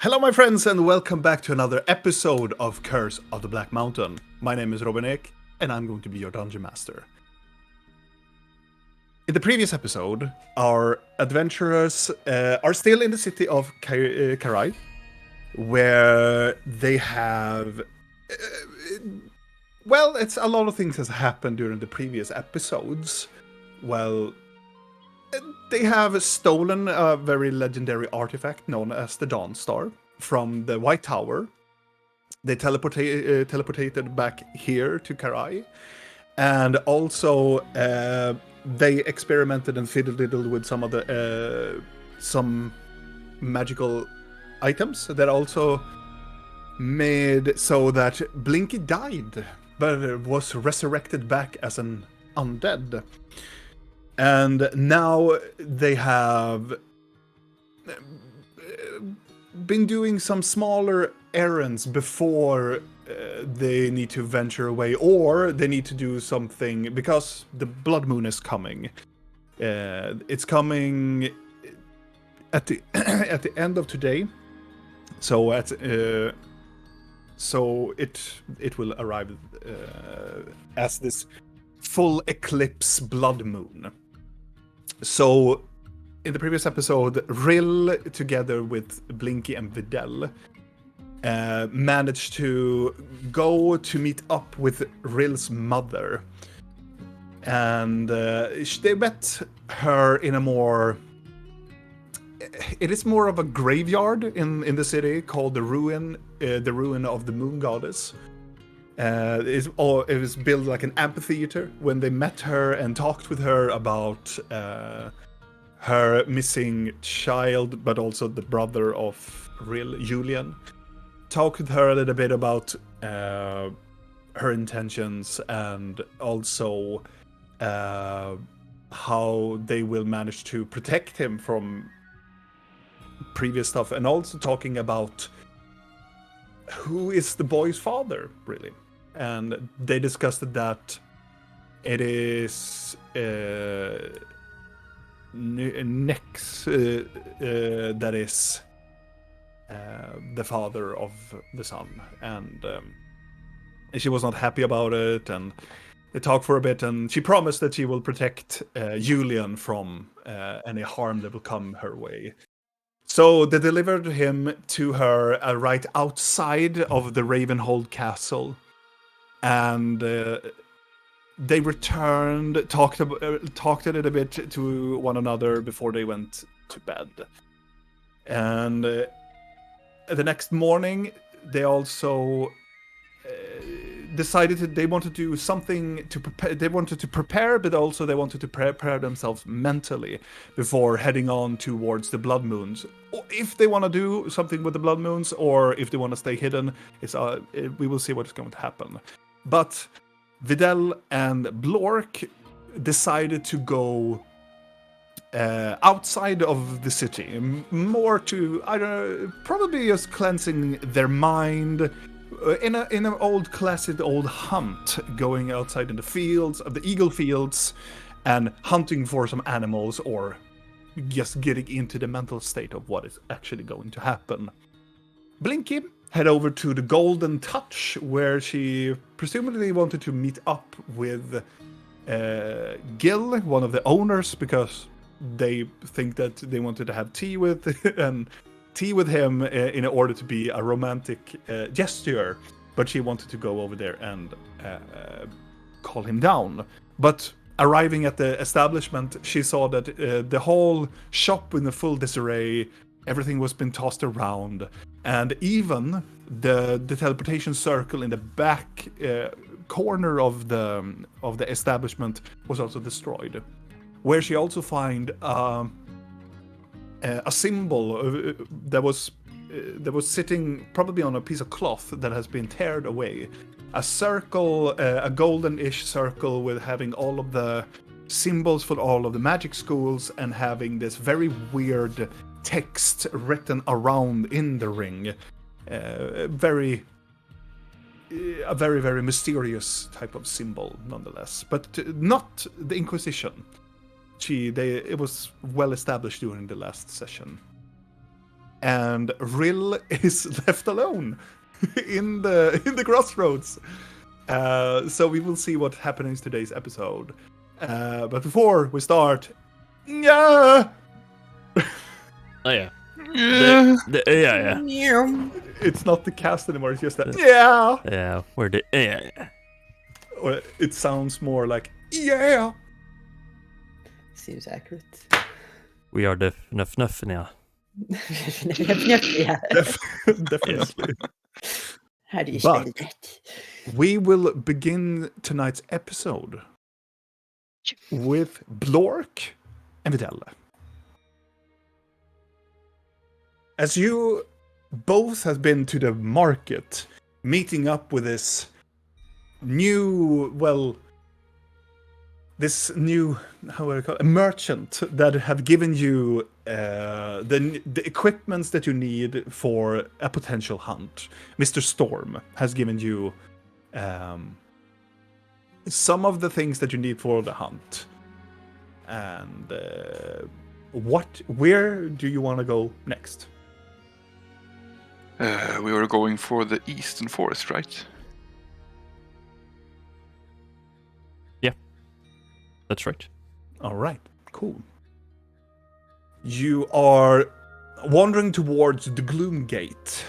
Hello, my friends, and welcome back to another episode of Curse of the Black Mountain. My name is Robin Ek, and I'm going to be your Dungeon Master. In the previous episode, our adventurers are still in the city of Karai, where they have... well, it's a lot of things has happened during the previous episodes. Well, they have stolen a very legendary artifact known as the Dawn Star from the White Tower. They teleportated back here to Karai. And also, they experimented and fiddled with some of the some magical items that also made so that Blinky died, but was resurrected back as an undead. And now they have been doing some smaller errands before they need to venture away, or they need to do something because the blood moon is coming. It's coming at the at the end of today, so it will arrive as this full eclipse blood moon. So, in the previous episode, Rill, together with Blinky and Videl, managed to go to meet up with Rill's mother. And they met her in a more... It is more of a graveyard in the city called the Ruin of the Moon Goddess. It was built like an amphitheater. When they met her and talked with her about her missing child, but also the brother of Rill, Julian, talked with her a little bit about her intentions and also how they will manage to protect him from previous stuff, and also talking about who is the boy's father, really. And they discussed that it is Nex that is the father of the son. And she was not happy about it, and they talked for a bit, and she promised that she will protect Julian from any harm that will come her way. So they delivered him to her right outside of the Ravenhold Castle. And they returned, talked a little bit to one another before they went to bed. And the next morning, they also decided they wanted to do something to prepare. They wanted to prepare, but also they wanted to prepare themselves mentally before heading on towards the blood moons. If they want to do something with the blood moons, or if they want to stay hidden, we will see what's going to happen. But Videl and Blork decided to go outside of the city, more to probably just cleansing their mind in an old classic old hunt, going outside in the fields of the Eagle Fields and hunting for some animals, or just getting into the mental state of what is actually going to happen. Blinky head over to the Golden Touch, where she presumably wanted to meet up with Gil, one of the owners, because they think that they wanted to have tea with him in order to be a romantic gesture. But she wanted to go over there and call him down. But arriving at the establishment, she saw that the whole shop in a full disarray, everything was been tossed around, and even the teleportation circle in the back corner of the establishment was also destroyed. Where she also find a symbol that was sitting probably on a piece of cloth that has been teared away. A circle, a golden-ish circle with having all of the symbols for all of the magic schools, and having this very weird text written around in the ring. A very, very mysterious type of symbol, nonetheless. But not the Inquisition. It was well established during the last session. and Rill is left alone in the crossroads. So we will see what happens in today's episode. But before we start, yeah, Oh yeah. Yeah. Yeah. it's not the cast anymore. It's just that yeah. Yeah. Where the yeah. Or it sounds more like yeah. Seems accurate. We are the fnuff now. Yeah. Definitely. How do you But- spell that? We will begin tonight's episode with Blork and Vidella. As you both have been to the market, meeting up with this new, how would I call it, a merchant that have given you the equipments that you need for a potential hunt. Mr. Storm has given you some of the things that you need for the hunt. And where do you want to go next? We were going for the eastern forest, right? That's right. All right, cool. You are wandering towards the Gloom Gate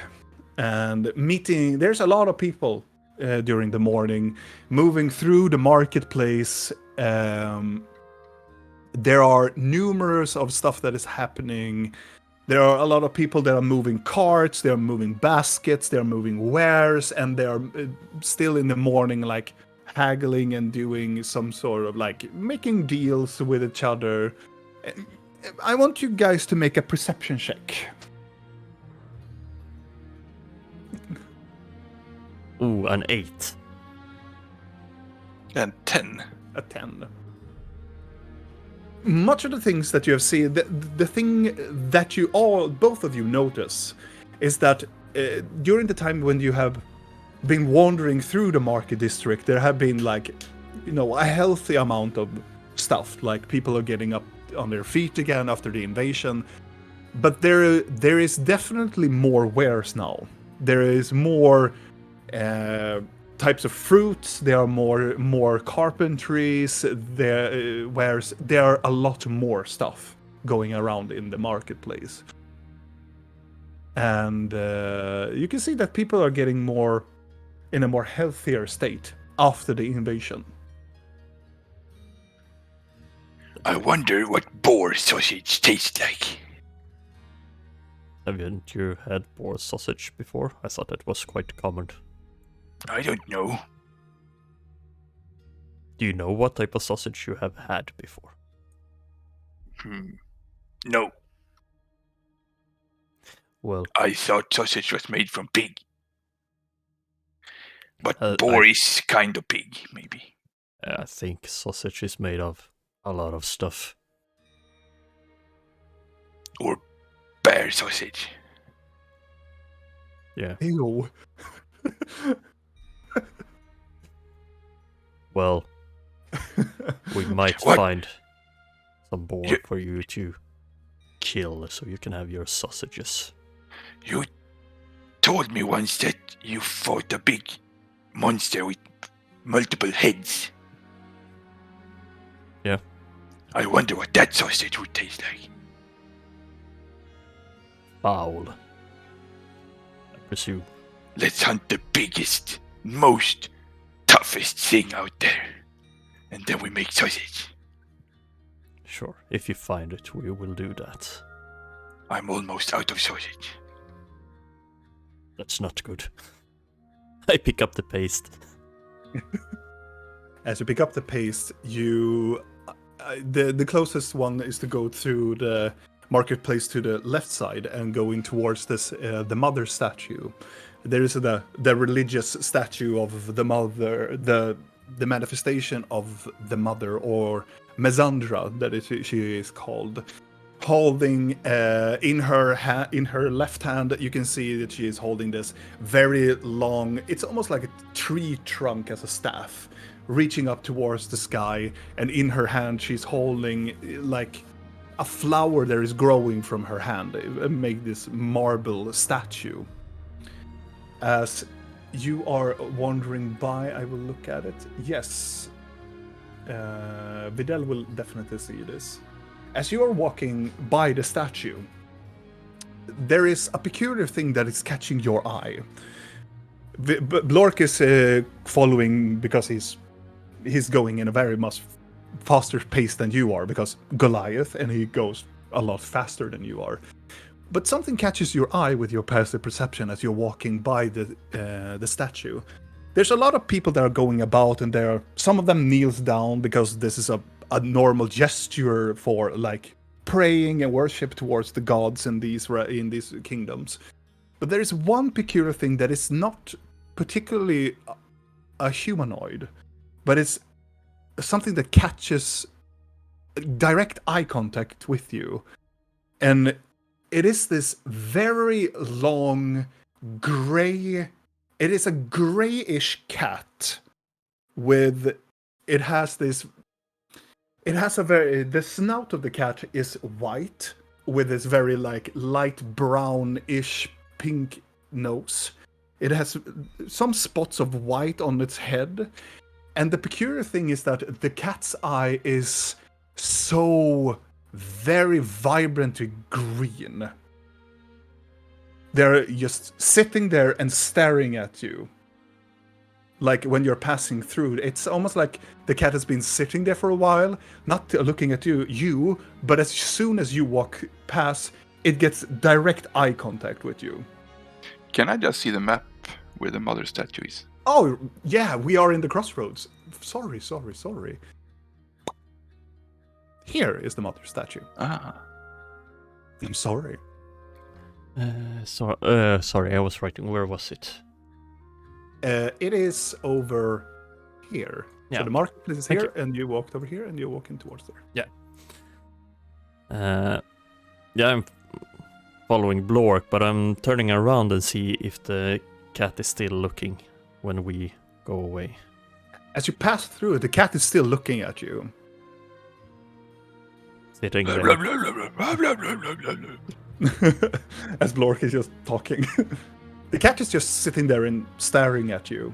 and meeting. There's a lot of people during the morning moving through the marketplace. There are numerous of stuff that is happening. There are a lot of people that are moving carts, they are moving baskets, they are moving wares, and they are still in the morning, like haggling and doing some sort of like making deals with each other. I want you guys to make a perception check. Ooh, an 8. And 10. A 10. Much of the things that you have seen, the thing that you both of you notice is that during the time when you have been wandering through the market district, there have been like, a healthy amount of stuff. Like people are getting up on their feet again after the invasion. But there is definitely more wares now. There is more types of fruits. There are more carpentries. There are a lot more stuff going around in the marketplace. And you can see that people are getting more in a more healthier state after the invasion. I wonder what boar sausage tastes like. Haven't you had boar sausage before? I thought that was quite common. I don't know. Do you know what type of sausage you have had before? No, Well, I thought sausage was made from pig. But I boar is kind of pig, maybe. I think sausage is made of a lot of stuff. Or bear sausage. Yeah. Ew. Well, we might What? find some boar You- for you to kill so you can have your sausages. You told me once that you fought a big monster with multiple heads. Yeah. I wonder what that sausage would taste like. Foul. I presume. Let's hunt the biggest, most toughest thing out there. And then we make sausage. Sure, if you find it, we will do that. I'm almost out of sausage. That's not good. I pick up the paste. As you pick up the paste, the closest one is to go through the marketplace to the left side and go in towards this the mother statue. There is the religious statue of the mother, the manifestation of the mother, or Mesandra, she is called. Holding in her left hand, you can see that she is holding this very long, it's almost like a tree trunk as a staff, reaching up towards the sky, and in her hand she's holding like a flower that is growing from her hand, make this marble statue. As you are wandering by, I will look at it. Yes, Videl will definitely see this. As you are walking by the statue, there is a peculiar thing that is catching your eye. Blork is following because he's going in a very much faster pace than you are, because Goliath, and he goes a lot faster than you are. But something catches your eye with your passive perception as you're walking by the statue. There's a lot of people that are going about, and some of them kneels down because this is a normal gesture for like praying and worship towards the gods in these kingdoms. But there is one peculiar thing that is not particularly a humanoid, but it's something that catches direct eye contact with you. And it is this very long gray. It is a grayish cat with. It has the snout of the cat is white with this very like light brownish pink nose. It has some spots of white on its head. And the peculiar thing is that the cat's eye is so very vibrantly green. They're just sitting there and staring at you. Like when you're passing through, it's almost like the cat has been sitting there for a while, not looking at you, but as soon as you walk past, it gets direct eye contact with you. Can I just see the map where the mother statue is? Oh, yeah, we are in the crossroads. Sorry. Here is the mother statue. Ah. I'm sorry. Sorry, I was writing. Where was it? It is over here. Yeah. So the marketplace is here, you. and you walked over here, and you're walking towards there. Yeah. I'm following Blork, but I'm turning around and see if the cat is still looking when we go away. As you pass through, the cat is still looking at you. Sitting there. As Blork is just talking. The cat is just sitting there and staring at you.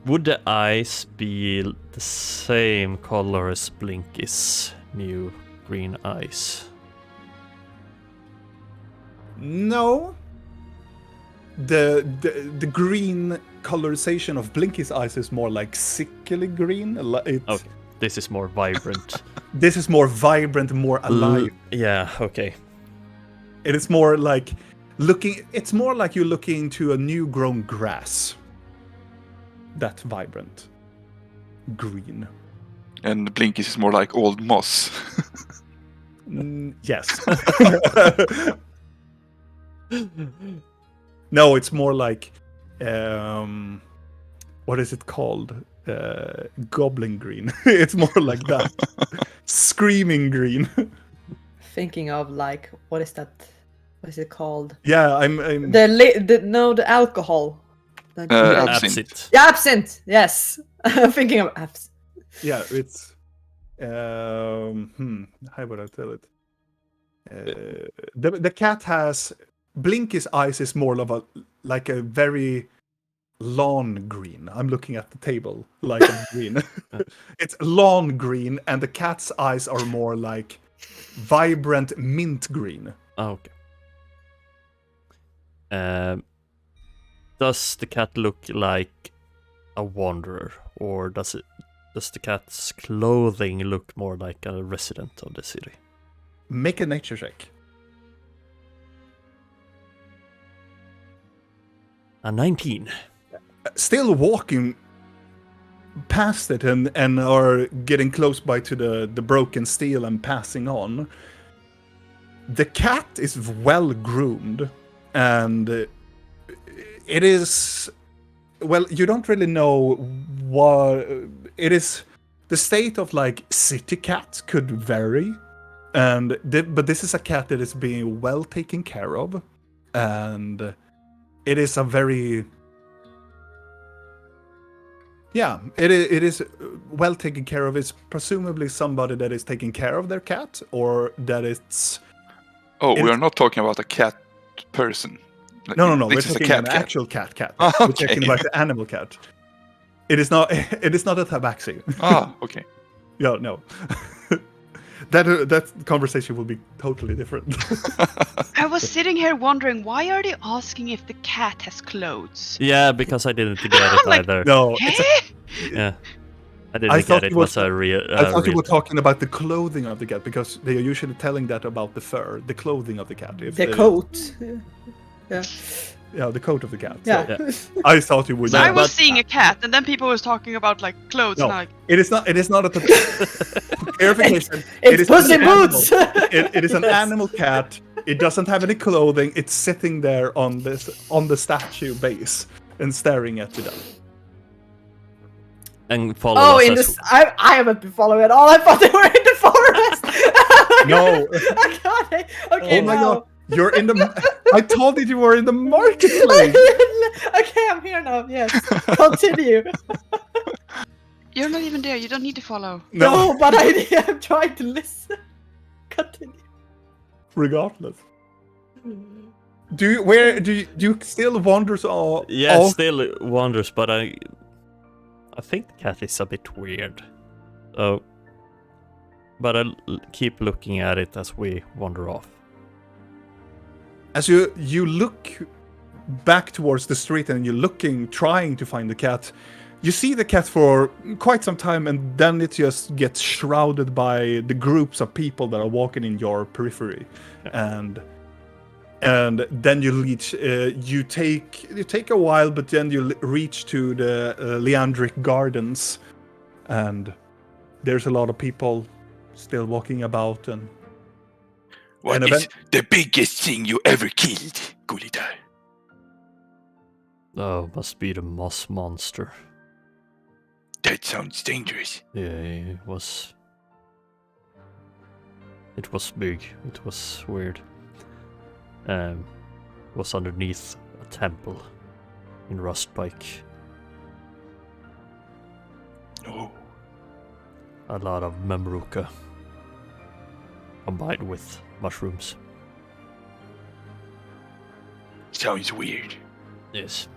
Would the eyes be the same color as Blinky's new green eyes? No. The green colorization of Blinky's eyes is more like sickly green. Okay, this is more vibrant. This is more vibrant, more alive. Yeah, okay. It is more like it's more like you're looking into a new grown grass. That vibrant green. And Blinkies is more like old moss. Yes. No, it's more like what is it called? Goblin green. It's more like that. Screaming green. Thinking of like, what is that? What is it called? Yeah, I'm the alcohol. Absinthe. Yeah, absinthe. Yes, I'm thinking of absinthe. Yeah, it's how would I tell it? The cat has Blinky's eyes is more of a very lawn green. I'm looking at the table like a green. It's lawn green, and the cat's eyes are more like vibrant mint green. Oh, okay. Does the cat look like a wanderer, or does the cat's clothing look more like a resident of the city? Make a nature check. A 19. Still walking past it and are getting close by to the broken steel and passing on. The cat is well groomed, and it is, well, you don't really know what it is. The state of like city cat could vary, but this is a cat that is being well taken care of, and it is a very, Yeah, it is well taken care of. It's presumably somebody that is taking care of their cat, or that it's... Oh, we It's- are not talking about a cat person. No. We're This is a talking cat an cat. actual cat. Ah, We're okay. talking about the animal cat. It is not. It is not a tabaxi. Okay. Yeah, no. That conversation will be totally different. I was sitting here wondering, why are they asking if the cat has clothes? Yeah, because I didn't get it I'm like, either. No, it's a, Eh? Yeah, I I didn't thought get it. it was Was a real? I thought you real... were talking about the clothing of the cat, because they are usually telling that about the fur, the clothing of the cat. If The coat. Yeah. Yeah, the coat of the cat. Yeah. So I thought you would. So I was but- seeing a cat, and then people was talking about like clothes, No. and I'm like, It is not. It is not a clarification. It's It is Puss an in Boots! animal. It is an Yes. animal cat. It doesn't have any clothing. It's sitting there on the statue base and staring at you. Then. And follow Oh, us in as this, I haven't been following at all. I thought they were in the forest. No. I got it. Okay, Oh my now. god! You're in the. I told you were in the marketplace. Okay, I'm here now. Yes, continue. you're not even there. You don't need to follow. No, but I'm trying to listen. Continue. Regardless. Do you still wonder? yeah, still wonders, but I think the cat is a bit weird. Oh, but I'll keep looking at it as we wander off. As you look back towards the street and you're looking, trying to find the cat, you see the cat for quite some time, and then it just gets shrouded by the groups of people that are walking in your periphery, and then you reach. You take a while, but then you reach to the Leandric Gardens, and there's a lot of people still walking about, and What And is the biggest thing you ever killed, Gulidar? Oh, must be the moss monster. That sounds dangerous. Yeah, it was. It was big. It was weird. It was underneath a temple in Rustpike. Oh, A lot of Memruka combined with mushrooms. sounds weird. Yes,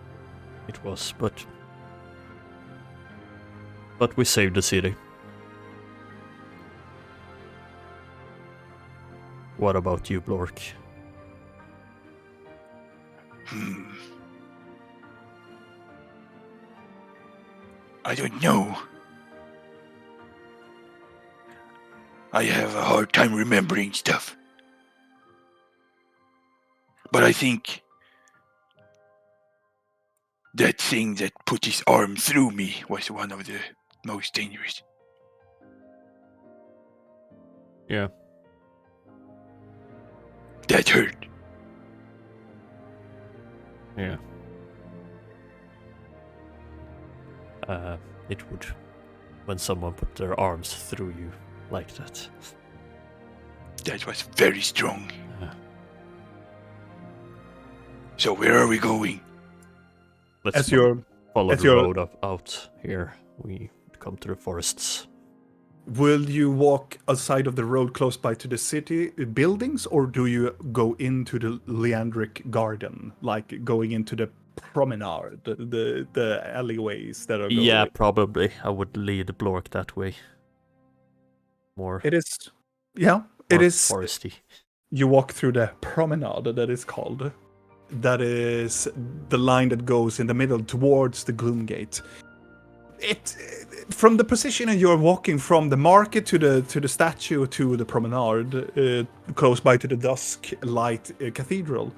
it was, but we saved the city. What about you, Blork? I don't know. I have a hard time remembering stuff. But I think that thing that put his arm through me was one of the most dangerous. Yeah. That hurt. Yeah. It would when someone put their arms through you like that. That was very strong. Yeah. So where are we going? Let's As you're follow as the you're- road out here. We come to the forests. Will you walk outside of the road close by to the city buildings, or do you go into the Leandric Garden, like going into the promenade, the alleyways that are going? Yeah, probably. I would lead Blork that way. More, It is. Yeah, it more is. foresty. You walk through the promenade, that is called. That is the line that goes in the middle towards the Gloomgate. It from the position you're walking from the market to the statue to the promenade, close by to the dusk light cathedral,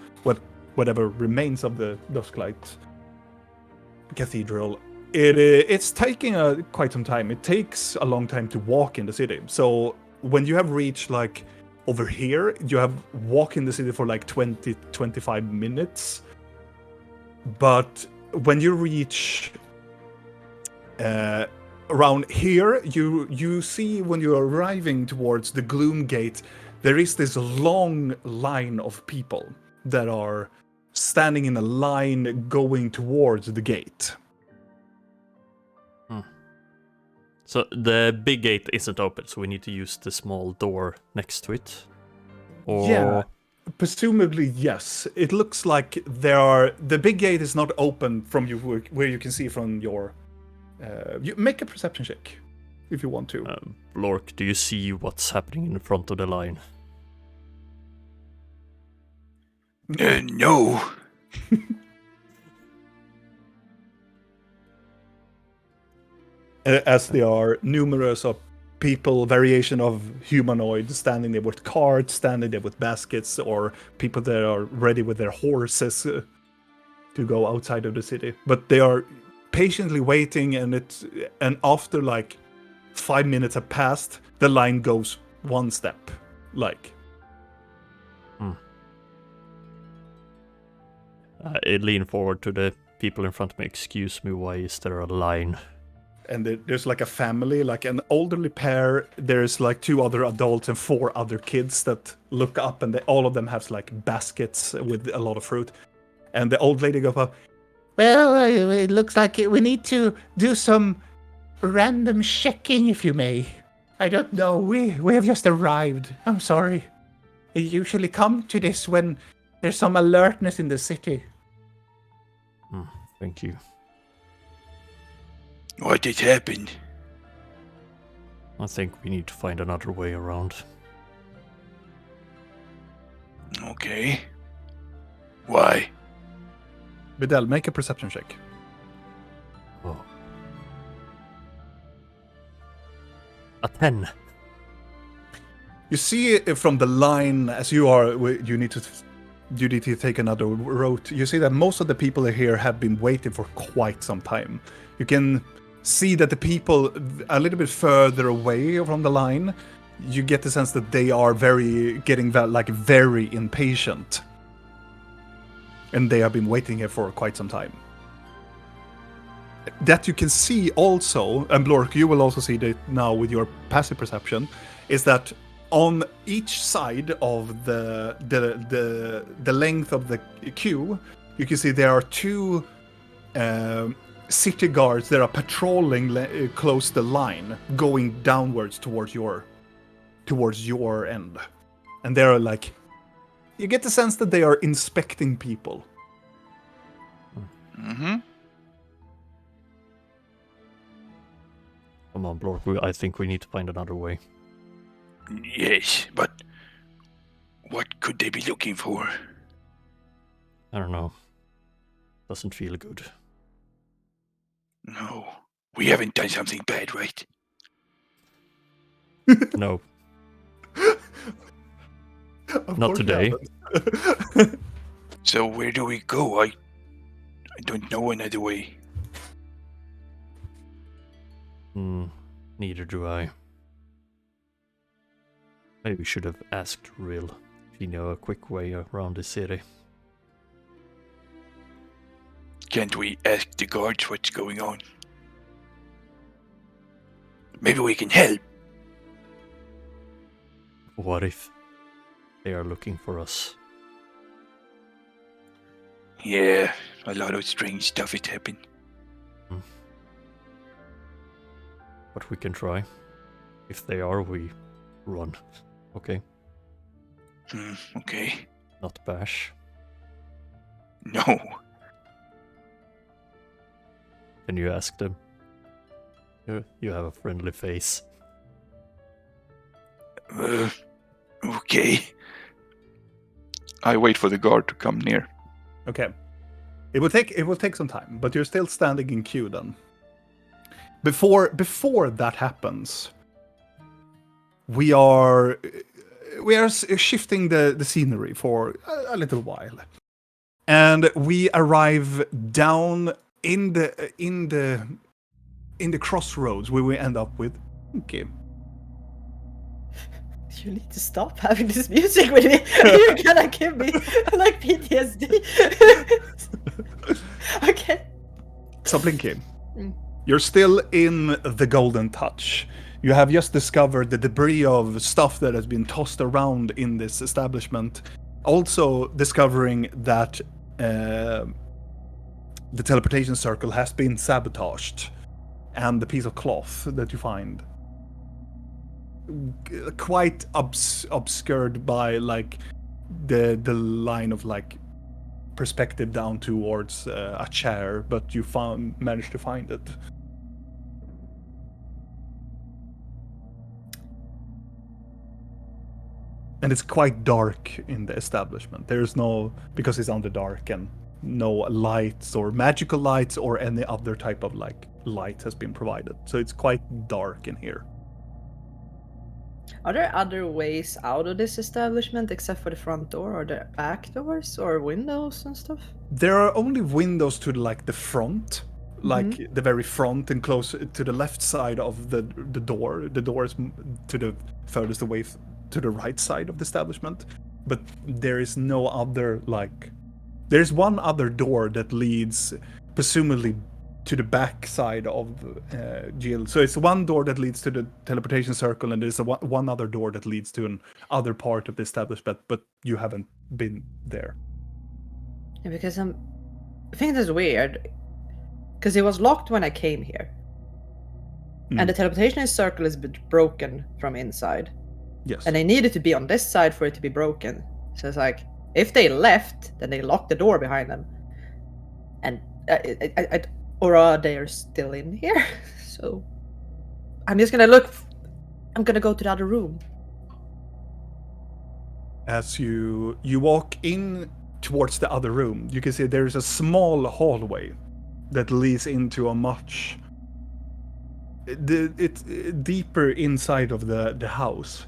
whatever remains of the dusk light cathedral. It's taking quite some time. It takes a long time to walk in the city. So when you have reached like over here, you have walked in the city for like 20-25 minutes. But when you reach around here, you see when you're arriving towards the Gloomgate, there is this long line of people that are standing in a line going towards the gate. So the big gate isn't open, so we need to use the small door next to it? Or... Yeah, presumably yes. It looks like the big gate is not open from where you can see from your... you make a perception check, if you want to. Lork, do you see what's happening in front of the line? No. As there are numerous of people, variation of humanoids standing there with carts, standing there with baskets, or people that are ready with their horses to go outside of the city. But they are patiently waiting, and after like 5 minutes have passed, the line goes one step, like. I lean forward to the people in front of me. Excuse me, why is there a line? And there's like a family, like an elderly pair. There's like 2 other adults and 4 other kids that look up, and all of them have like baskets with a lot of fruit. And the old lady goes up, "Well, it looks like we need to do some random checking, if you may. I don't know. We have just arrived. I'm sorry. We usually come to this when there's some alertness in the city." Thank you. What has happened? I think we need to find another way around. Okay. Why? Vidal, make a perception check. Oh. A 10. You see it from the line as you are. You need to take another route. You see that most of the people here have been waiting for quite some time. You can see that the people a little bit further away from the line, you get the sense that they are very impatient, and they have been waiting here for quite some time. That you can see also, and Blork, you will also see that now with your passive perception, is that on each side of the length of the queue, you can see there are 2 city guards that are patrolling close to the line, going downwards towards your end, and they're like, you get the sense that they are inspecting people. Mm-hmm. Come on, Blork, I think we need to find another way. Yes, but what could they be looking for? I don't know. Doesn't feel good. No, we haven't done something bad, right? No. Of Not course you today. haven't. So where do we go? I don't know another way. Neither do I. Maybe we should have asked Rill if he knew a quick way around the city. Can't we ask the guards what's going on? Maybe we can help. What if they are looking for us? Yeah, a lot of strange stuff has happened. But we can try. If they are, we run. Okay? Okay. Not bash. No. Can you ask them? You have a friendly face. Okay. I wait for the guard to come near. Okay. It will take some time, but you're still standing in queue then. Before that happens, we are shifting the scenery for a little while, and we arrive down in the crossroads where we end up with. Okay. You need to stop having this music with me. You're gonna give me like PTSD. Okay. So Blinky, you're still in the Golden Touch. You have just discovered the debris of stuff that has been tossed around in this establishment. Also discovering that the teleportation circle has been sabotaged. and the piece of cloth that you find. Quite obscured by like the line of like perspective down towards a chair, but you managed to find it. And it's quite dark in the establishment. There's no, because it's underdark, and no lights or magical lights or any other type of like light has been provided. So it's quite dark in here. Are there other ways out of this establishment except for the front door? Are there back doors or windows and stuff? There are only windows to like the front, like the very front, and close to the left side of the door. The door is to the furthest away to the right side of the establishment, but there is no other like. There's one other door that leads, presumably, to the back side of Jill. So it's one door that leads to the teleportation circle, and there's one other door that leads to an other part of the establishment, but you haven't been there. Yeah, because I think that's weird. Because it was locked when I came here. And the teleportation circle is broken from inside. Yes. And they needed to be on this side for it to be broken. So it's like, if they left, then they locked the door behind them. And or are they still in here? So I'm just gonna look. I'm gonna go to the other room. As you walk in towards the other room, you can see there's a small hallway that leads into a much it's deeper inside of the house.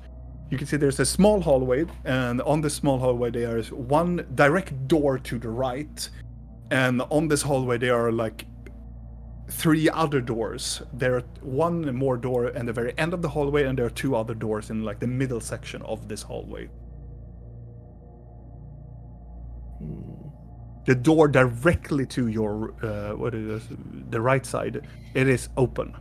You can see there's a small hallway, and on this small hallway there is one direct door to the right, and on this hallway there are like 3 other doors. There are one more door at the very end of the hallway, and there are 2 other doors in like the middle section of this hallway. The door directly to your the right side, it is open.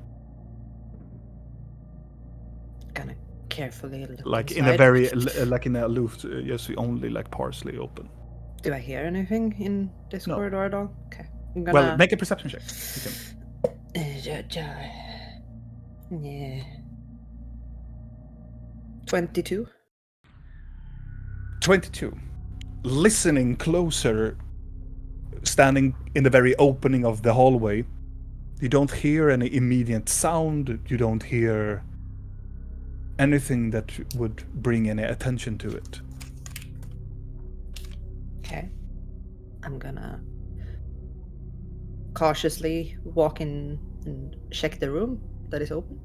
Gonna carefully look Like inside. in a very like in a aloof, yes, only like partially open. Do I hear anything in this No. corridor at all? Okay. I'm gonna... Well, make a perception check. You can. Yeah. 22. 22. Listening closer, standing in the very opening of the hallway, you don't hear any immediate sound. You don't hear anything that would bring any attention to it. Okay. I'm gonna cautiously walk in and check the room that is open.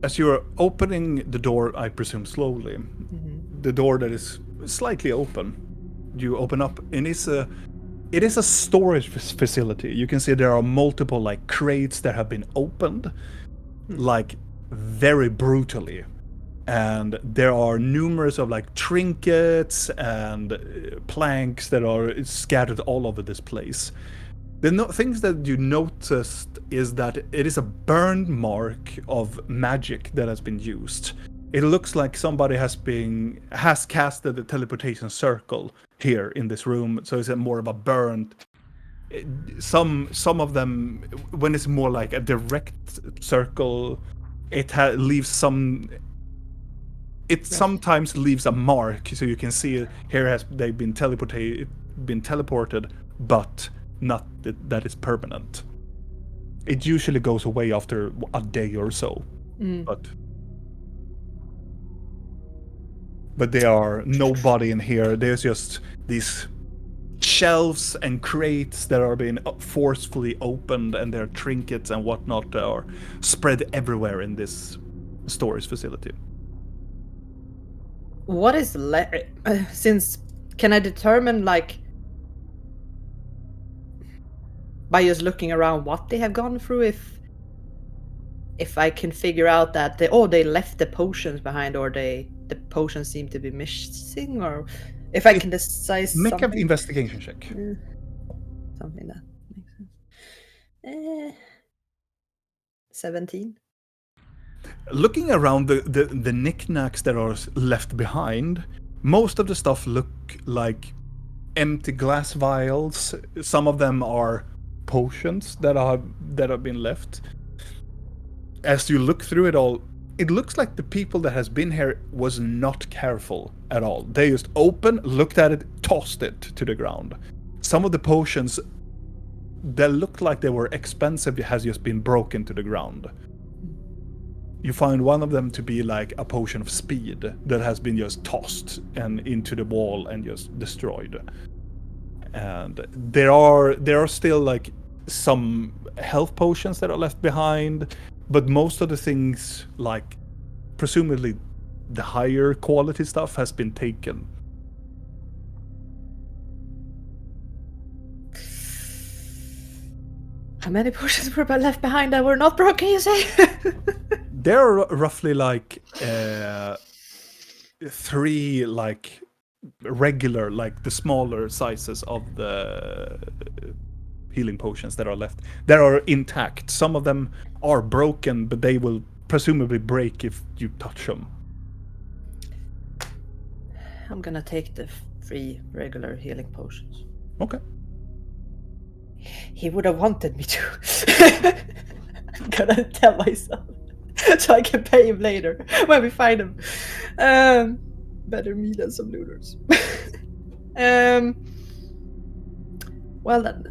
As you're opening the door, I presume slowely, the door that is slightly open, you open up, and it is a storage facility. You can see there are multiple like crates that have been opened, like very brutally, and there are numerous of like trinkets and planks that are scattered all over this place. The things that you noticed is that it is a burn mark of magic that has been used. It looks like somebody has casted the teleportation circle here in this room, so it's more of a burned. Some of them, when it's more like a direct circle, it leaves some. It sometimes leaves a mark, so you can see here they've been teleported, but not that is permanent. It usually goes away after a day or so, but there are nobody in here. There's just these shelves and crates that are being forcefully opened, and there are trinkets and whatnot that are spread everywhere in this storage facility. What is since can I determine like by just looking around what they have gone through, if I can figure out that they left the potions behind, or the potions seem to be missing, or if I can decide Make something. an investigation check. Something that makes sense. 17. Looking around the knickknacks that are left behind, most of the stuff look like empty glass vials. Some of them are potions that have been left. as you look through it all, it looks like the people that has been here was not careful at all. They just looked at it, tossed it to the ground. Some of the potions that looked like they were expensive has just been broken to the ground. You find one of them to be like a potion of speed that has been just tossed and into the wall and just destroyed. And there are still like some health potions that are left behind, but most of the things, like presumably the higher quality stuff, has been taken. How many potions were left behind that were not broken, you say? There are roughly like 3 like regular, like the smaller sizes of the healing potions that are left. That are intact. Some of them are broken, but they will presumably break if you touch them. I'm gonna take the 3 regular healing potions. Okay. He would have wanted me to. I'm gonna tell myself so I can pay him later when we find him. Better me than some looters. Well then,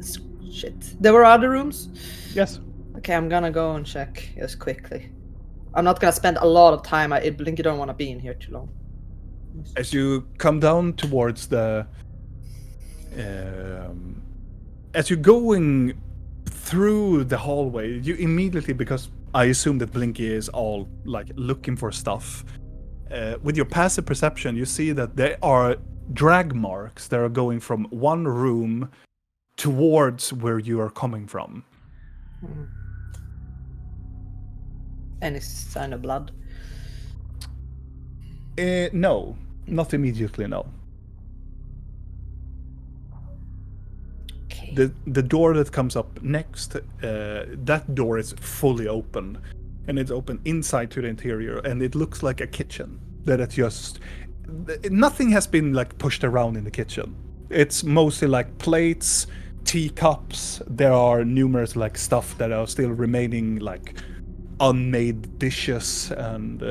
shit. There were other rooms? Yes. Okay, I'm gonna go and check just quickly. I'm not gonna spend a lot of time. I think you don't want to be in here too long. As you come down towards the as you're going through the hallway, you immediately, because I assume that Blinky is all like looking for stuff, with your passive perception, you see that there are drag marks that are going from one room towards where you are coming from. Any sign of blood? No, not immediately, no. Okay. The door that comes up next, that door is fully open, and it's open inside to the interior, and it looks like a kitchen. That it's just nothing has been like pushed around in the kitchen. It's mostly like plates, teacups. There are numerous like stuff that are still remaining, like unmade dishes, and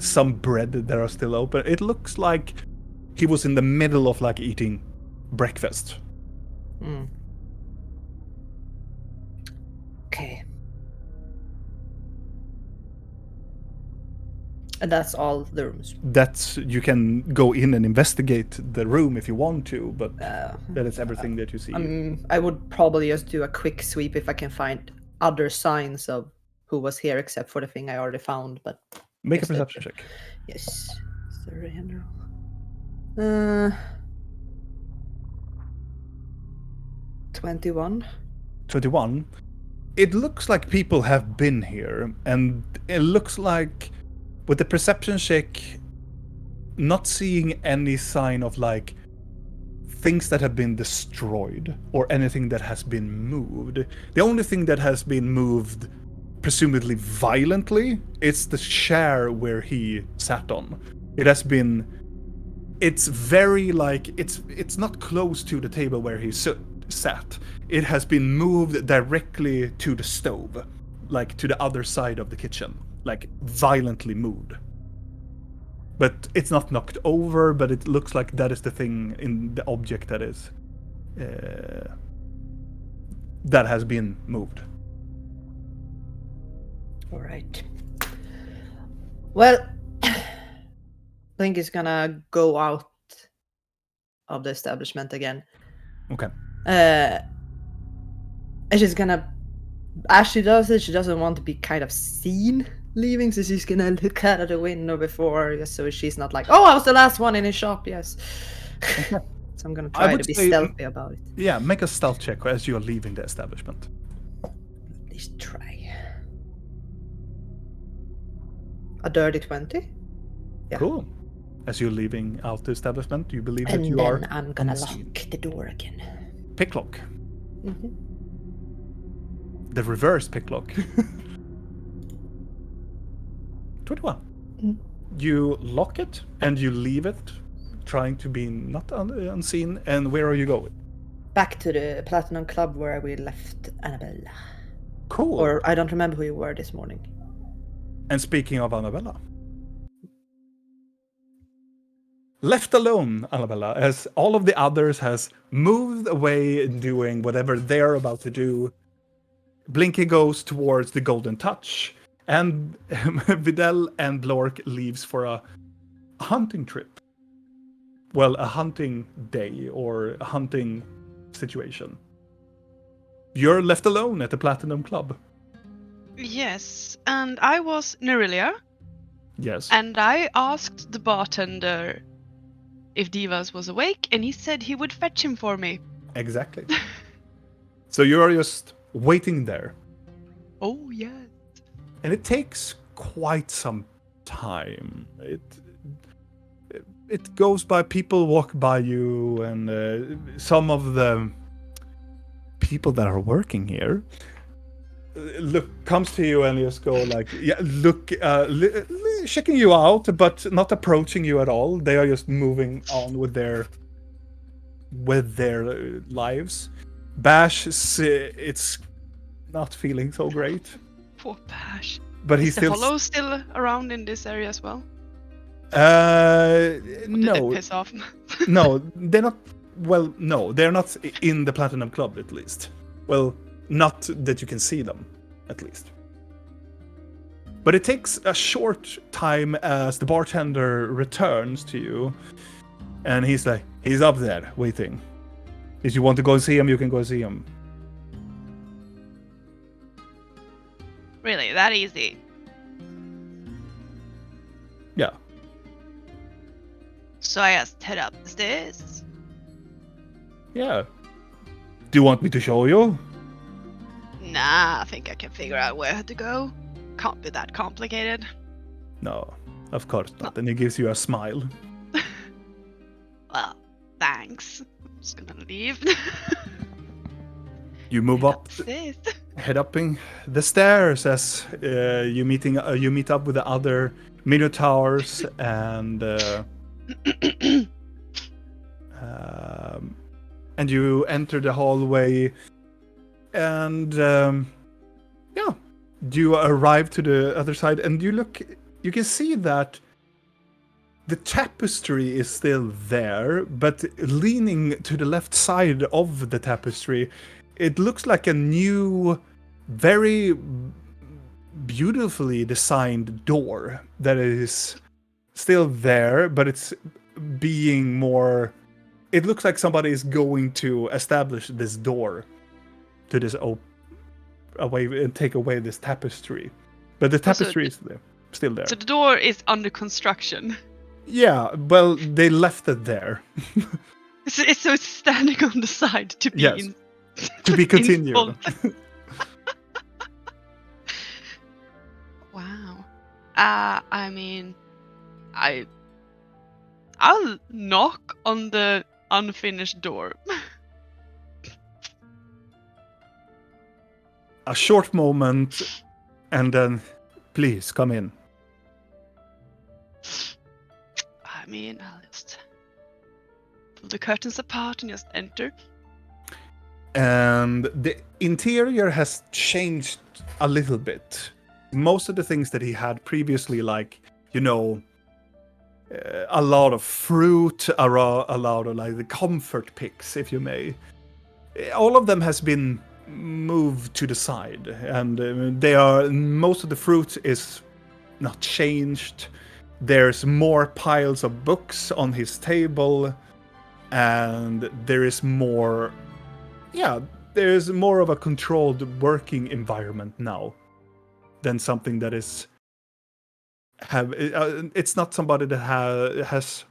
some bread that are still open. It looks like he was in the middle of like eating breakfast. Okay. And that's all the rooms. That's, you can go in and investigate the room if you want to, but that is everything that you see. I would probably just do a quick sweep if I can find other signs of who was here, except for the thing I already found. But Make a yes, perception check. Yes. 21. 21. It looks like people have been here, and it looks like, with the perception check, not seeing any sign of like things that have been destroyed or anything that has been moved. The only thing that has been moved, presumably violently, is the chair where he sat on. It has been, it's very like, it's not close to the table where he sat. It has been moved directly to the stove, like to the other side of the kitchen, like violently moved. But it's not knocked over, but it looks like that is the thing in the object that is that has been moved. All right. Well, I think he's gonna go out of the establishment again. Okay. And she's gonna, as she does it, she doesn't want to be kind of seen leaving, so she's gonna look out of the window before, just so she's not like, oh, I was the last one in his shop, yes. So I'm gonna try to be stealthy about it. Yeah, make a stealth check as you're leaving the establishment. At least try. A dirty 20? Yeah. Cool. As you're leaving out the establishment, you believe that And you are then I'm gonna unseen. lock the door again. Picklock. Mm-hmm. The reverse picklock. 21. Mm. You lock it and you leave it, trying to be not unseen. And where are you going? Back to the Platinum Club where we left Annabella. Cool. Or I don't remember who you were this morning. And speaking of Annabella, left alone, Annabella, as all of the others has moved away doing whatever they're about to do, Blinky goes towards the Golden Touch, and Videl and Blork leaves for a hunting trip. Well, a hunting day or a hunting situation. You're left alone at the Platinum Club. Yes, and I was Nerilia, Yes. and I asked the bartender if Divas was awake, and he said he would fetch him for me. Exactly. So you're just waiting there. Oh, yes. And it takes quite some time. It goes by, people walk by you, and some of the people that are working here comes to you and just go like, yeah, look, checking you out, but not approaching you at all. They are just moving on with their lives. Bash, it's not feeling so great, Poor Bash. but he's Is the still Hollow still around in this area as well? Did no, they piss off? no, they're not. Well, no, they're not in the Platinum Club, at least. Well, not that you can see them, at least. But it takes a short time as the bartender returns to you, and he's like, he's up there waiting. If you want to go see him, you can go see him. Really, that easy? Yeah. So I just head up the stairs. Yeah. Do you want me to show you? Nah, I think I can figure out where to go. Can't be that complicated. No, of course not. And he gives you a smile. Well, thanks. I'm just gonna leave. You move up, Stairs. head up the stairs as you meet up with the other Minotaurs, and you enter the hallway, and yeah, you arrive to the other side, and you can see that the tapestry is still there, but leaning to the left side of the tapestry, it looks like a new, very beautifully designed door that is still there, but it's being more. It looks like somebody is going to establish this door to this away and take away this tapestry, but the tapestry is there, still there. So the door is under construction. Yeah, well, they left it there. So it's standing on the side to be Yes. To be continued. installed. Wow. I mean, I'll knock on the unfinished door. A short moment, and then, please come in. I mean, I'll just pull the curtains apart and just enter. And the interior has changed a little bit. Most of the things that he had previously, like, a lot of fruit, a lot of like the comfort picks, if you may, all of them has been moved to the side, and most of the fruit is not changed. There's more piles of books on his table, and there's more of a controlled working environment now than something that is it's not somebody that has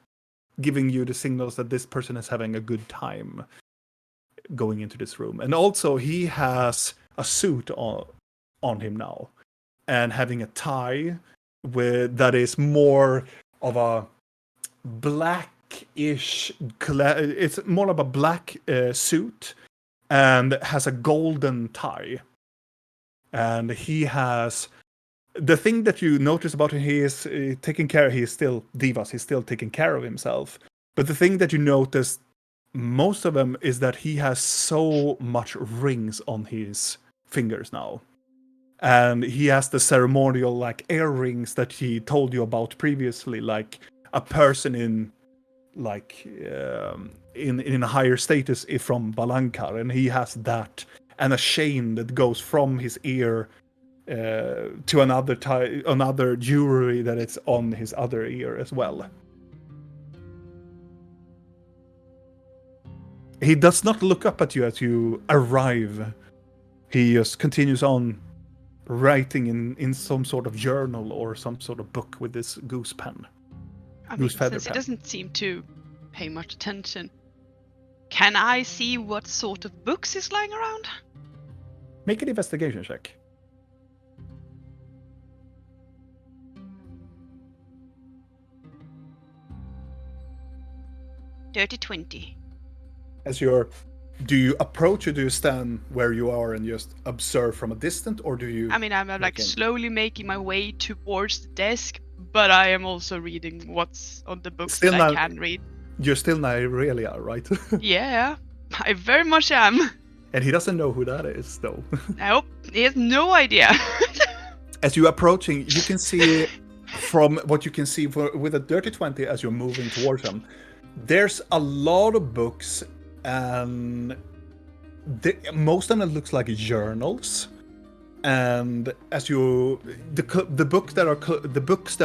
giving you the signals that this person is having a good time going into this room. And also he has a suit on him now, and having a tie that is more of a blackish, it's more of a black suit, and has a golden tie. And he has the thing that you notice about him, he is taking care. He is still Divas. He's still taking care of himself. But the thing that you notice most of them is that he has so much rings on his fingers now, And he has the ceremonial like earrings that he told you about previously, like a person in like in a higher status from Balankar, and he has that, and a chain that goes from his ear to another jewelry that is on his other ear as well. He does not look up at you as you arrive. He just continues on writing in some sort of journal or some sort of book with this goose pen. I mean, Goose feather since he pen. doesn't seem to pay much attention, can I see what sort of books is lying around? Make an investigation check. Dirty 20. Do you approach or do you stand where you are and just observe from a distance, or do you? I mean, I'm like in? slowly making my way towards the desk, but I am also reading what's on the books Still that I not- can read. You're still Nyrelia, right? Yeah, I very much am. And he doesn't know who that is, though. Nope, he has no idea. As you're approaching, you can see from what you can see with a dirty 20 as you're moving towards him, there's a lot of books, and most of them looks like journals. And as you the books that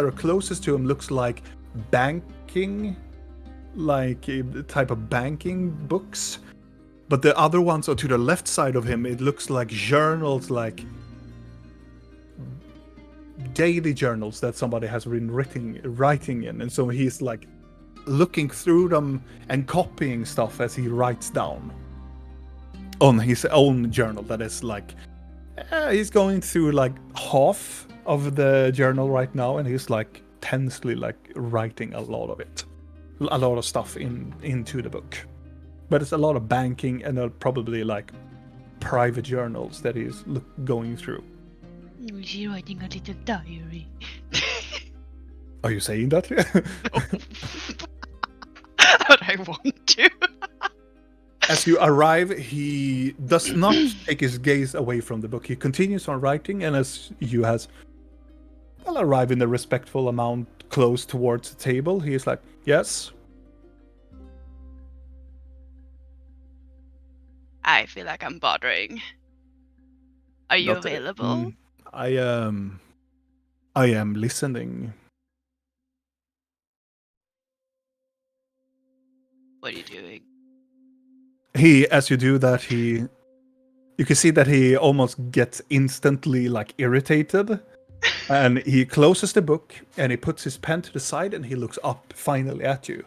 are closest to him looks like banking, like a type of banking books. But the other ones are to the left side of him. It looks like journals, like daily journals that somebody has been writing in. And so he's like looking through them and copying stuff as he writes down on his own journal. That is like, he's going through like half of the journal right now, and he's like tensely like writing a lot of stuff into the book. But it's a lot of banking, and probably like private journals that he's going through. She's writing a little diary. Are you saying that? But I want to. As you arrive, he does not take his gaze away from the book. He continues on writing, and as you arrive in a respectful amount close towards the table, he is like, yes? I feel like I'm bothering. Are you available? I am listening. What are you doing? As you do that, you can see that he almost gets instantly like irritated, and he closes the book and he puts his pen to the side and he looks up finally at you.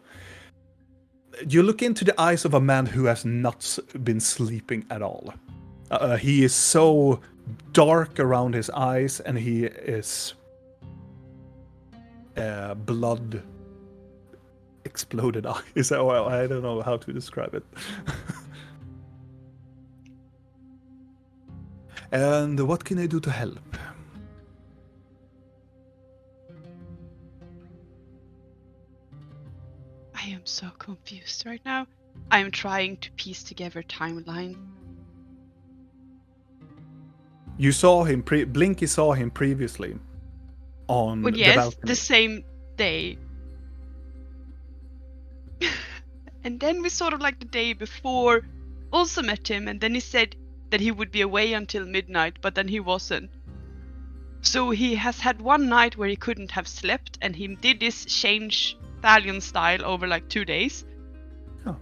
You look into the eyes of a man who has not been sleeping at all. He is so dark around his eyes, and he is blood exploded eyes. Well, I don't know how to describe it. And what can I do to help? I am so confused right now. I am trying to piece together timeline. You saw him, Blinky saw him previously on Well, the yes, balcony. the same day. And then we sort of like the day before also met him, and then he said that he would be away until midnight, but then he wasn't. So he has had one night where he couldn't have slept, and he did this change Thalion style over like 2 days. Oh.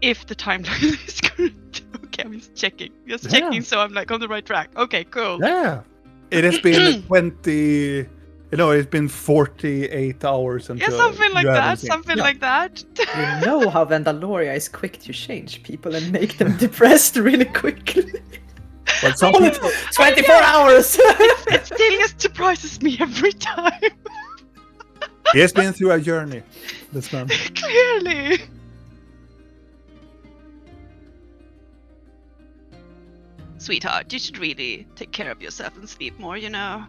If the timeline is correct. Okay, I'm just checking. Checking, so I'm like on the right track. Okay, cool. Yeah. It has been 20... it's been 48 hours until... Yeah, something like you haven't that. seen- Something Yeah. like that. You know how Vandaloria is quick to change people and make them depressed really quickly. But some Only people... 24 hours! It still just surprises me every time. He has been through a journey, this man. Clearly. Sweetheart, you should really take care of yourself and sleep more, you know.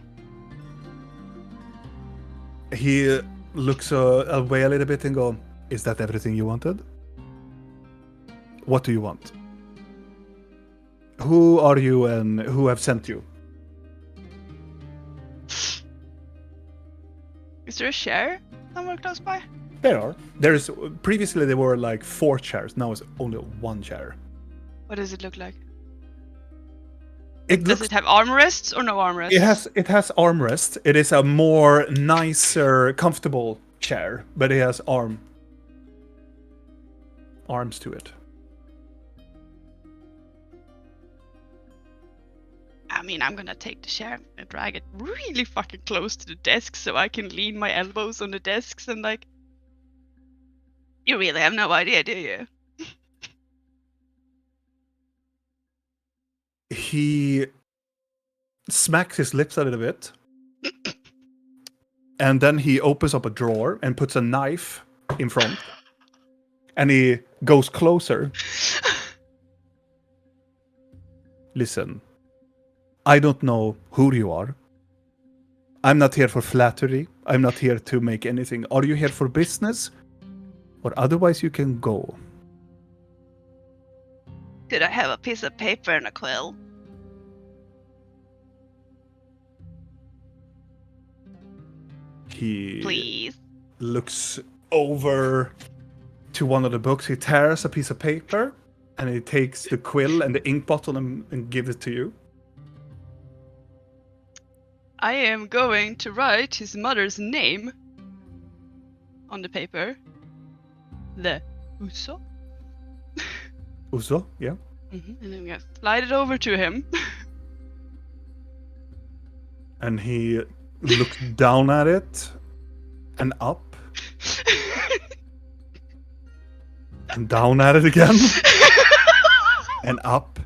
He looks away a little bit and go, is that everything you wanted? What do you want? Who are you and who have sent you? Is there a chair somewhere close by? Previously there were like 4 chairs. Now it's only 1 chair. What does it look like? It Does looks. it have armrests or no armrests? It has armrest. It is a more nicer, comfortable chair, but it has arms to it. I mean, I'm gonna take the chair and drag it really fucking close to the desk so I can lean my elbows on the desks and like. You really have no idea, do you? He smacks his lips a little bit. And then he opens up a drawer and puts a knife in front. And he goes closer. Listen, I don't know who you are. I'm not here for flattery. I'm not here to make anything. Are you here for business? Or otherwise you can go. Could I have a piece of paper and a quill? He Please. looks over to one of the books. He tears a piece of paper and he takes the quill and the ink bottle and gives it to you. I am going to write his mother's name on the paper. The Uso. Uso, yeah. And then I'm gonna slide it over to him. And he looks down at it and up and down at it again and up.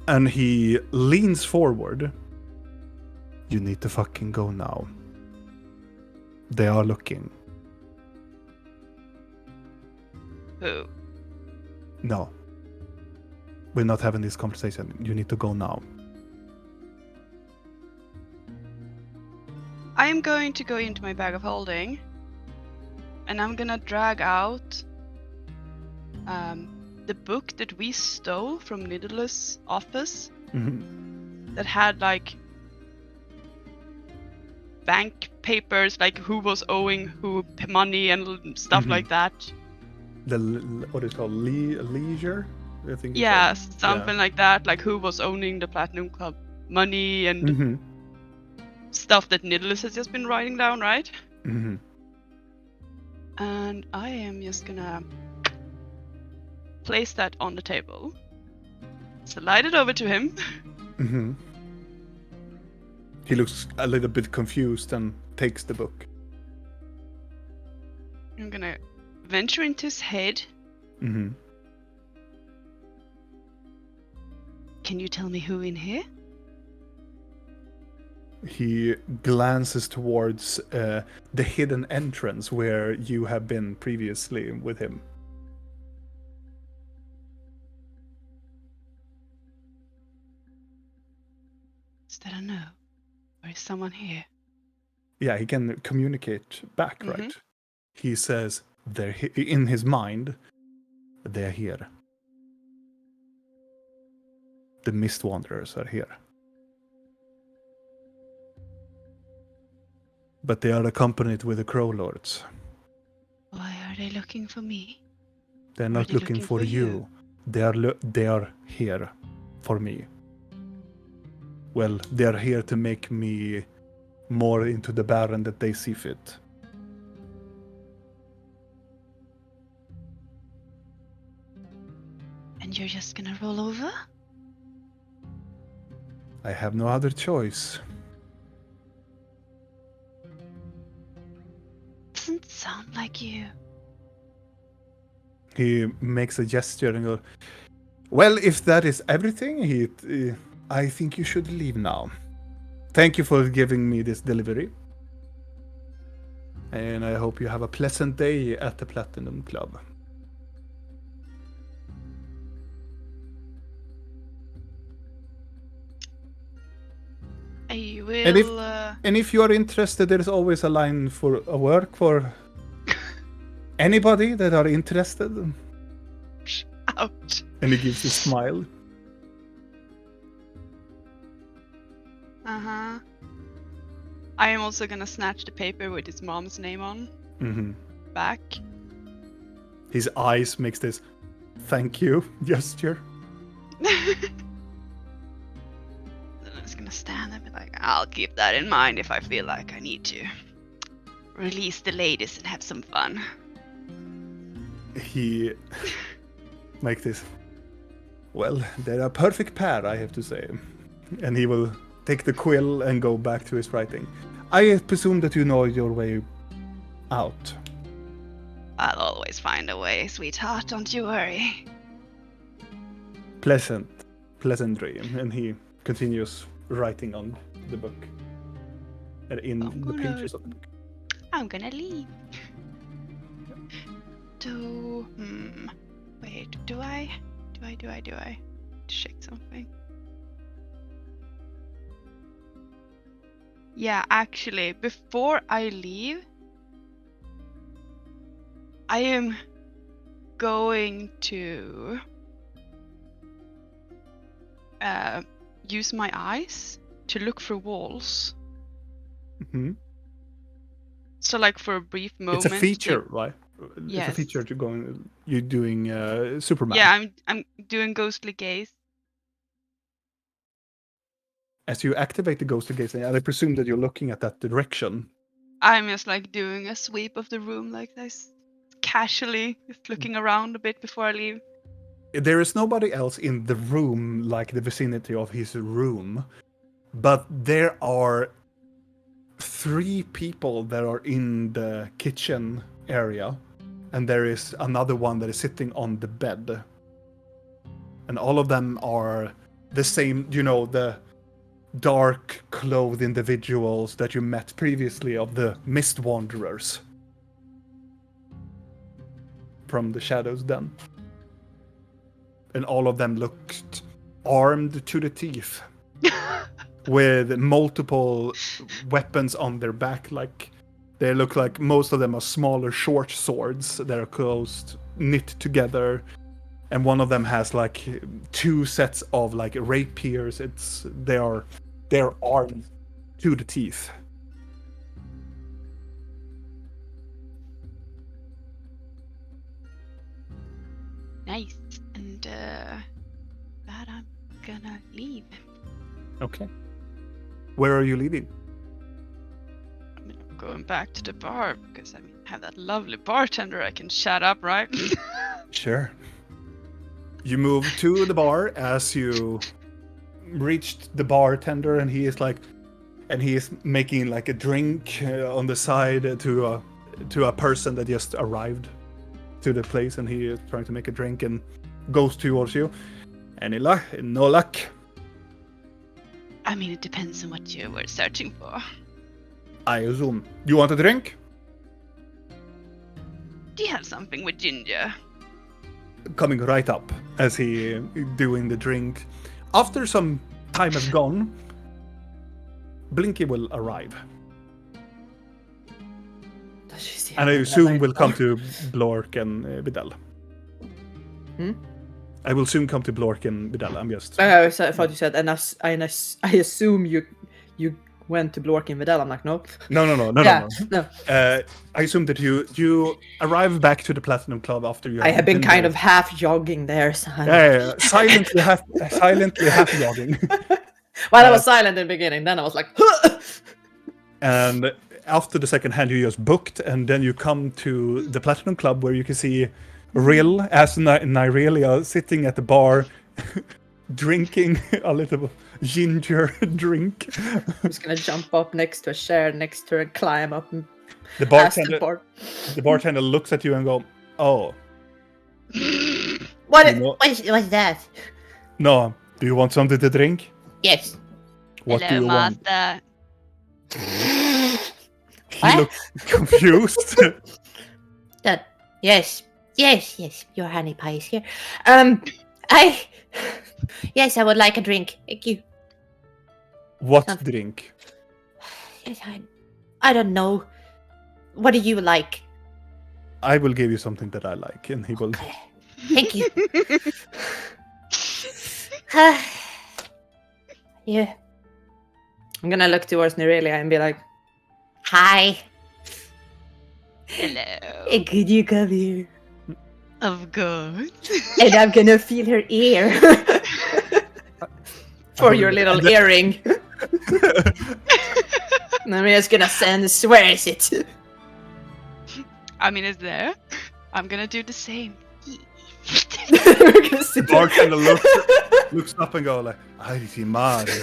And he leans forward. You need to fucking go now. They are looking. Who? No. We're not having this conversation. You need to go now. I am going to go into my bag of holding and I'm gonna drag out the book that we stole from Nidala's office that had like bank papers, like who was owing who money and stuff like that. What is it called? Leisure? I think. Yeah, something like that. Like who was owning the Platinum Club money and stuff that Nidalus has just been writing down, right? And I am just gonna place that on the table. Slide it over to him. He looks a little bit confused and takes the book. I'm gonna venture into his head. Can you tell me who in here? He glances towards the hidden entrance where you have been previously with him. Is that a no? Or is someone here? Yeah, he can communicate back, right? He says, they're in his mind, they're here. The Mist Wanderers are here. But they are accompanied with the Crow Lords. Why are they looking for me? They're not looking for you. They are here for me. Well, they are here to make me more into the Baron that they see fit. And you're just gonna roll over? I have no other choice. Doesn't sound like you. He makes a gesture and goes, well, if that is everything, I think you should leave now. Thank you for giving me this delivery. And I hope you have a pleasant day at the Platinum Club. I will... And if you are interested, there is always a line for a work for anybody that are interested. Ouch. And he gives a smile. I am also gonna snatch the paper with his mom's name on Mm-hmm. back. His eyes makes this thank you gesture. Then I'm just gonna stand there and be like, I'll keep that in mind if I feel like I need to release the ladies and have some fun. He makes this. Well, they're a perfect pair, I have to say. And he will take the quill and go back to his writing. I presume that you know your way out. I'll always find a way, sweetheart, don't you worry. Pleasant dream. And he continues writing on the book. And in I'm the gonna- pages of the book. I'm gonna leave. Wait, do I check something? Yeah, actually, before I leave, I am going to use my eyes to look through walls. Hmm. So, like, for a brief moment. It's a feature, right? It's Yes. a feature to go. You're doing Superman. Yeah, I'm doing ghostly gaze. As you activate the ghostly gaze, and I presume that you're looking at that direction. I'm just like doing a sweep of the room like this, casually, just looking around a bit before I leave. There is nobody else in the room, like the vicinity of his room, but there are 3 people that are in the kitchen area, and there is another one that is sitting on the bed. And all of them are the same, the dark clothed individuals that you met previously of the Mist Wanderers from the Shadows Den. And all of them looked armed to the teeth with multiple weapons on their back. Like they look like most of them are smaller short swords that are knit together, and one of them has like 2 sets of like rapiers. They're armed to the teeth. Nice. And that I'm gonna leave. Okay. Where are you leaving? I'm going back to the bar because I have that lovely bartender I can chat up, right? Sure. You move to the bar as you reached the bartender, and he is making like a drink on the side to a person that just arrived to the place, and he is trying to make a drink and goes towards you. Any luck? No luck. I mean, it depends on what you were searching for. I assume. You want a drink? Do you have something with ginger? Coming right up as he doing the drink. After some time has gone, Blinky will arrive. Does she see And I her assume light will come bar? to Blork and Vidal. Hmm? I will soon come to Blork and Vidal. I'm just... So I thought you said, and I assume you went to Blork and Vidal. I'm like, no. No. Yeah, No. no. I assume that you arrive back to the Platinum Club after you I have been kind there. of half jogging there. So Yeah. Silently half jogging. While I was silent in the beginning, then I was like, And after the second hand, you just booked, and then you come to the Platinum Club where you can see Rill as Nyrelia sitting at the bar, drinking a little ginger drink. I'm just gonna jump up next to a chair next to her and climb up and The pass the bartender, bar. the bartender looks at you and go, "Oh, What You know- what's that? no. Do you want something to drink? Yes. What Hello, do you want?" master. He What? looks confused. That yes. Your honey pie is here. Yes, I would like a drink. Thank you. What Something. drink? Yes, I don't know. What do you like? I will give you something that I like, and he will. Thank you. Yeah. I'm gonna look towards Nerelia and be like, Hi. Hello. Could you come here? Of course. And I'm gonna feel her ear. For your little earring. I'm just gonna send, where is it? I mean, it's there. I'm gonna do the same. We're gonna sit there. Bartender looks up and go like, "I see Mario."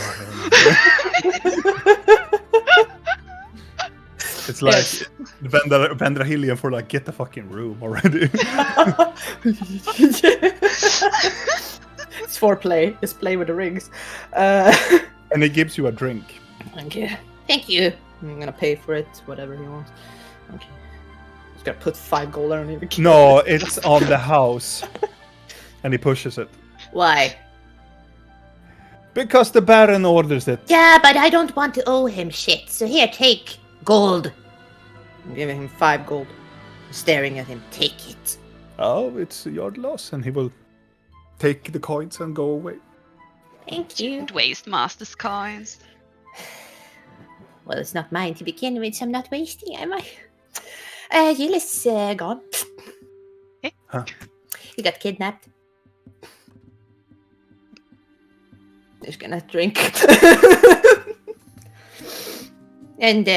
It's like Yes. Vendrahilian for like, get the fucking room already. It's foreplay. It's play with the rings. And he gives you a drink. Thank you. Thank you. I'm gonna pay for it, whatever he wants. Okay. Just gonna put 5 gold on it. No, it's on the house. And he pushes it. Why? Because the Baron orders it. Yeah, but I don't want to owe him shit. So here, take gold. I'm giving him 5 gold. Staring at him, take it. Oh, it's your loss. And he will take the coins and go away. Thank you. Don't waste master's coins. Well, it's not mine to begin with, so I'm not wasting, am I? Jill is gone. Eh? Huh? He got kidnapped. Just gonna drink. And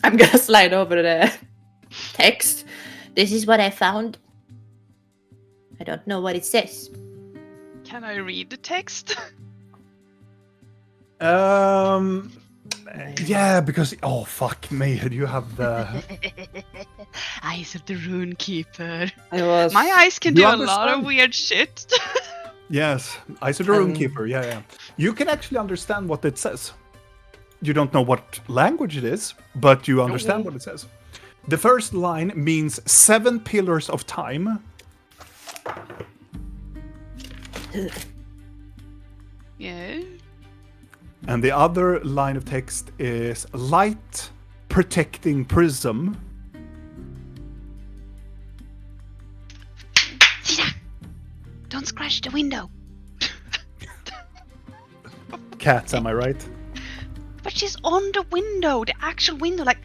I'm gonna slide over the text. this is what I found. I don't know what it says. Can I read the text? Yeah, because fuck me, you have the Eyes of the Rune Keeper. It was My eyes can You do a lot of understand? weird shit. yes, Eyes of the Runekeeper. Yeah. You can actually understand what it says. You don't know what language it is, but you understand what it says. The first line means 7 pillars of time. Yeah. And the other line of text is light protecting prism. Don't scratch the window. Cats, am I right? But she's on the window, the actual window. Like,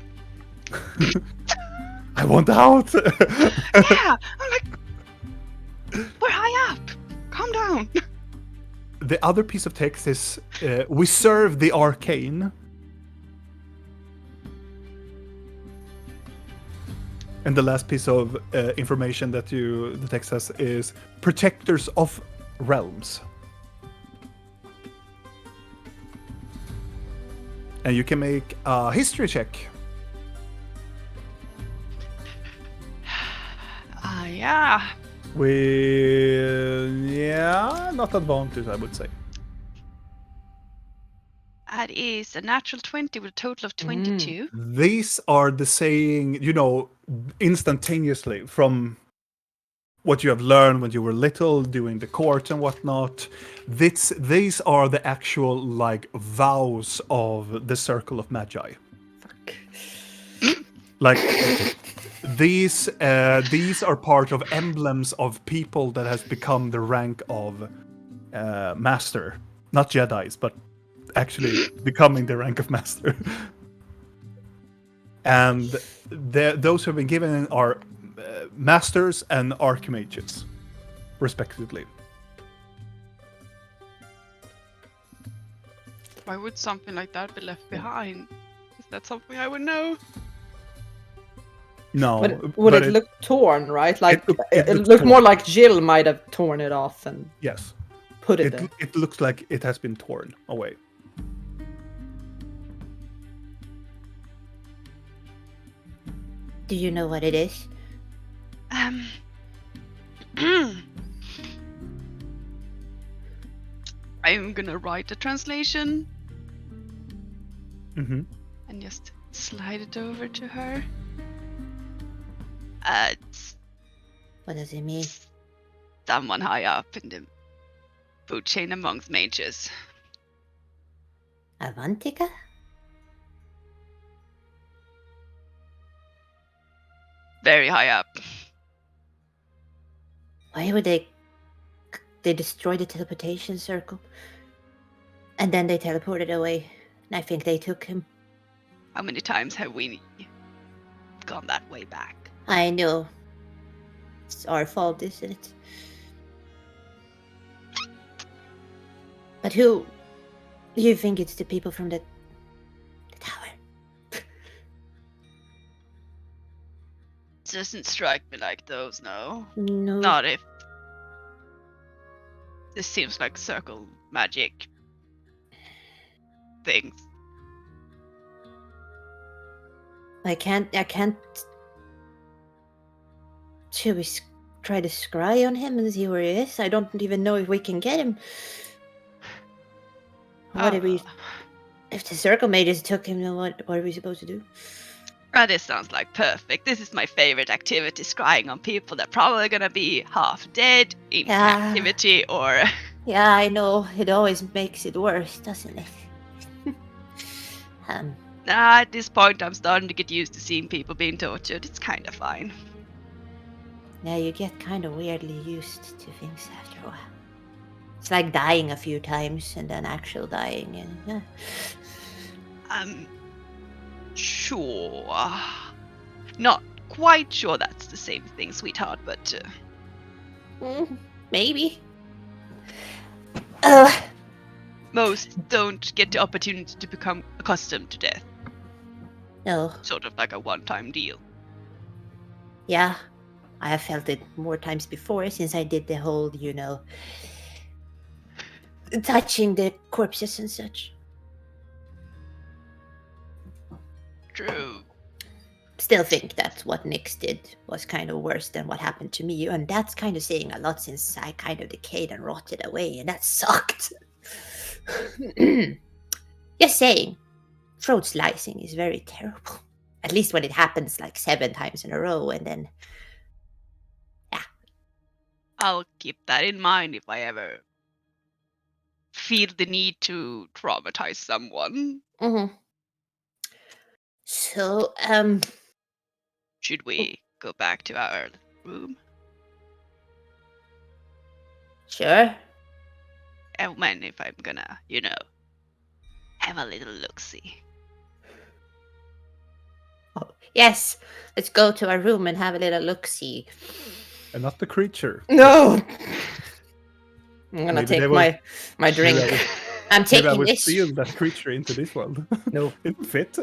I want out. yeah. I'm like, we're high up. Calm down. The other piece of text is we serve the arcane. And the last piece of information that the text says is protectors of realms. And you can make a history check. Yeah. Not advantage, I would say. That is a natural 20 with a total of 22. These are the saying, instantaneously from what you have learned when you were little, doing the court and whatnot. These are the actual vows of the Circle of Magi. fuck. These are part of emblems of people that has become the rank of master, not Jedi's, but actually becoming the rank of master. And those who have been given are masters and archmages, respectively. Why would something like that be left behind? Is that something I would know? No, Would but it look torn, right? Like it it looks looked more torn. like Jill might have torn it off and Yes, put it there. it looks like it has been torn away. Do you know what it is? I'm gonna write the translation Mm-hmm. and just slide it over to her. It's What does it mean? someone high up in the food chain amongst mages. Avantika? Very high up. Why would they destroyed the teleportation circle? And then they teleported away. And I think they took him. How many times have we gone that way back? I know. It's our fault, isn't it? But who? You think it's the people from the tower? Doesn't strike me like those, no. No. Not if this seems like circle magic things. I can't. Should we try to scry on him and see where he is? I don't even know if we can get him. What if we? If the circle mages took him, then what are we supposed to do? This sounds like perfect. This is my favorite activity, scrying on people that probably gonna be half dead, in captivity, or... Yeah, I know. It always makes it worse, doesn't it? At this point, I'm starting to get used to seeing people being tortured. It's kind of fine. Yeah, you get kind of weirdly used to things after a while. It's like dying a few times and then actual dying, and yeah. Sure. Not quite sure that's the same thing, sweetheart, but... Maybe. Most don't get the opportunity to become accustomed to death. No. Sort of like a one-time deal. Yeah, I have felt it more times before since I did the whole, touching the corpses and such. True. Still think that what Nyx did was kind of worse than what happened to me, and that's kind of saying a lot since I kind of decayed and rotted away, and that sucked. Just saying, throat slicing is very terrible. At least when it happens like 7 times in a row, and then... Yeah. I'll keep that in mind if I ever feel the need to traumatize someone. Mm-hmm. So, Should we go back to our room? Sure. And when if I'm gonna, have a little look-see. Oh, yes, let's go to our room and have a little look-see. And not the creature. No! I'm gonna Maybe take they will- my drink. Maybe I'm Maybe I taking would this. steal that creature into this world. No. It fit.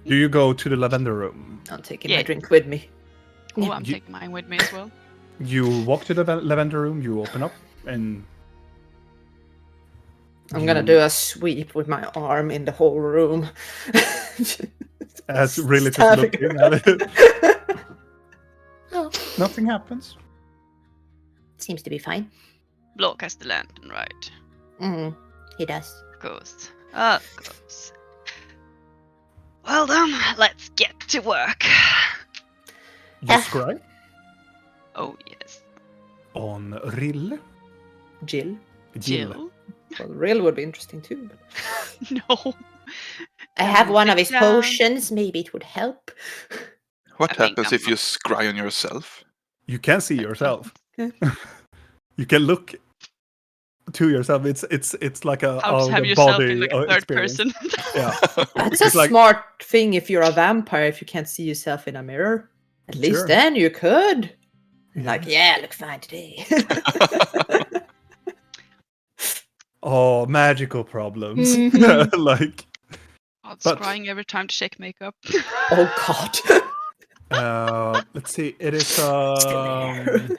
Do you go to the lavender room? I'm taking Yeah. my drink with me. Oh, I'm You- taking mine with me as well. You walk to the lavender room, you open up, and... I'm gonna do a sweep with my arm in the whole room. As really to Stabbing look in at it. Oh, Nothing happens. seems to be fine. Block has the lantern, right? Mm, he does. Of course. Of course. Well then, let's get to work. You Yeah. scry Oh yes. on Rill. Jill. Jill? Well, real would be interesting too. But... No. I have one of his Down. potions. Maybe it would help. What I think happens I'm if you scry on yourself? You can see yourself. Yeah. You can look to yourself. It's like a How to have a yourself body in like a third experience. person. Yeah. That's It's a like- smart thing if you're a vampire, if you can't see yourself in a mirror. At least Sure. then you could. Yeah. Like, yeah, I look fine today. Oh, magical problems. Mhm. Like, I'm But- scrying every time to check makeup. Oh god. let's see. It is. Still there.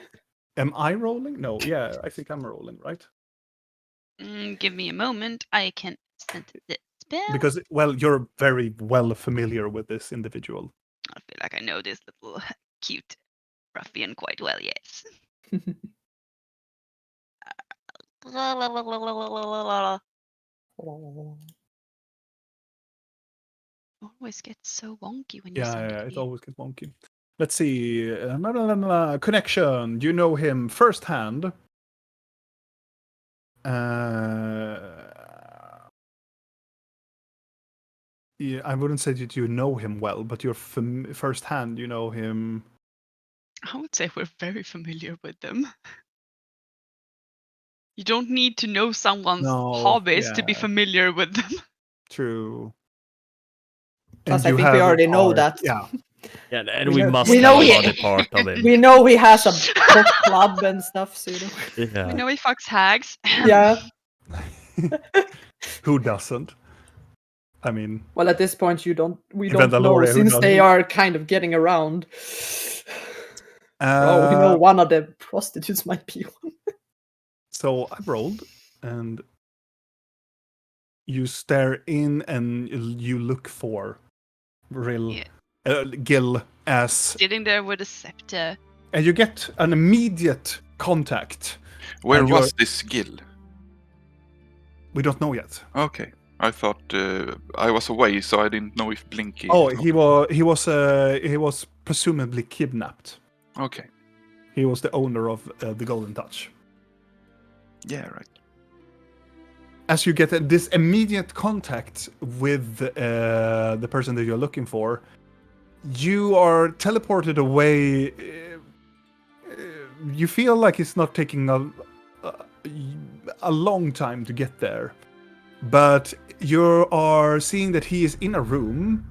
Am I rolling? No. Yeah, I think I'm rolling, right? Give me a moment. I can send the spell. Because, well, you're very well familiar with this individual. I feel like I know this little cute ruffian quite well, yes. Always gets so wonky when you Yeah, send yeah, it. it always gets wonky. Let's see. Blah, blah, blah, blah. Connection. You know him firsthand. Yeah, I wouldn't say that you know him well, but you're firsthand. You know him. I would say we're very familiar with them. You don't need to know someone's No, hobbies to be yeah. familiar with them. True. Plus, And I you think we have already know art. that. Yeah. Yeah, and We we know- must we have know a he- body part of him. We know he has a book club and stuff, so We Yeah. know he fucks hags. yeah. Who doesn't? I mean, Well, at this point, we don't Vandaloria, know who since they doesn't? are kind of getting around. Oh, we know one of the prostitutes might be one. So I rolled, and you stare in, and you look for Yeah. Gil as, Sitting there with a scepter. and you get an immediate contact. Where And was this Gil? We don't know yet. Okay. I thought I was away, so I didn't know if Blinky. Oh, he was presumably kidnapped. Okay. He was the owner of the Golden Touch. Yeah, right. As you get this immediate contact with the person that you're looking for, you are teleported away. You feel like it's not taking a long time to get there, but you are seeing that he is in a room,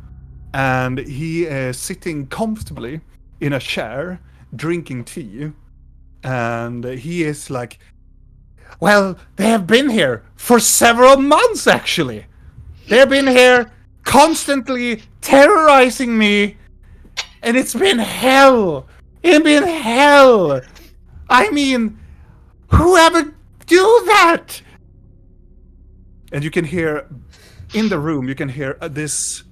and he is sitting comfortably in a chair, drinking tea, and he is like, well, they have been here for several months, actually. They've been here constantly terrorizing me, and it's been hell. It's been hell. I mean, whoever do that? And you can hear, in the room, you can hear this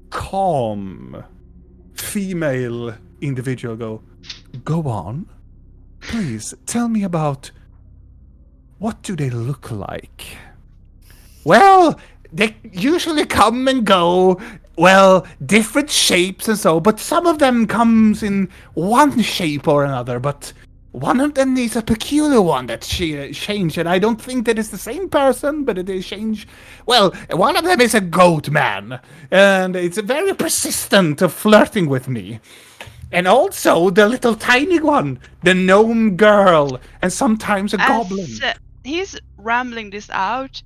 calm female individual go on. Please, tell me about, what do they look like? Well, they usually come and go, well, different shapes and so, but some of them comes in one shape or another, but one of them is a peculiar one that she changed, and I don't think that it's the same person, but it is changed. Well, one of them is a goat man, and it's very persistent of flirting with me. And also the little tiny one, the gnome girl, and sometimes a goblin. As he's rambling this out,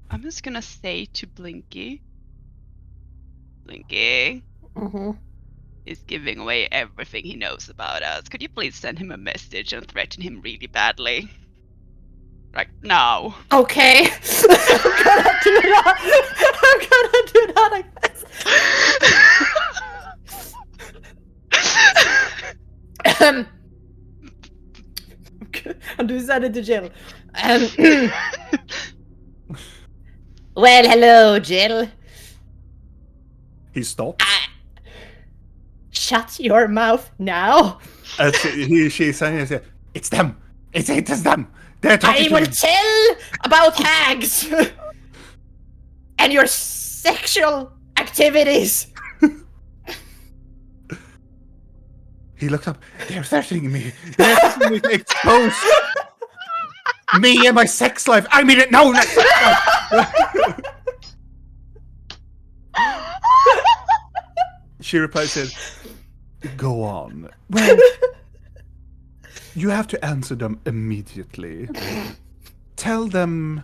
I'm just gonna say to Blinky, Mm-hmm. is giving away everything he knows about us. Could you please send him a message and threaten him really badly? Right now. Okay. I'm gonna do that. I'm gonna do that, I guess. Okay, and du send it to Jill. Well, hello, Jill. He stops. Shut your mouth now. As she's saying, it's them. It's them. They're talking I to will me. tell about hags and your sexual activities. He looked up. They're threatening me. They're threatening me to expose me and my sex life. I mean it. No, not sex life. She replied, said, go on. Well, you have to answer them immediately. Tell them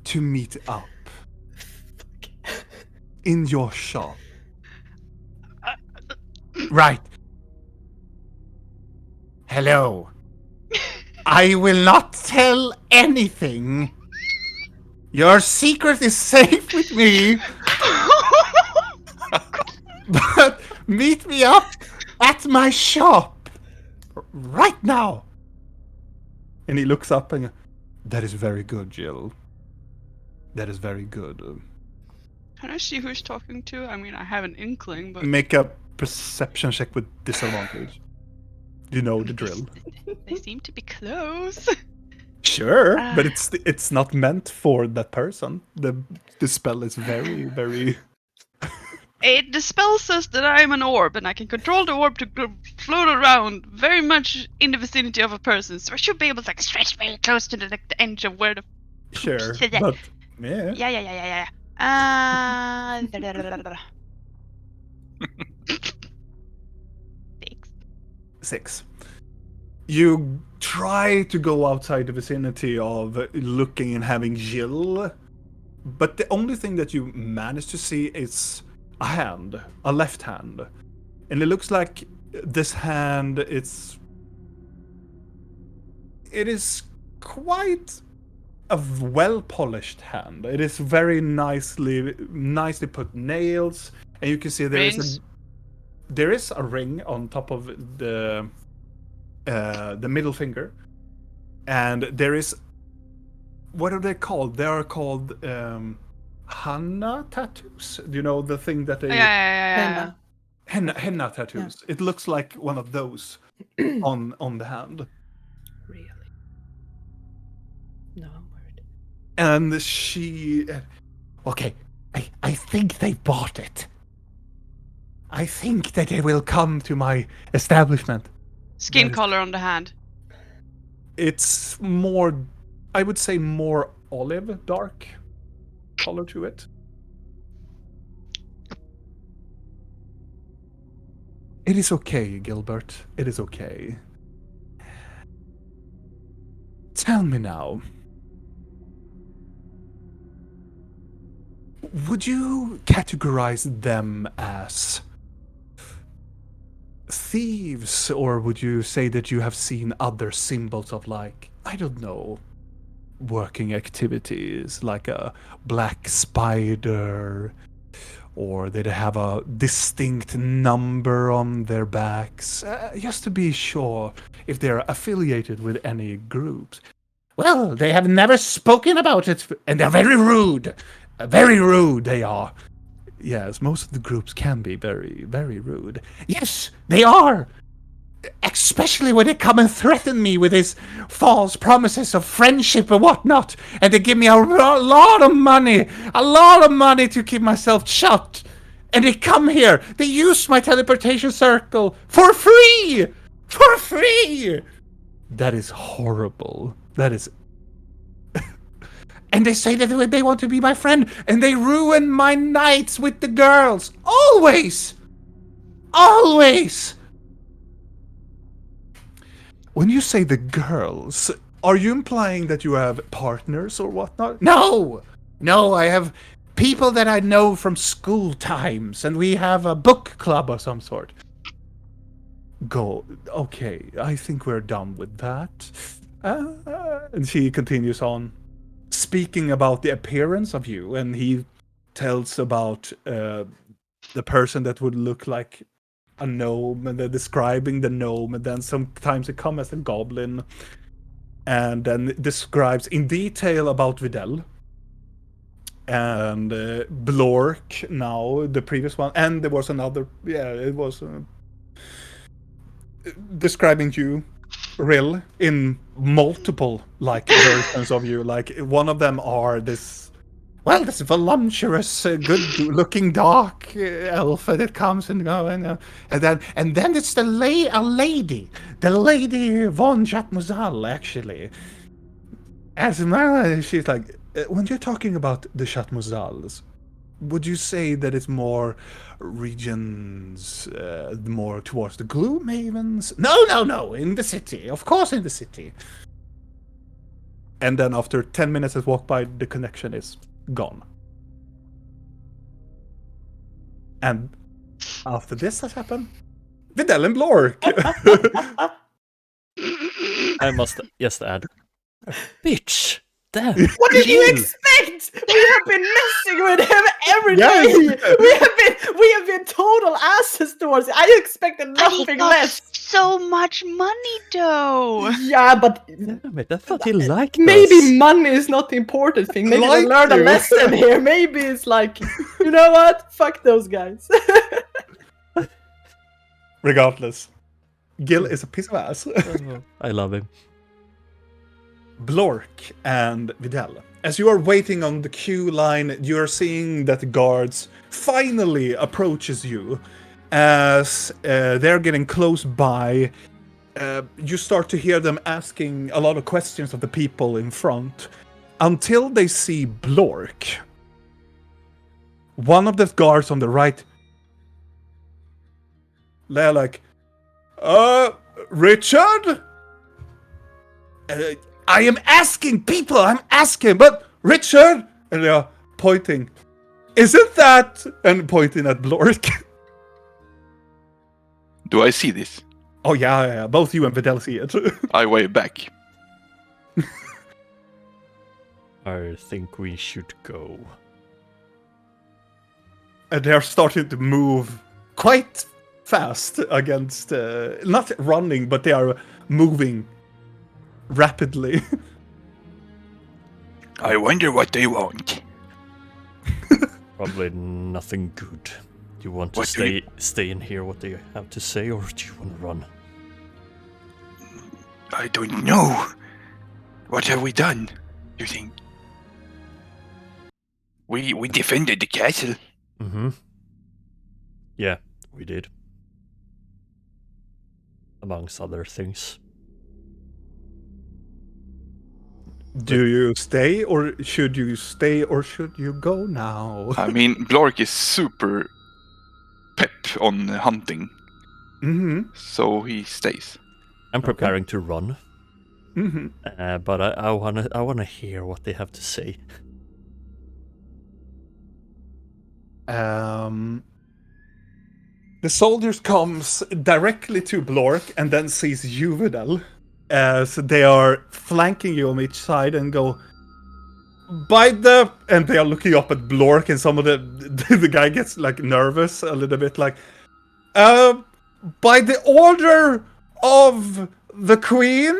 to meet up in your shop. Right. Hello. I will not tell anything. Your secret is safe with me. But meet me up at my shop right now. And he looks up and, that is very good, Jill. That is very good. Can I see who he's talking to? I mean, I have an inkling, but Make a perception check with disadvantage. You know the drill. they seem to be close. Sure, but it's not meant for that person. The spell is very, very... The spell says that I'm an orb, and I can control the orb to float around very much in the vicinity of a person. So I should be able to stretch very close to the edge of where the... Sure, but... Yeah. Yeah. Six. 6. You try to go outside the vicinity of looking and having Jill, but the only thing that you manage to see is a hand, a left hand. And it looks like this hand, it is quite a well-polished hand. It is very nicely put nails, and you can see Rings. there is a ring on top of the middle finger, and there is, what are they called? They are called henna tattoos. Do you know the thing that they Yeah. henna tattoos? It looks like one of those on the hand. Really? No, I'm worried. And she, okay, I think they bought it. I think that they will come to my establishment. Skin That is- color on the hand. It's more, I would say, more olive, dark color to it. It is okay, Gilbert. It is okay. Tell me now. Would you categorize them as thieves, or would you say that you have seen other symbols of, like, I don't know, working activities, like a black spider, or they have a distinct number on their backs, just to be sure if they're affiliated with any groups? Well, they have never spoken about it, and they're very rude. Very rude they are. Yes, most of the groups can be very, very rude. Yes, they are! Especially when they come and threaten me with these false promises of friendship and whatnot. And they give me a lot of money to keep myself shut. And they come here. They use my teleportation circle for free! For free! That is horrible. That is... And they say that they want to be my friend, and they ruin my nights with the girls. Always! Always! When you say the girls, are you implying that you have partners or whatnot? No! No, I have people that I know from school times, and we have a book club of some sort. Go. Okay, I think we're done with that. And she continues on, speaking about the appearance of you, and he tells about the person that would look like a gnome, and they're describing the gnome, and then sometimes it comes as a goblin, and then describes in detail about Videl and Blork, now the previous one, and there was another, it was describing you, Rill, in multiple like versions of you. Like one of them are this voluptuous, good-looking dark elf that comes and goes, and then it's the lady von Chatmuzal, actually. As she's like, when you're talking about the Chatmuzals, would you say that it's more regions, more towards the Gloomhavens? No, in the city. Of course, in the city. And then after 10 minutes has walked by, the connection is gone. And after this has happened, Videl and Blork. I must just add, bitch. Damn. What did you expect? We have been messing with him every day. We have been total asses towards it. I expected But he nothing got less. so much money, though. Yeah, but Damn it, I thought he liked maybe us. money is not the important thing. Maybe they Like learned a you. lesson here. Maybe it's like, you know what? Fuck those guys. Regardless, Gil is a piece of ass. I love him. Blork and Videl. As you are waiting on the queue line, you are seeing that the guards finally approaches you. As they're getting close by, you start to hear them asking a lot of questions of the people in front, until they see Blork. One of the guards on the right, they're like, Richard? I am asking people. I'm asking, but Richard, and they are pointing. Isn't that and pointing at Blork? Do I see this? Oh yeah. Both you and Videl see it. I wave back. I think we should go. And they're starting to move quite fast against, not running, but they are moving rapidly. I wonder what they want. Probably nothing good. Do you want to What do stay and hear what they have to say, or do you want to run? I don't know. What have we done, you think? We defended the castle. Mm-hmm. Yeah, we did. Amongst other things. Do you stay, or should you go now? I mean, Blork is super pep on hunting, Mm-hmm. so he stays. I'm preparing to run, Mm-hmm. but I wanna hear what they have to say. The soldiers comes directly to Blork and then sees you, Videl. So they are flanking you on each side and go, and they are looking up at Blork, and some of the guy gets like nervous a little bit, like, by the order of the Queen,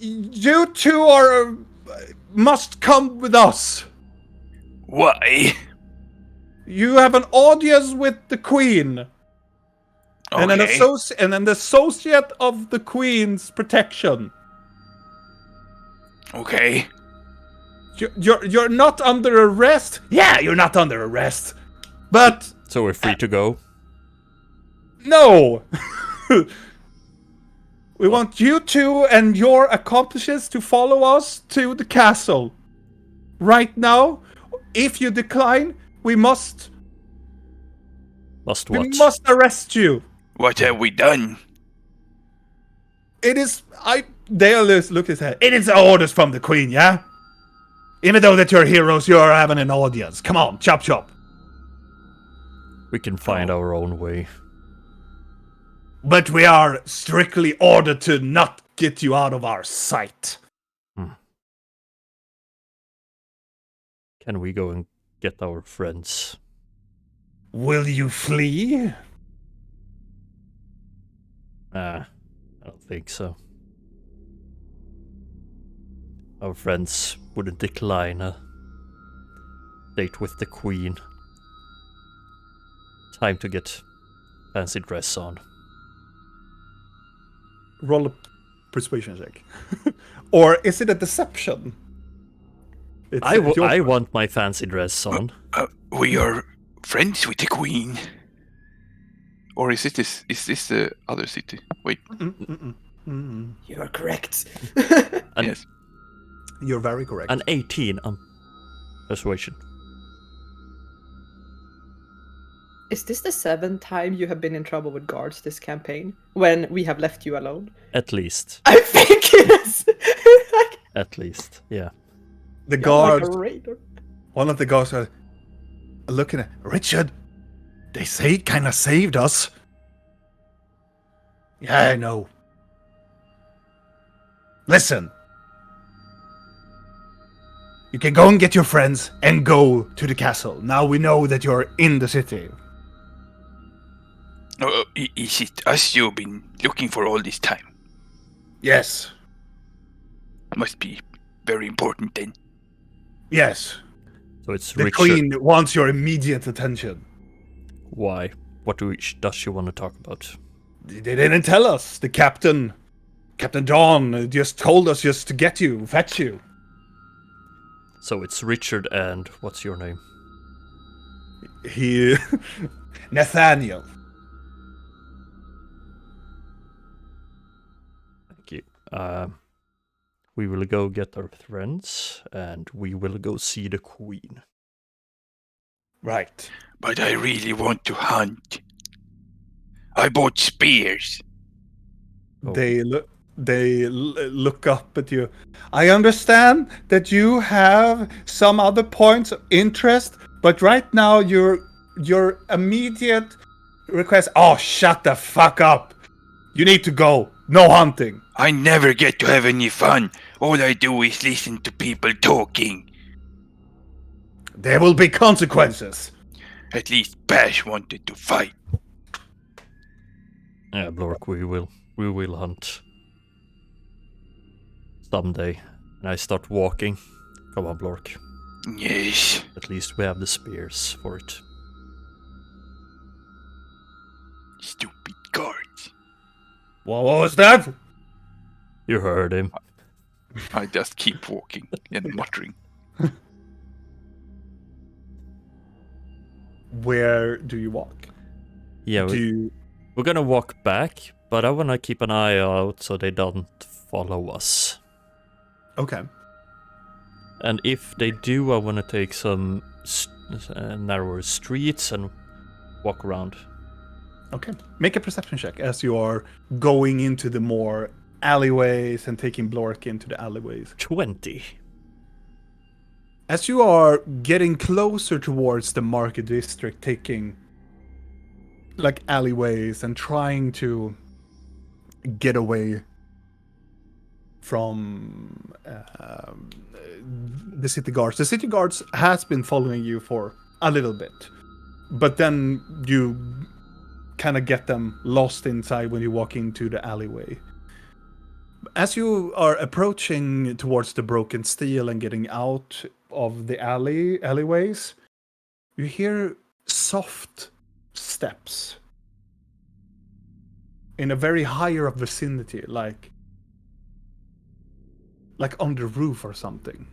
you two must come with us. Why? You have an audience with the Queen. And an associate of the Queen's protection. Okay. You're not under arrest. Yeah, you're not under arrest. But So we're free to go. no. We want you two and your accomplices to follow us to the castle. Right now, if you decline, we must arrest you. What have we done? They'll look at that. It is orders from the Queen, yeah? Even though that you're heroes, you're having an audience. Come on, chop chop. We can find our own way. But we are strictly ordered to not get you out of our sight. Can we go and get our friends? Will you flee? I don't think so. Our friends wouldn't decline a date with the Queen. Time to get fancy dress on. Roll a persuasion check. Or is it a deception? I want my fancy dress on. We are friends with the Queen. Or is this the other city? Wait. You are correct. Yes. You're very correct. An 18 on persuasion. Is this the 7th time you have been in trouble with guards this campaign? When we have left you alone? At least. I think it is. At least, yeah. The guards, like a raider. one of the guards are looking at Richard. They say it kind of saved us. Yeah, I know. Listen. You can go and get your friends and go to the castle. Now we know that you're in the city. Is it us you've been looking for all this time? Yes. Must be very important then. Yes. So it's The Richard. Queen wants your immediate attention. Why? What does she want to talk about? They didn't tell us. The Captain John, just told us just to get you, fetch you. So it's Richard and what's your name? He... Nathaniel. Thank you. We will go get our friends and we will go see the Queen. Right. But I really want to hunt. I bought spears. Oh. They They look up at you. I understand that you have some other points of interest, but right now your immediate request. Oh, shut the fuck up! You need to go. No hunting. I never get to have any fun. All I do is listen to people talking. There will be consequences. At least Bash wanted to fight. Yeah, Blork, we will hunt someday. And I start walking. Come on, Blork. Yes. At least we have the spears for it. Stupid guards. What was that? You heard him. I just keep walking and muttering. Where do you walk? Yeah, we're gonna walk back, but I wanna keep an eye out so they don't follow us. Okay. And if they do, I wanna take some narrower streets and walk around. Okay. Make a perception check as you are going into the more alleyways and taking Blork into the alleyways. 20. As you are getting closer towards the market district, taking like alleyways and trying to get away from the city guards. The city guards has been following you for a little bit, but then you kind of get them lost inside when you walk into the alleyway. As you are approaching towards the broken steel and getting out of the alleyways, you hear soft steps in a very higher up vicinity, like on the roof or something.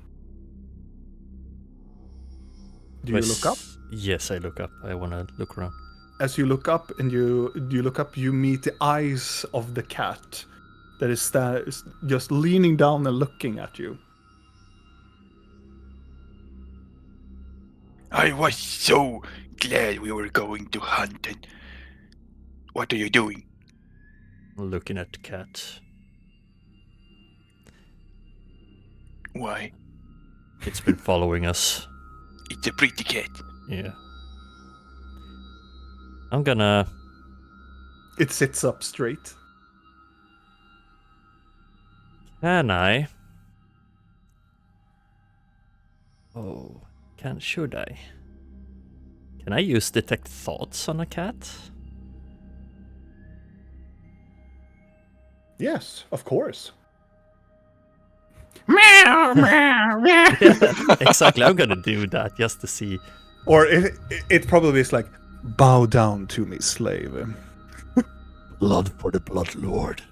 Do you look up? Yes, I look up. I wanna look around. As you look up and you look up, you meet the eyes of the cat that is just leaning down and looking at you. I was so glad we were going to hunt and... What are you doing? Looking at the cat. Why? It's been following us. It's a pretty cat. Yeah. I'm gonna... It sits up straight. Can I? Oh, should I? Can I use detect thoughts on a cat? Yes, of course. Exactly, I'm gonna do that just to see. Or it probably is like, bow down to me, slave. Blood for the blood lord.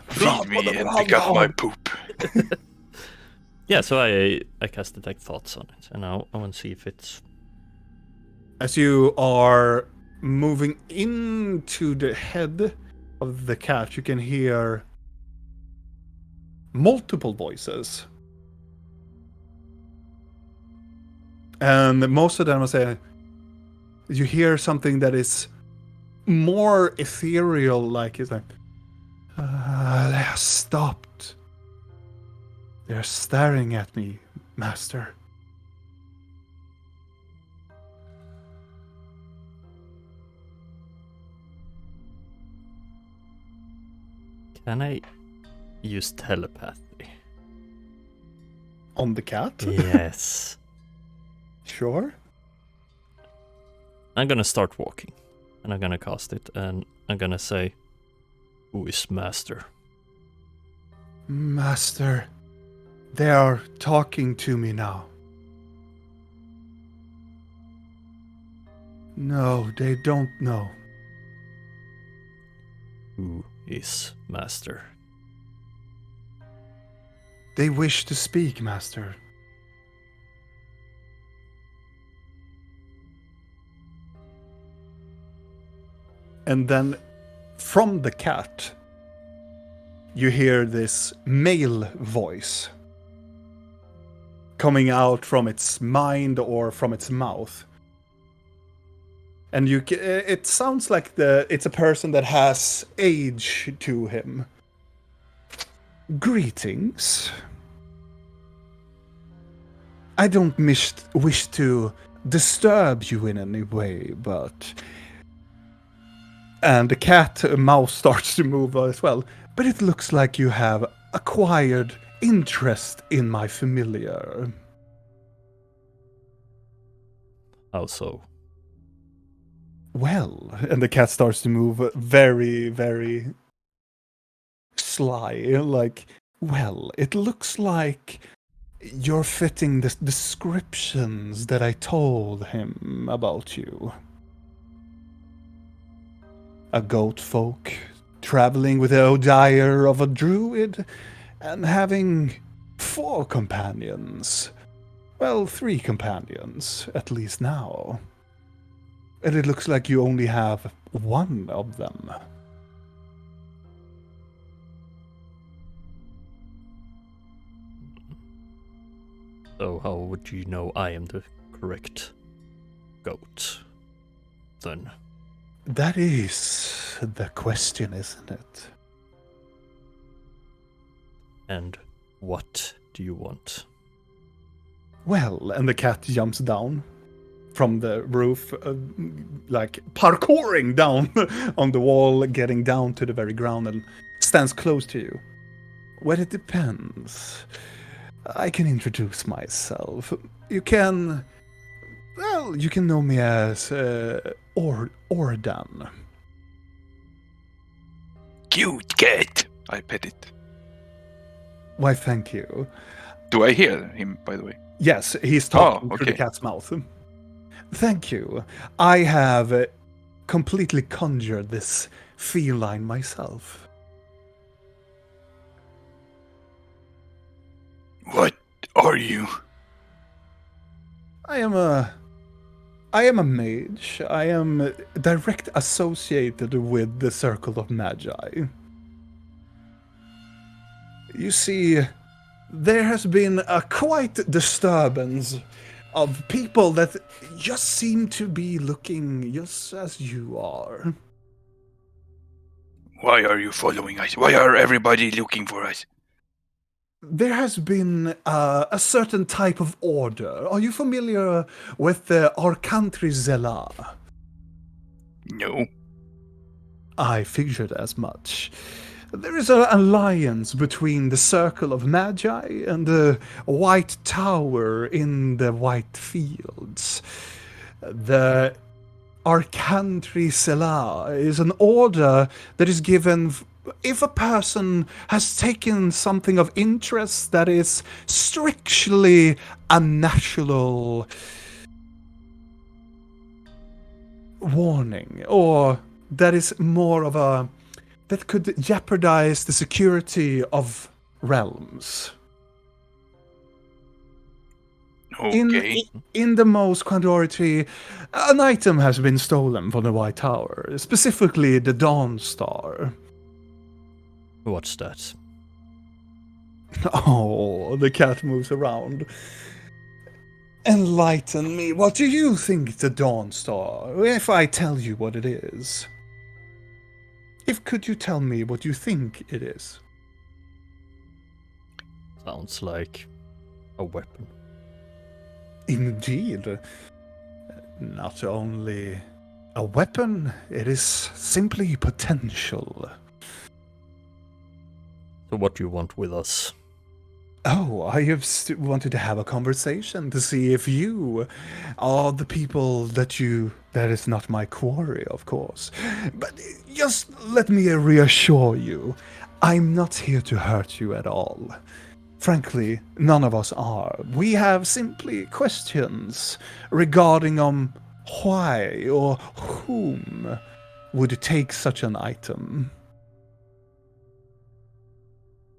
Feed me and pick up my poop. Yeah, so I cast detect thoughts on it, and I want to see if it's... As you are moving into the head of the cat, you can hear multiple voices. And most of them are saying, you hear something that is more ethereal, like it's like, they have stopped. They're staring at me, master. Can I use telepathy? On the cat? Yes. Sure. I'm gonna start walking, and I'm gonna cast it, and I'm gonna say, who is master? Master, they are talking to me now. No, they don't know. Who is master? They wish to speak, master. And then from the cat, you hear this male voice coming out from its mind or from its mouth. And it sounds like it's a person that has age to him. Greetings. I don't wish to disturb you in any way, but... And the cat mouse starts to move as well. But it looks like you have acquired interest in my familiar. How so? Well, and the cat starts to move very, very sly. Like, well, it looks like you're fitting the descriptions that I told him about you. A goat folk, traveling with the O'Dyer of a druid, and having 4 companions. Well, 3 companions, at least now. And it looks like you only have 1 of them. So how would you know I am the correct goat, then? That is the question, isn't it? And what do you want? Well, and the cat jumps down from the roof, like parkouring down on the wall, getting down to the very ground and stands close to you. Well, it depends. I can introduce myself. You can know me as Ordan. Cute cat. I pet it. Why, thank you. Do I hear him, by the way? Yes, he's talking through the okay. cat's mouth. Thank you. I have completely conjured this feline myself. What are you? I am a mage. I am direct associated with the Circle of Magi. You see, there has been a quite disturbance of people that just seem to be looking just as you are. Why are you following us? Why are everybody looking for us? There has been a certain type of order. Are you familiar with the Arcantri Zela? No. I figured as much. There is an alliance between the Circle of Magi and the White Tower in the White Fields. The Arcantri Zela is an order that is given if a person has taken something of interest that is strictly a national warning, or that is more of a that could jeopardize the security of realms. Okay. In the most quantity, an item has been stolen from the White Tower, specifically the Dawn Star. What's that? Oh, the cat moves around. Enlighten me. What do you think the Dawn Star? If I tell you what it is. Could you tell me what you think it is? Sounds like a weapon. Indeed. Not only a weapon, it is simply potential. So what do you want with us? Oh, I have wanted to have a conversation to see if you are the people that is not my quarry, of course. But just let me reassure you, I'm not here to hurt you at all. Frankly, none of us are. We have simply questions regarding why or whom would take such an item.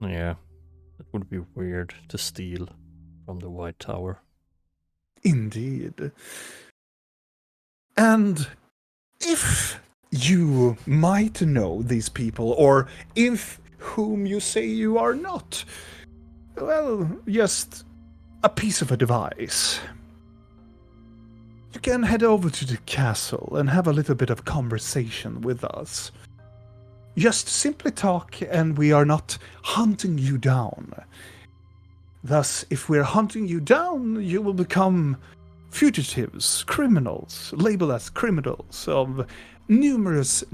Yeah, it would be weird to steal from the White Tower. Indeed. And if you might know these people, or if whom you say you are not, well, just a piece of advice. You can head over to the castle and have a little bit of conversation with us. just simply talk and we are not hunting you down. Thus, if we're hunting you down, you will become fugitives, criminals, labeled as criminals of numerous,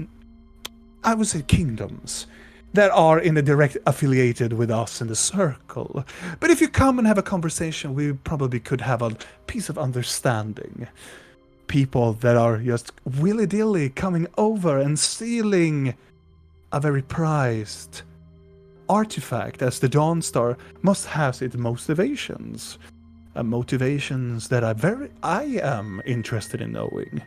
I would say, kingdoms that are in a direct affiliated with us in the circle. But if you come and have a conversation, we probably could have a piece of understanding. People that are just willy-dilly coming over and stealing a very prized artifact, as the Dawnstar must have its motivations. Motivations that I am interested in knowing.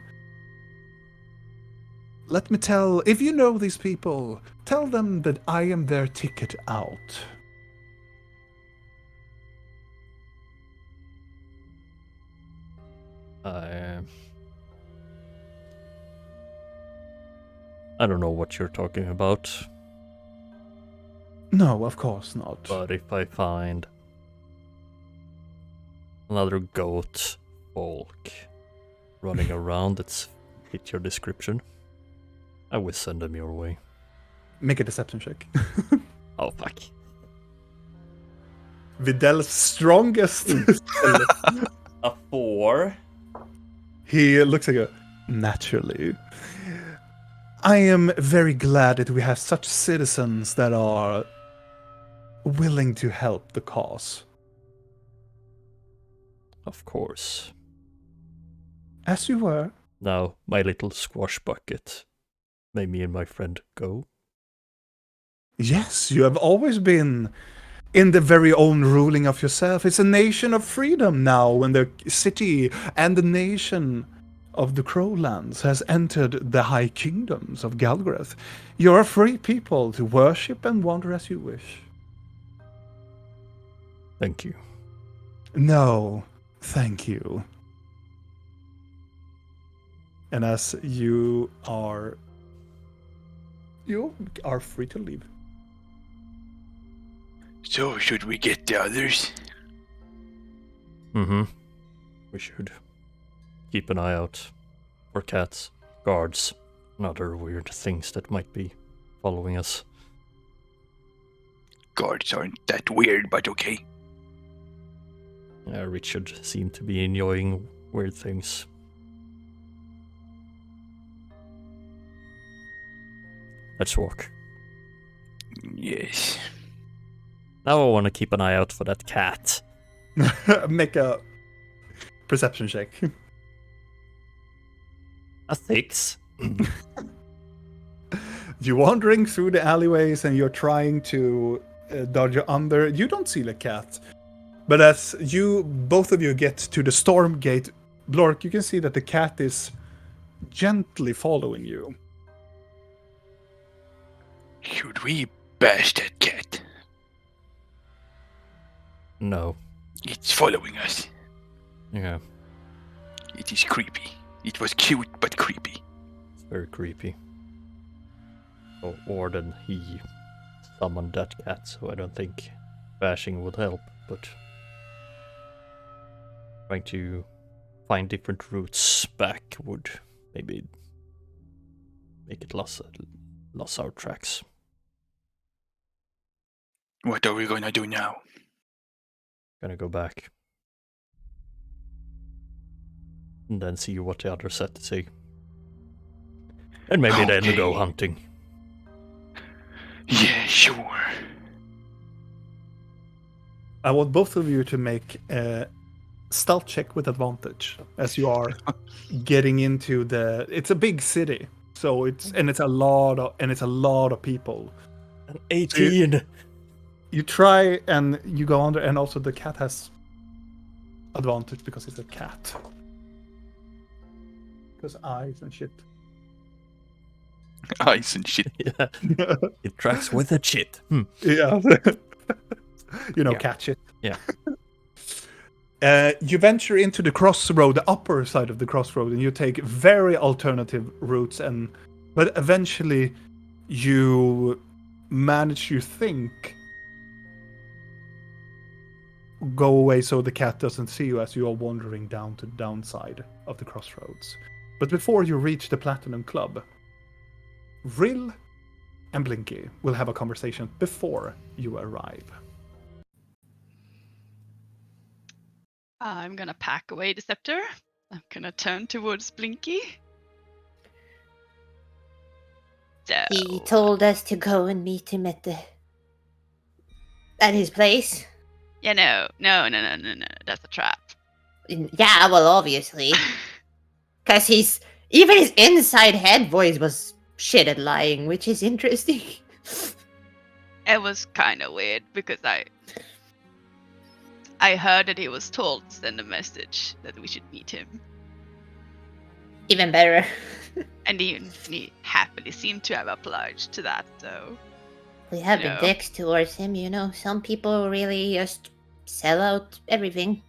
Let me tell, if you know these people, tell them that I am their ticket out. I don't know what you're talking about, No, of course not. but if I find another goat folk running around that's fit your description, I will send them your way. Make a deception check. Oh, fuck. Vidal's strongest. A 4. He looks like a naturally. I am very glad that we have such citizens that are willing to help the cause. Of course. As you were. Now, my little squash bucket. May me and my friend go? Yes, you have always been in the very own ruling of yourself. It's a nation of freedom now when the city and the nation of the Crowlands has entered the high kingdoms of Galgrath. You're a free people to worship and wander as you wish. Thank you. No, thank you. And as you are free to leave. So, should we get the others? Mm-hmm. We should keep an eye out for cats, guards, and other weird things that might be following us. Guards aren't that weird, but okay. Richard seemed to be enjoying weird things. Let's walk. Yes. Now I want to keep an eye out for that cat. Make a perception check. A 6. You're wandering through the alleyways and you're trying to dodge under. You don't see the cat. But as both of you get to the storm gate, Blork, you can see that the cat is gently following you. Should we bash that cat? No. It's following us. Yeah, It is creepy. It was cute, but creepy. it's very creepy. Or then he summoned that cat, so I don't think bashing would help, but trying to find different routes back would maybe make it lost our tracks. What are we gonna do now? Gonna go back. And then see what the others had to say. And maybe then go Okay. hunting. Yeah, sure. I want both of you to make a stealth check with advantage as you are getting into it's a big city. So it's a lot of people. An 18! You try and you go under, and also the cat has advantage because it's a cat. Because eyes and shit. Eyes and shit. Yeah, it tracks with that shit. Yeah. Yeah. Cat shit. Yeah. You venture into the crossroad, the upper side of the crossroad, and you take very alternative routes, but eventually you manage to go away so the cat doesn't see you as you are wandering down to the downside of the crossroads. But before you reach the Platinum Club, Vrill and Blinky will have a conversation before you arrive. I'm gonna pack away the scepter. I'm gonna turn towards Blinky. So, He told us to go and meet him at his place. yeah, no, that's a trap. Yeah, well, obviously. Because even his inside head voice was shit at lying, which is interesting. It was kind of weird because I heard that he was told to send a message that we should meet him. Even better. And he happily seemed to have obliged to that, so... We have been No. dicks towards him, you know. Some people really just sell out everything.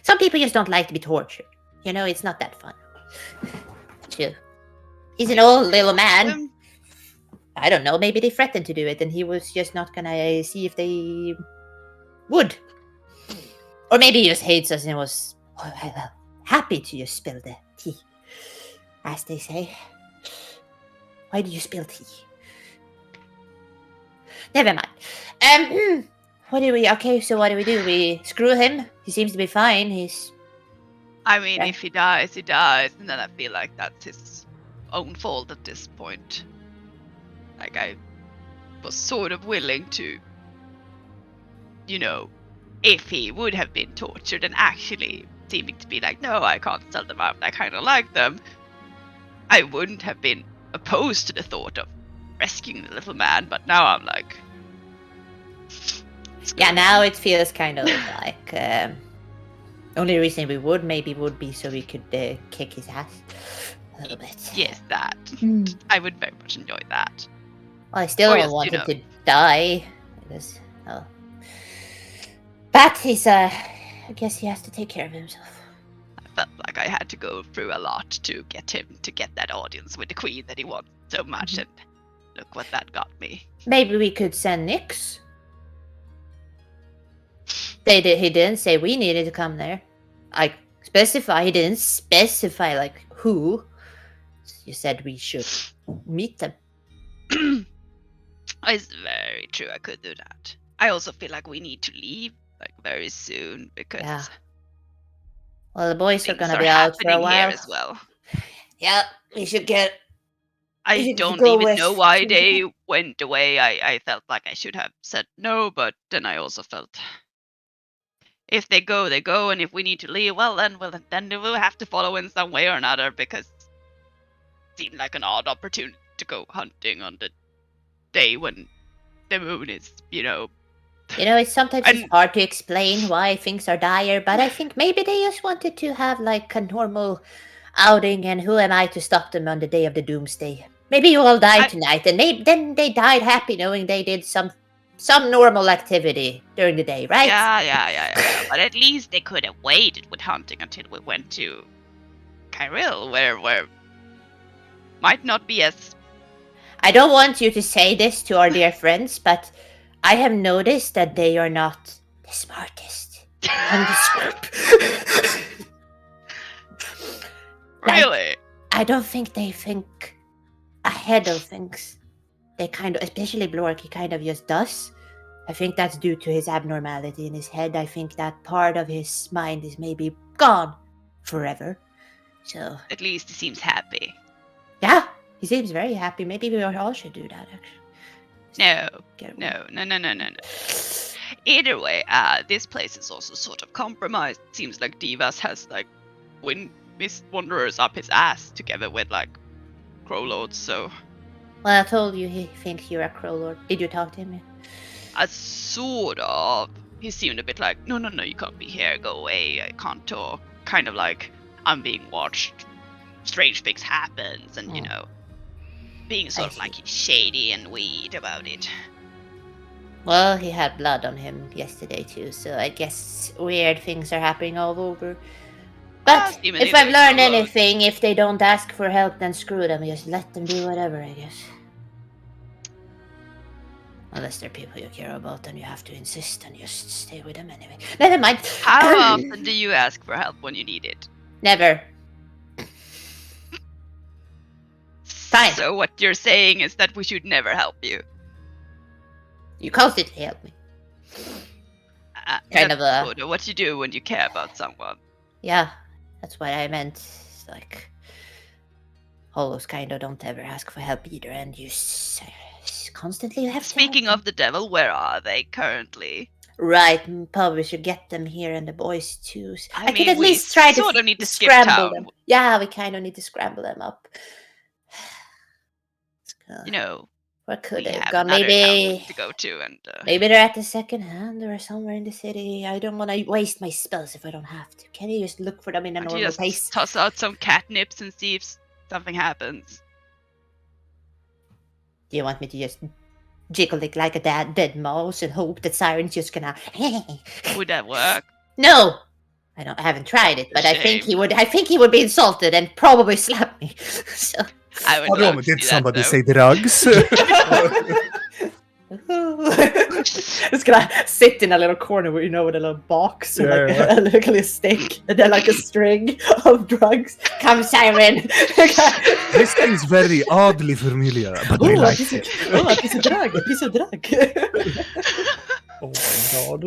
Some people just don't like to be tortured. You know, it's not that fun. True. He's an old little man. I don't know, maybe they threatened to do it and he was just not gonna see if they would. Or maybe he just hates us and was happy to just spill the tea. As they say. Why do you spill tea? Never mind. What do we... Okay, so what do? We screw him? He seems to be fine. I mean, Yeah. if he dies, he dies, and then I feel like that's his own fault at this point. Like, I was sort of willing to, you know, if he would have been tortured and actually seeming to be like, no, I can't sell them out, I kind of like them, I wouldn't have been opposed to the thought of rescuing the little man, but now I'm like... Yeah, now it feels kind of like... only reason we would be so we could kick his ass a little bit. Yes, that. Hmm. I would very much enjoy that. Well, I still Or don't just, want you him know. to die. Because, but he's, I guess he has to take care of himself. I felt like I had to go through a lot to get him to get that audience with the queen that he wanted so much, and look what that got me. Maybe we could send Nyx. He didn't say we needed to come there. He didn't specify like who. You said we should meet them. It's very true, I could do that. I also feel like we need to leave, like, very soon, because Yeah. Well, the boys are things gonna are be out for a happening here while. as well. Yeah, we should get... I You don't go even west know why as soon as you they went away. I felt like I should have said no, but then I also felt if they go, and if we need to leave, then they will have to follow in some way or another, because it seemed like an odd opportunity to go hunting on the day when the moon is, You know, it's sometimes it's And- hard to explain why things are dire, but I think maybe they just wanted to have like a normal outing, and who am I to stop them on the day of the doomsday? Maybe you all died tonight, and then they died happy knowing they did some normal activity during the day, right? Yeah. But at least they could have waited with hunting until we went to Kyril, where might not be as... I don't want you to say this to our dear friends, but I have noticed that they are not the smartest on this group. Like, Really? I don't think they think ahead of things. They kind of, especially Blork, he kind of just does. I think that's due to his abnormality in his head. I think that part of his mind is maybe gone forever. So, At least he seems happy. yeah, he seems very happy. Maybe we all should do that, actually. No. Either way, this place is also sort of compromised. Seems like Divas has like mist wanderers up his ass together with like crow lords. So Well, I told you he thinks you're a crow lord. Did you talk to him? sort of. He seemed a bit like, no, you can't be here. Go away. I can't talk. Kind of like I'm being watched. Strange things happens, and you know, being sort of like he's shady and weird about it. Well, he had blood on him yesterday too, so I guess weird things are happening all over. But if I've learned anything, if they don't ask for help, then screw them. Just let them do whatever, I guess. Unless they're people you care about, then you have to insist and just stay with them anyway. Never mind. How often do you ask for help when you need it? Never. Fine. So what you're saying is that we should never help you. You constantly help me. Kind That's of a- sort of what you do when you care about someone. Yeah, that's what I meant. It's like, Hollows kind of don't ever ask for help either, and you constantly have to. Speaking of the devil, where are they currently? Right, probably should get them here and the boys too. I I could mean, at we least try to sort of need to skip scramble town. them. Yeah, we kind of need to scramble them up. You know, Where could we they have have gone? another Maybe, town to go to, and maybe they're at the second hand or somewhere in the city. I don't want to waste my spells if I don't have to. Can you just look for them in a why don't you normal just pace? toss out some catnips and see if something happens. Do you want me to just jiggle it like a dead mouse and hope that Siren's just gonna? Would that work? No, I haven't tried it, but I think Shame. he would. I think he would be insulted and probably slap me. So. I would Hold love on, to did see somebody that, say drugs? Just gonna sit in a little corner where with a little box and Yeah, a little stick and then like a string of drugs. Come, Siren. this is very oddly familiar, but I Oh, like a piece it. a piece of drug, a piece of drug. Oh my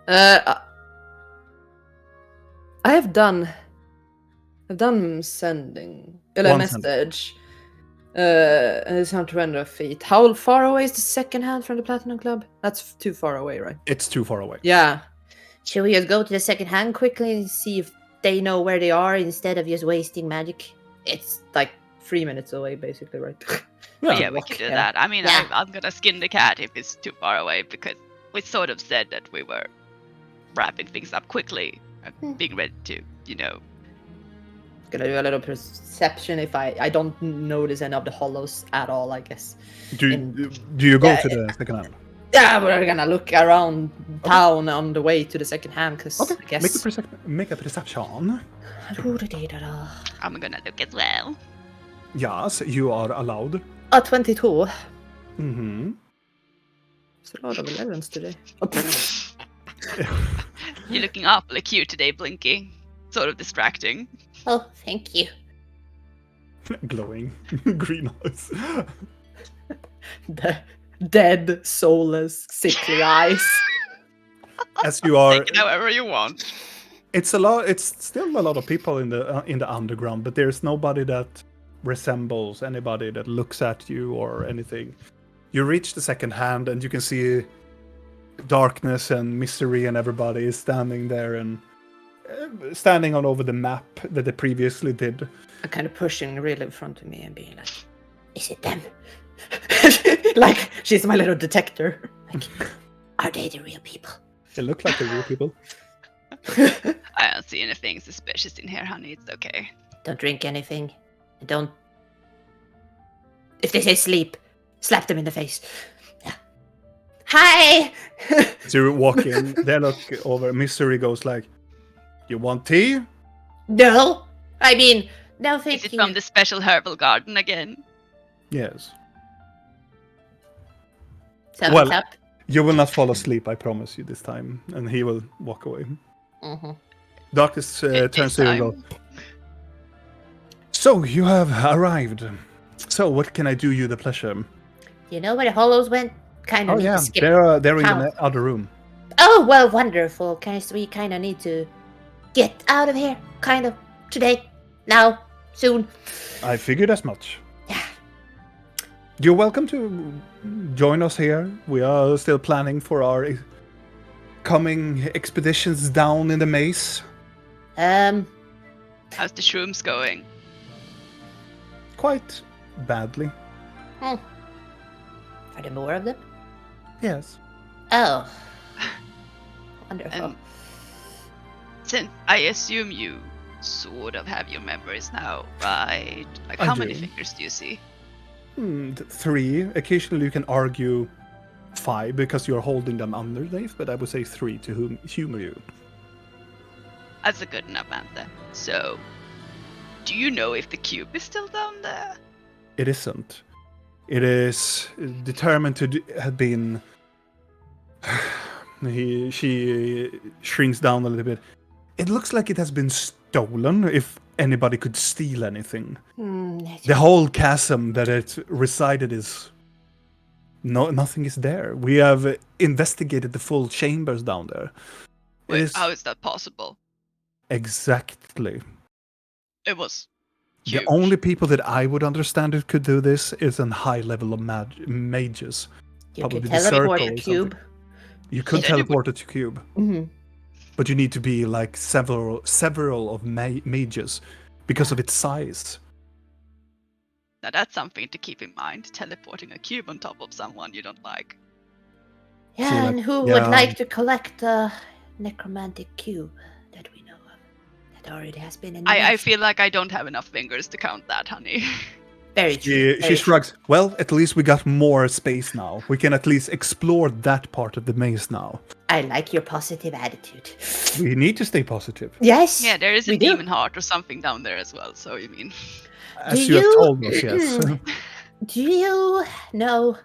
god. I've done sending a One message. And it's time to render a feat. How far away is the second hand from the Platinum Club? That's too far away, right? It's too far away. Yeah. Should we just go to the second hand quickly and see if they know where they are instead of just wasting magic? It's like 3 minutes away, basically, right? Yeah, we walk, could do yeah. that. I mean, Yeah. I'm gonna skin the cat if it's too far away, because we sort of said that we were wrapping things up quickly and being ready to, Gonna do a little perception if I don't notice any of the hollows at all, I guess. Do you go Yeah, to the second hand? Yeah, we're gonna look around town on the way to the second hand, because Okay, I guess. make a perception. I'm gonna look as well. Yes, you are allowed. 22. Mm-hmm. It's a lot of 11s today. You're looking awfully cute today, Blinky. Sort of distracting. Oh, thank you. Glowing green eyes. The dead, soulless, sickly eyes. As you are, Take it however you want. it's a lot. It's still a lot of people in the underground, but there's nobody that resembles anybody that looks at you or anything. You reach the second hand, and you can see darkness and misery, and everybody is standing there and standing on over the map that they previously did. I'm kind of pushing really in front of me and being like, Is it them? like she's my little detector. Are they the real people? They look like the real people. I don't see anything suspicious in here, honey. It's okay. Don't drink anything. And don't. If they say sleep, slap them in the face. Yeah. Hi! So you walk in, they look over. Misery goes like, "You want tea?" No! I mean, no, thank Is it you. from the special herbal garden again? Yes. Thumbs Well- up. You will not fall asleep, I promise you this time. And he will walk away. Mm-hmm. Darkness This turns to you and time. goes, "So you have arrived. So what can I do you the pleasure?" Do you know where the hollows went? Kind of Oh need yeah, to skip. they're in How? the other room. Oh, well, wonderful. We kind of need to get out of here. Kind of. Today. Now. Soon. I figured as much. Yeah. You're welcome to join us here. We are still planning for our coming expeditions down in the maze. How's the shrooms going? Quite badly. Are there more of them? Yes. Oh. Wonderful. And since I assume you sort of have your memories now, right? Like, I how many do. fingers do you see? 3. Occasionally you can argue 5 because you're holding them underneath, but I would say 3 to humor you. That's a good enough answer. So, do you know if the cube is still down there? It isn't. It is determined to have been. She shrinks down a little bit. It looks like it has been stolen, if anybody could steal anything. That's The whole chasm that it resided is nothing is there. We have investigated the full chambers down there. Wait, how is that possible? Exactly. It was The huge. only people that I would understand who could do this is a high level of mages. You Probably could the teleport circle a or cube. You could said it teleport it to cube, Hmm. but you need to be like several of mages because of its size. Now that's something to keep in mind. Teleporting a cube on top of someone you don't like. Yeah, See, like, and who yeah. would like to collect a necromantic cube that we know of? That already has been in the I nest. feel like I don't have enough fingers to count that, honey. Very true. She very shrugs. Well, at least we got more space now. We can at least explore that part of the maze now. true. I like your positive attitude. We need to stay positive, Yes. Yeah, there is a we do. demon heart or something down there as well, so you mean. as Do you have you- told us. Yes. Do you know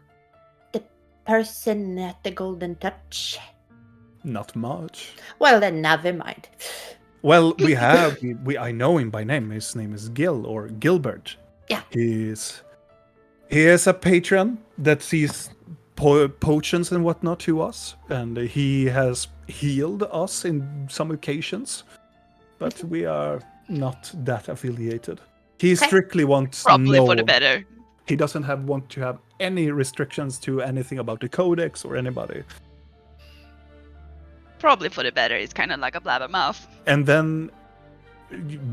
the person at the Golden Touch? Not much. Well, then never mind. Well, we have. I know him by name. His name is Gil or Gilbert. Yeah. He is a patron that sees potions and whatnot to us, and he has healed us in some occasions, but we are not that affiliated. He Okay. strictly wants Probably no. for the better. He doesn't want to have any restrictions to anything about the codex or anybody. Probably for the better. It's kind of like a blabbermouth. And then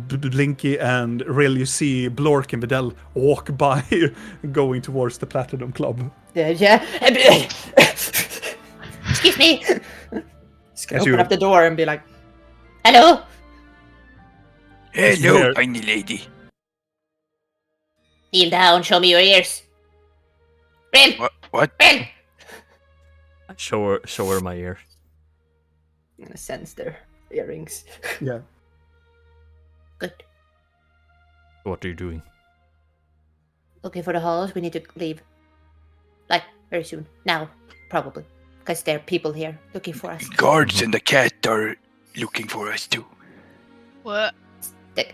Blinky and Rill, you see Blork and Videl walk by, going towards the Platinum Club. Yeah. Excuse me. Just gonna As open you- up the door and be like, Hello? Hello, Here. tiny lady. Kneel down, show me your ears. Rin! What? Rin! Show her my ear. I'm gonna sense their earrings. Yeah. Good. What are you doing? Looking for the halls. We need to leave. Like, very soon. Now, probably. Because there are people here looking for us. Guards and the cat are looking for us too. What?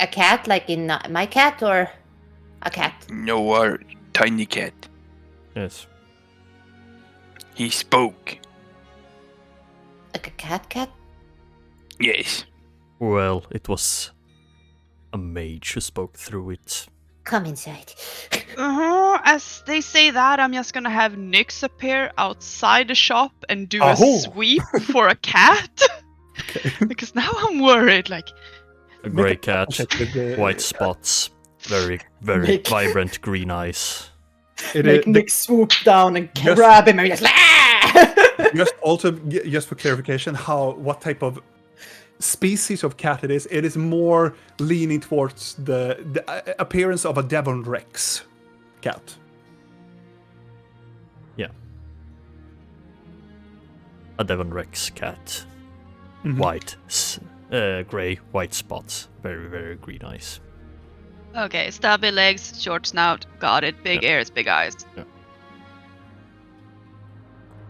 A cat, like in my cat, or a cat? No, our tiny cat. Yes. He spoke. Like a cat? Yes. Well, it was a mage who spoke through it. Come inside. As they say that, I'm just gonna have Nyx appear outside the shop and do a Aho. sweep for a cat. Because now I'm worried. Like, A grey Make a cat, check with the- white spots, very, very Make- vibrant green eyes. Make Nick swoop down and Just- grab him and just like, Just for clarification, what type of species of cat it is more leaning towards the appearance of a Devon Rex cat. Yeah. A Devon Rex cat. Mhm. White, grey, white spots, very, very green eyes. okay, stubby legs, short snout, got it. Big ears, big eyes.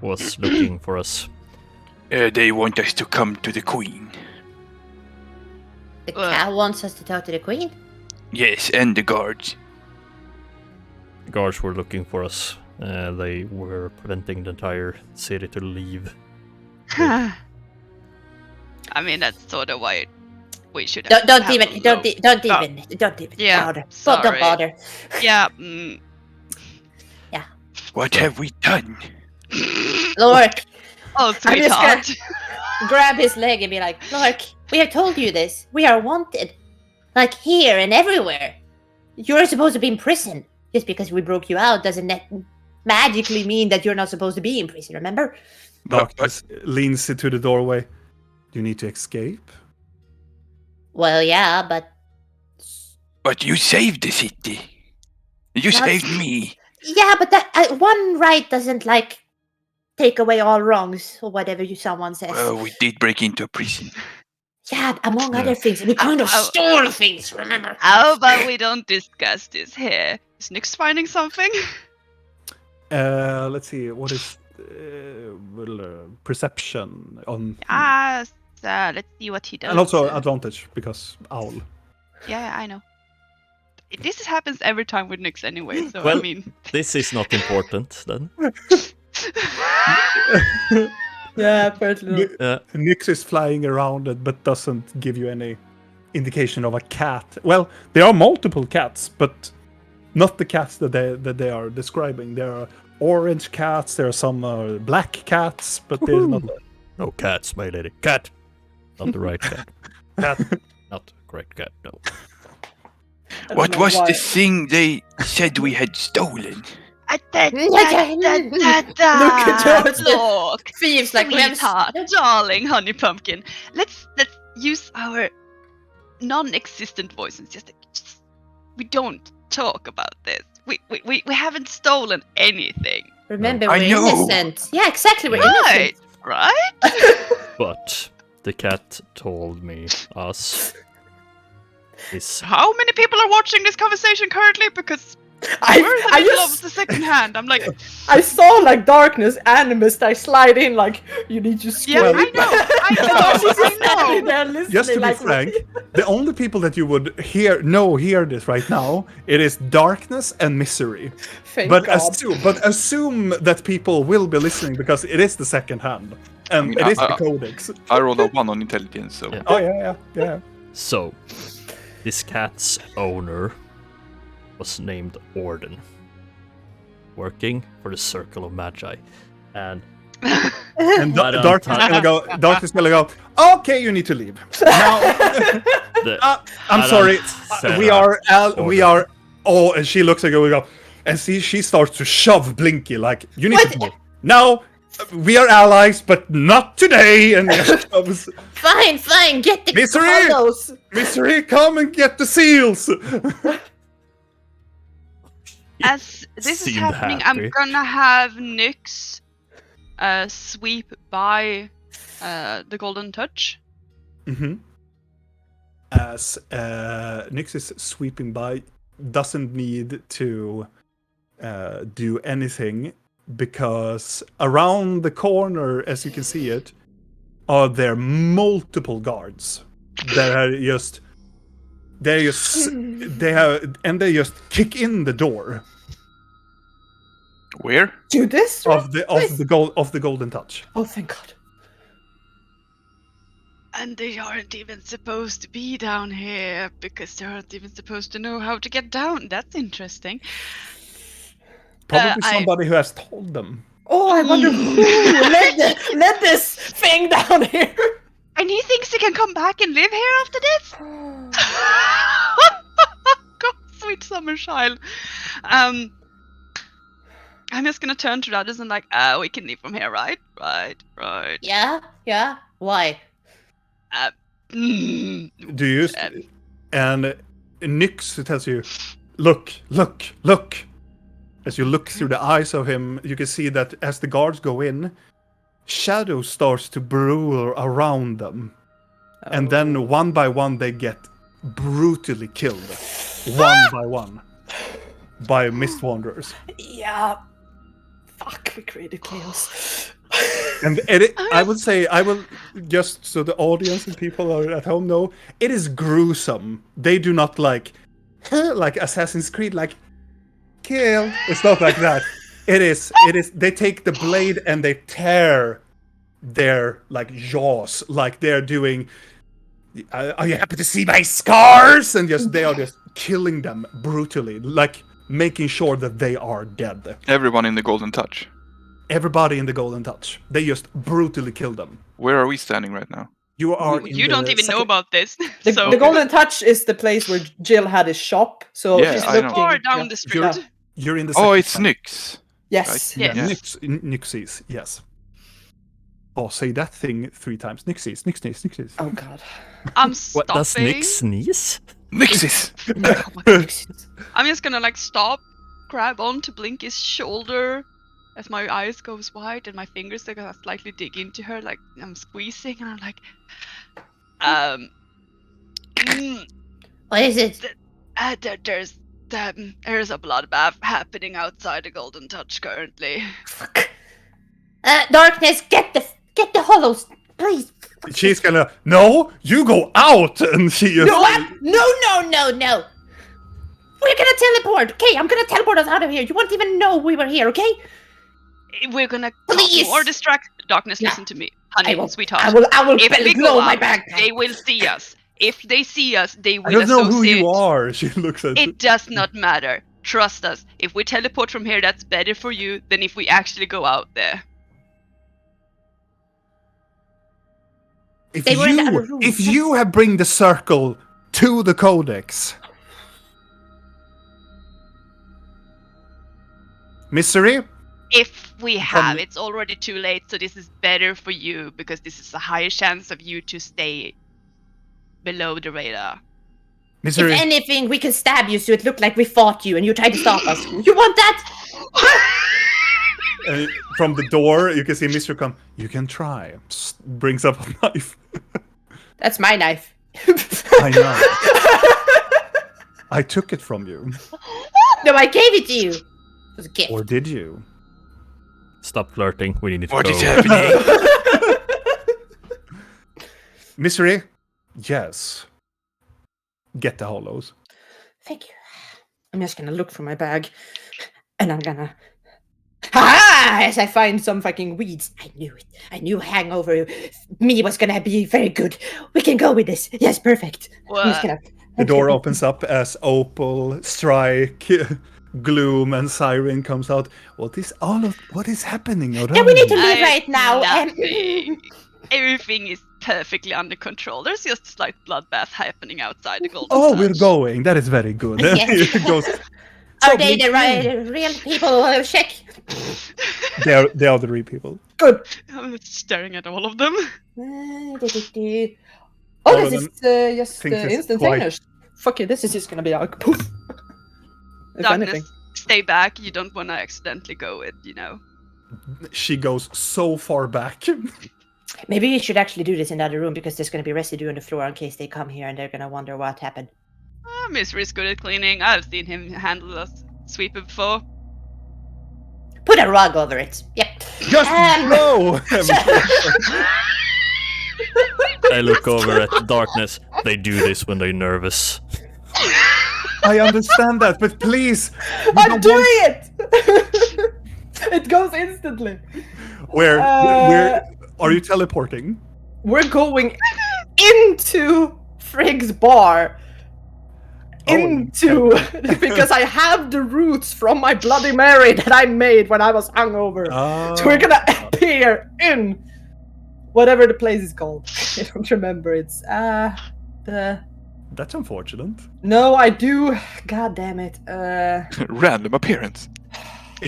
Was looking for us. They want us to come to the queen. The cat wants us to talk to the queen? Yes, and the guards. The guards were looking for us. They were preventing the entire city to leave. I mean, that's sort of why we should Don't have even, a don't, low- don't even, don't even Yeah, bother. Don't sorry. bother. Yeah. What have we done? Lork, Oh, I'm just gonna- sweetheart. grab his leg and be like, Lork, we have told you this. We are wanted. Like here and everywhere. You're supposed to be in prison. Just because we broke you out doesn't magically mean that you're not supposed to be in prison, remember? But, Darkness leans into the doorway. Do you need to escape? Well, yeah, but you saved the city. You Not- saved me. yeah, but that one right doesn't like take away all wrongs or whatever someone says. Well, we did break into a prison. Yeah, among other things, we kind of stole things. Remember? How about we don't discuss this here? Is Nyx finding something? Let's see. What is perception on? Let's see what he does. And also advantage because owl. Yeah, I know. This happens every time with Nyx anyway, so Well- I mean... This is not important then. Yeah, apparently not. Nyx is flying around it, but doesn't give you any indication of a cat. Well, there are multiple cats, but not the cats that they are describing. There are orange cats. There are some black cats, but there's not. No cats, my lady. Cat! Not the right cat. Cat! Not the correct cat, no. I don't What know was why. the thing they said we had stolen? Look at George, Look, thieves like sweetheart, darling honey pumpkin. Let's use our non-existent voices. Just we don't talk about this. We haven't stolen anything. Remember, I we're know. innocent. Yeah, exactly. We're Right, innocent. right? But the cat told me us is How many people are watching this conversation currently? Because we're in the I middle of just the second hand. I'm like, I saw like darkness animus that slide in like you need to scream. yeah, I know, She's just standing I know. there listening, Just to be like, frank, the only people that you would hear this right now, it is darkness and misery. Thank But God. assume that people will be listening because it is the second hand and I mean, it is the I- codex. I rolled a 1 on intelligence, so Yeah. Oh yeah. so. This cat's owner was named Orden, working for the Circle of Magi, and And But on darkness top- gonna go. Darkness gonna go. Okay, you need to leave. Now, the, I'm I sorry. don't say We that. are. We are. Oh, and she looks like we go, and she starts to shove Blinky like you need to go. Now, we are allies, but not today. And shoves, Fine. Get the Misery! colors. Misery, come and get the seals. As this is Seemed happening, happy. I'm gonna have Nyx sweep by the golden touch. Mm-hmm. As Nyx is sweeping by, doesn't need to do anything because around the corner, as you can see it, are there multiple guards that are they just kick in the door where? Do this? of the golden touch. Oh, thank God. And they aren't even supposed to be down here because they aren't even supposed to know how to get down. That's interesting. Probably I- somebody who has told them. Oh, I wonder who let this thing down here. And he thinks he can come back and live here after this? God, sweet summer child. I'm just gonna turn to the others and like, we can leave from here, right? Right. Yeah. Why? Mm. Do you? Um, And Nyx tells you, look. As you look through the eyes of him, you can see that as the guards go in, shadow starts to brew around them. And then one by one they get brutally killed. One by one. By Mist Wanderers. Yeah. Fuck, we created chaos. And I would say, I will just so the audience and people are at home know, it is gruesome. They do not like Assassin's Creed, like kill. It's not like that. It is. They take the blade and they tear their like jaws, like they're doing. Are you happy to see my scars? And they are just killing them brutally, like making sure that they are dead. Everyone in the Golden Touch. Everybody in the Golden Touch. They just brutally kill them. Where are we standing right now? You are. in You don't the even know second- about this. The, so the Golden Touch is the place where Jill had his shop. So Yeah, she's I know. looking far down yeah. the street. Yeah. You're in the. Oh, second it's side. Nyx. Yes. Yes. Yeah. Nyxes, yes. Oh, say that thing 3 times. Nyxes. Oh God. I'm What does stopping. Nick sneeze? Nyxes! I'm just gonna like stop, grab onto Blinky's shoulder as my eyes goes wide and my fingers are gonna slightly dig into her, like I'm squeezing, and I'm like, What is it? there's a bloodbath happening outside the Golden Touch currently. Fuck. Darkness, get the hollows. please. She's gonna, no, you go out, and she just... No, no. We're gonna teleport. Okay, I'm gonna teleport us out of here. You won't even know we were here. Okay? We're gonna Please. or distract. Darkness, listen to me, honey, sweetheart. I will If we blow go my out, back. they will see us. If they see us, they I will don't know who associate. you are. She looks at It does not matter. Trust us. If we teleport from here, that's better for you than if we actually go out there. They were in the other room. If you have bring the circle to the codex, Misery, If we have, it's already too late, so this is better for you because this is a higher chance of you to stay below the radar. Misery, If anything, we can stab you so it looked like we fought you and you tried to stop us. You want that? from the door, you can see Misery come. You can try. Brings up a knife. That's my knife. I know. I took it from you. No, I gave it to you. It was a gift. Or did you? Stop flirting. We need to What go. is happening? Misery, yes. Get the hollows. Thank you. I'm just gonna look for my bag, and I'm gonna. Ha! As I find some fucking weeds. I knew it. I knew hangover me was gonna be very good. We can go with this. Yes, perfect. I'm just gonna. The door opens up as Opal, Strike, Gloom, and Siren comes out. What is happening around? Yeah, we need to you? leave right now. Nothing. Everything is perfectly under control. There's just a slight bloodbath happening outside the Golden Oh, Touch. we're going. That is very good. Yes. It goes, Are they the real people? Check. they are the real people. Good. I'm staring at all of them. Oh, All this of is just think it's instantaneous. Fuck it, this is just gonna be like poof. If Darkness, anything. stay back. You don't want to accidentally go with, She goes so far back. Maybe we should actually do this in the other room because there's gonna be residue on the floor in case they come here and they're gonna wonder what happened. Misery's good at cleaning. I've seen him handle a sweeper before. Put a rug over it. Yep. Just go! I look over at Darkness. They do this when they're nervous. I understand that, but please. I'm doing it! It goes instantly. Where are you teleporting? We're going into Frigg's bar. Because I have the roots from my Bloody Mary that I made when I was hungover. So we're gonna appear in whatever the place is called. I don't remember. It's That's unfortunate. No, I do. God damn it. Random appearance.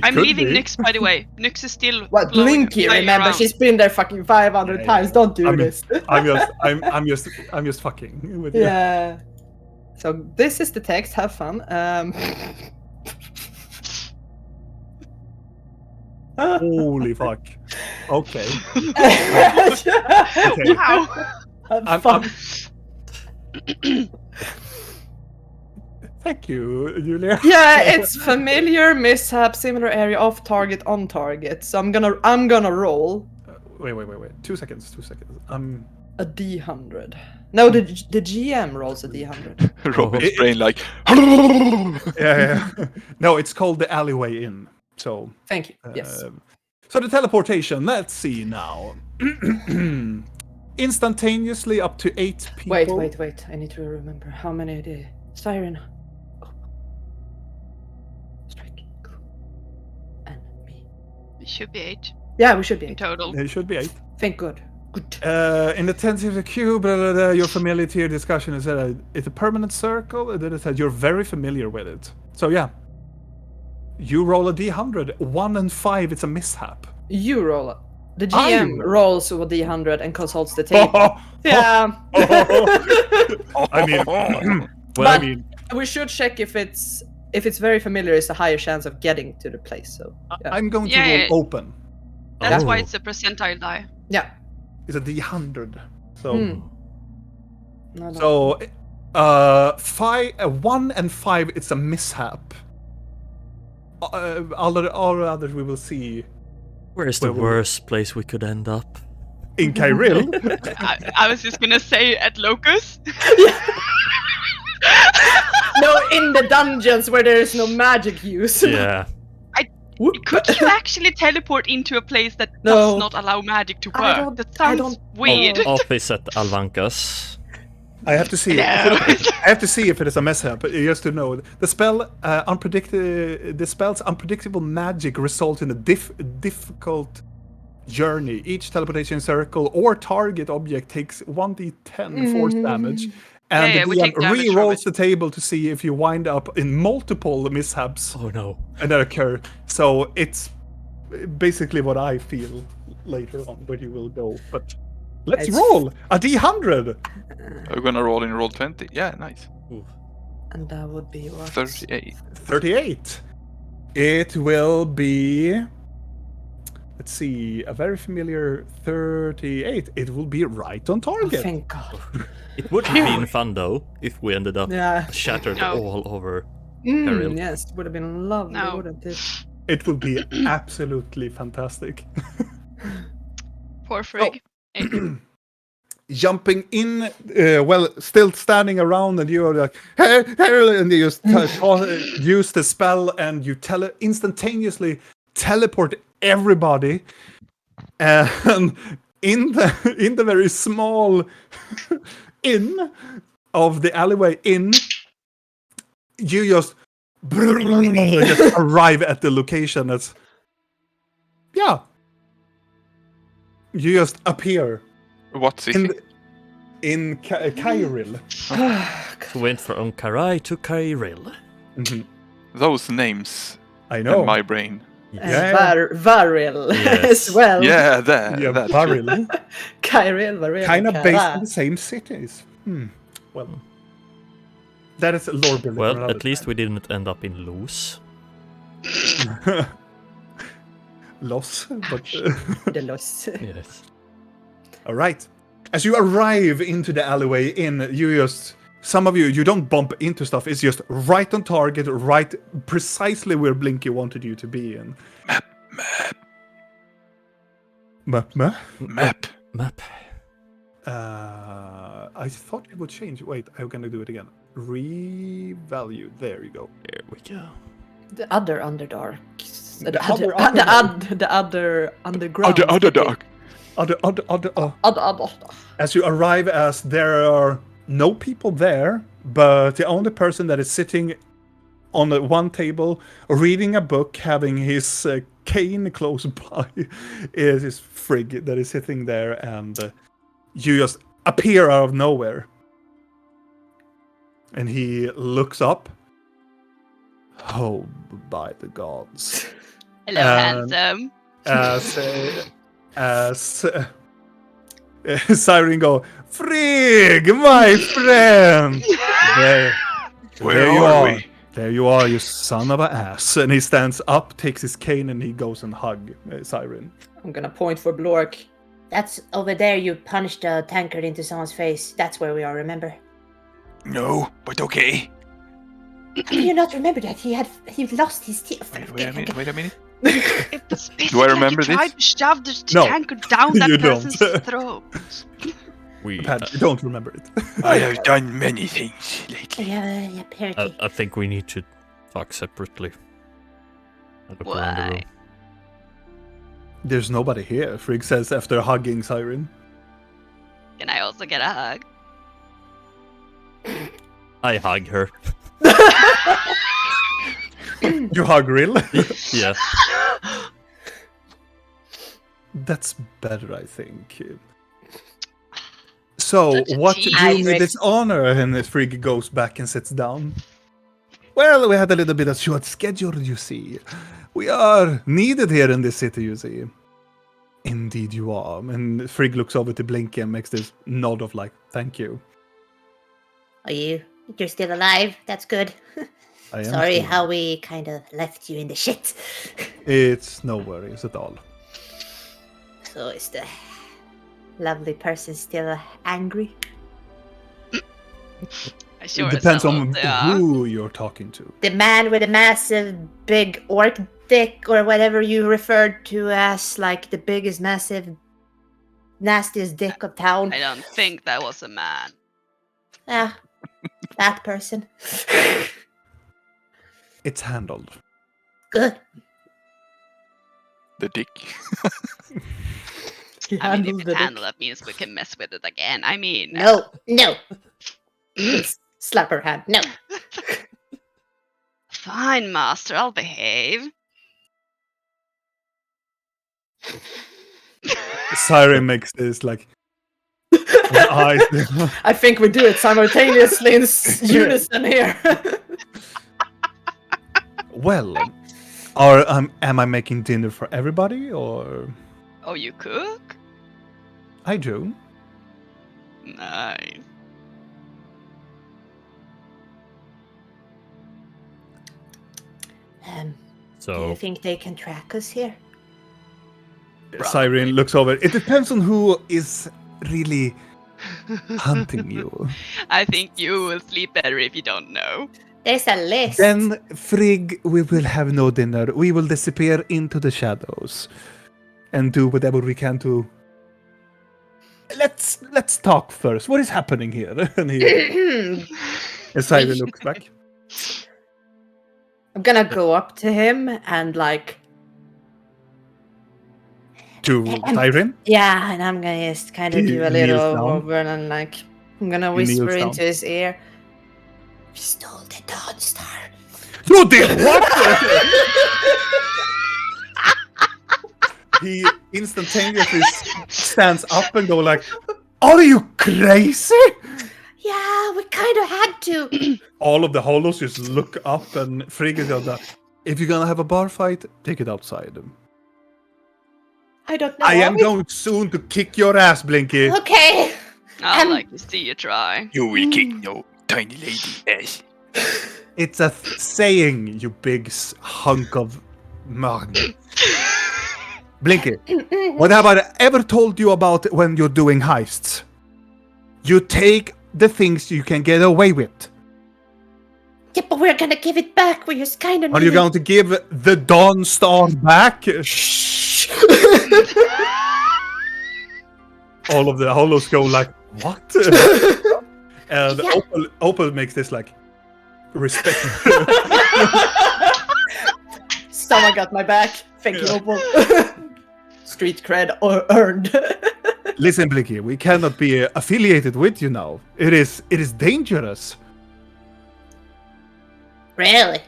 I'm could leaving be. Nyx, by the way. Nyx is still. What blowing Blinky? flying Remember, around. she's been there fucking 500 Yeah, times. yeah. Don't do I mean, this. I'm just fucking with you. Yeah. So this is the text. Have fun. Holy fuck. Okay. Have Okay. Ow. fun. Thank you, Julia. Yeah, it's familiar, mishap, similar area, off target, on target. So I'm gonna roll Wait. 2 seconds. a D100. No, the GM rolls a D100. Robin's brain like. Yeah. No, it's called the alleyway in. So Thank you. Yes. So the teleportation, let's see now. Instantaneously up to 8 people. Wait. I need to remember how many the Siren. Oh. Strike. And me. It should be 8 Yeah, we should be in 8. total. It should be 8. Thank God. Good. In the tentative cube, your familiarity discussion is that it's a permanent circle. And then it says you're very familiar with it. So yeah, you roll a D100. 1 and 5, it's a mishap. You roll it. The I GM roll. rolls with D100 and consults the table. Yeah. I mean, But we should check if it's very familiar. It's a higher chance of getting to the place. So yeah. I'm going to Yeah. roll open. That's why Oh. it's a percentile die. Yeah. It's a D100. So, No. so 1 and 5, it's a mishap. All others we will see. Where's the worst place we could end up? In Kyril? I was just gonna say at Locust. No, in the dungeons where there is no magic use. Yeah. Could you actually teleport into a place that No. does not allow magic to I work? don't- That I sounds don't weird. know. Office at Alvankas. I have to see. No. I have to see if it is a mishap. Just to know, the spell's unpredictable magic result in a difficult journey. Each teleportation circle or target object takes 1d10 force damage, and Yeah, the we DM take damage from re-rolls it. the table to see if you wind up in multiple mishaps Oh no. that occur. So it's basically what I feel later on where you will go. But let's It's- roll a d100. We're gonna roll in roll 20. Yeah, nice. And that would be what? 38. 38. It will be. Let's see, a very familiar 38. It will be right on Oh, target. thank God. It would have been fun though if we ended up Yeah. shattered No. all over. Ariel. Yes, it would have been lovely, No. wouldn't it? It will be absolutely fantastic. Poor Frigg. Jumping in, still standing around, and you're like, hey, hey, and you just use the spell, and you instantaneously teleport everybody, and in the very small inn of the alleyway inn, you just arrive at the location. That's you just appear What city? in Kyril. We went from Karai to Kyril. Mhm. Those names I know. in my brain. Yeah. Varil Yes. as well. Yeah, that. Yeah, that. Kyril. Kyril, Varil. Kind of Kara. based on the same cities. Well, that is a lore building. for Well, another at least time. we didn't end up in Luz. Loss, but The loss. Yes. all right. As you arrive into the alleyway inn, some of you don't bump into stuff. It's just right on target, right precisely where Blinky wanted you to be in. Map. Map. I thought it would change. Wait, I'm gonna do it again. Revalue. There you go. Here we go. The other Underdark. The The other other underground. Other dog. Other. As you arrive, as there are no people there, but the only person that is sitting on one table, reading a book, having his cane close by, is Frigg that is sitting there, and you just appear out of nowhere. And he looks up. Oh, by the gods. Hello, handsome. As Siren go, Frigg, my friend! There Where you are are. we? There you are, you son of a ass. And he stands up, takes his cane, and he goes and hug Siren. I'm gonna point for Blork. That's over there. You punched a tankard into someone's face. That's where we are, remember? No, but okay. How do you not remember that? He lost his teeth. Wait a minute. It was Do I remember like you tried this? to shove the No, tankard down that you don't. person's throat. We. Pat, you don't remember it. I have done many things lately. Yeah, apparently. I think we need to talk separately. I look around the Why? room. There's nobody here, Frigg says after hugging Siren. Can I also get a hug? I hug her. You hug Rill? Yeah. That's better, I think. So, Such a what tease. do me this honor? And Frigg goes back and sits down. Well, we had a little bit of short schedule, you see. We are needed here in this city, you see. Indeed you are. And Frigg looks over to Blinky and makes this nod of like, thank you. Are you? You're still alive? That's good. I am Sorry still- how we kind of left you in the shit. It's no worries at all. So is the lovely person still angry? I sure It depends as hell on hope they are. who you're talking to. The man with the massive big orc dick or whatever you referred to as like the biggest massive nastiest dick of town. I don't think that was a man. Ah, that person. It's handled. Good. The dick. He I mean, handled if the it's dick. handled, that means we can mess with it again. I mean, No. Please, slap her hand. No. fine, master, I'll behave. Siren makes this like with eyes. I think we do it simultaneously in unison here. Well, am I making dinner for everybody, or Oh, you cook? I do? Nice. Do you So think they can track us here? Siren looks over. It depends on who is really hunting you. I think you will sleep better if you don't know. There's a list. Then, Frigg, we will have no dinner. We will disappear into the shadows and do whatever we can to. Let's talk first. What is happening here? And Siren looks back. I'm gonna go up to him and like, To Siren. yeah, and I'm gonna just kind of He do a kneels little down. over and like, I'm gonna He kneels whisper down. into his ear. We stole the Dawn Star. You did what? He instantaneously stands up and go like, "Are you crazy?" Yeah, we kind of had to. All of the hollows just look up and Frigg is like, "If you're gonna have a bar fight, take it outside." I don't know. I am are we- going soon to kick your ass, Blinky. Okay. I'd Um, like to see you try. You will kick no tiny lady ass. It's a saying, you big hunk of man. Blinky, what have I ever told you about when you're doing heists? You take the things you can get away with. Yeah, but we're gonna give it back. We just kind of. Are you going to give the Dawn Star back? All of the hollows go like, what? And Yeah. Opal makes this like, respect. Someone got my back. Thank you, Opal. Street cred earned. Listen, Blinky, we cannot be affiliated with you now. It is dangerous. Really?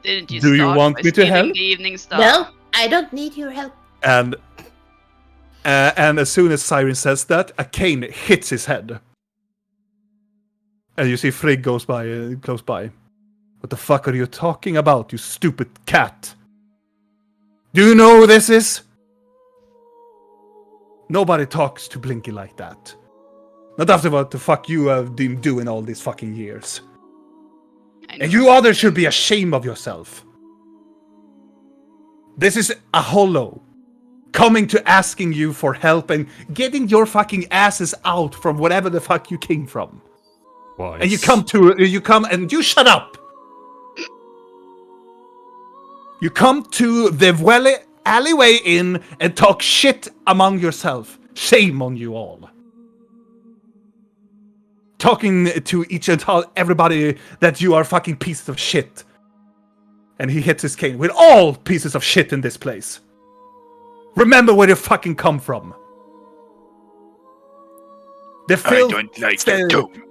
Didn't you Do you start want by me to stealing help? the evening star? No, I don't need your help. And as soon as Siren says that, a cane hits his head. And you see Frigg goes by, close by. What the fuck are you talking about, you stupid cat? Do you know who this is? Nobody talks to Blinky like that. Not after what the fuck you have been doing all these fucking years. I know. And you others should be ashamed of yourself. This is a hollow. Coming to asking you for help and getting your fucking asses out from whatever the fuck you came from. why? And you come and you shut up. You come to the alleyway inn and talk shit among yourself. Shame on you all. Talking to each and everybody that you are fucking pieces of shit. And he hits his cane. We're all pieces of shit in this place. Remember where you fucking come from. The I filth, don't like your tone.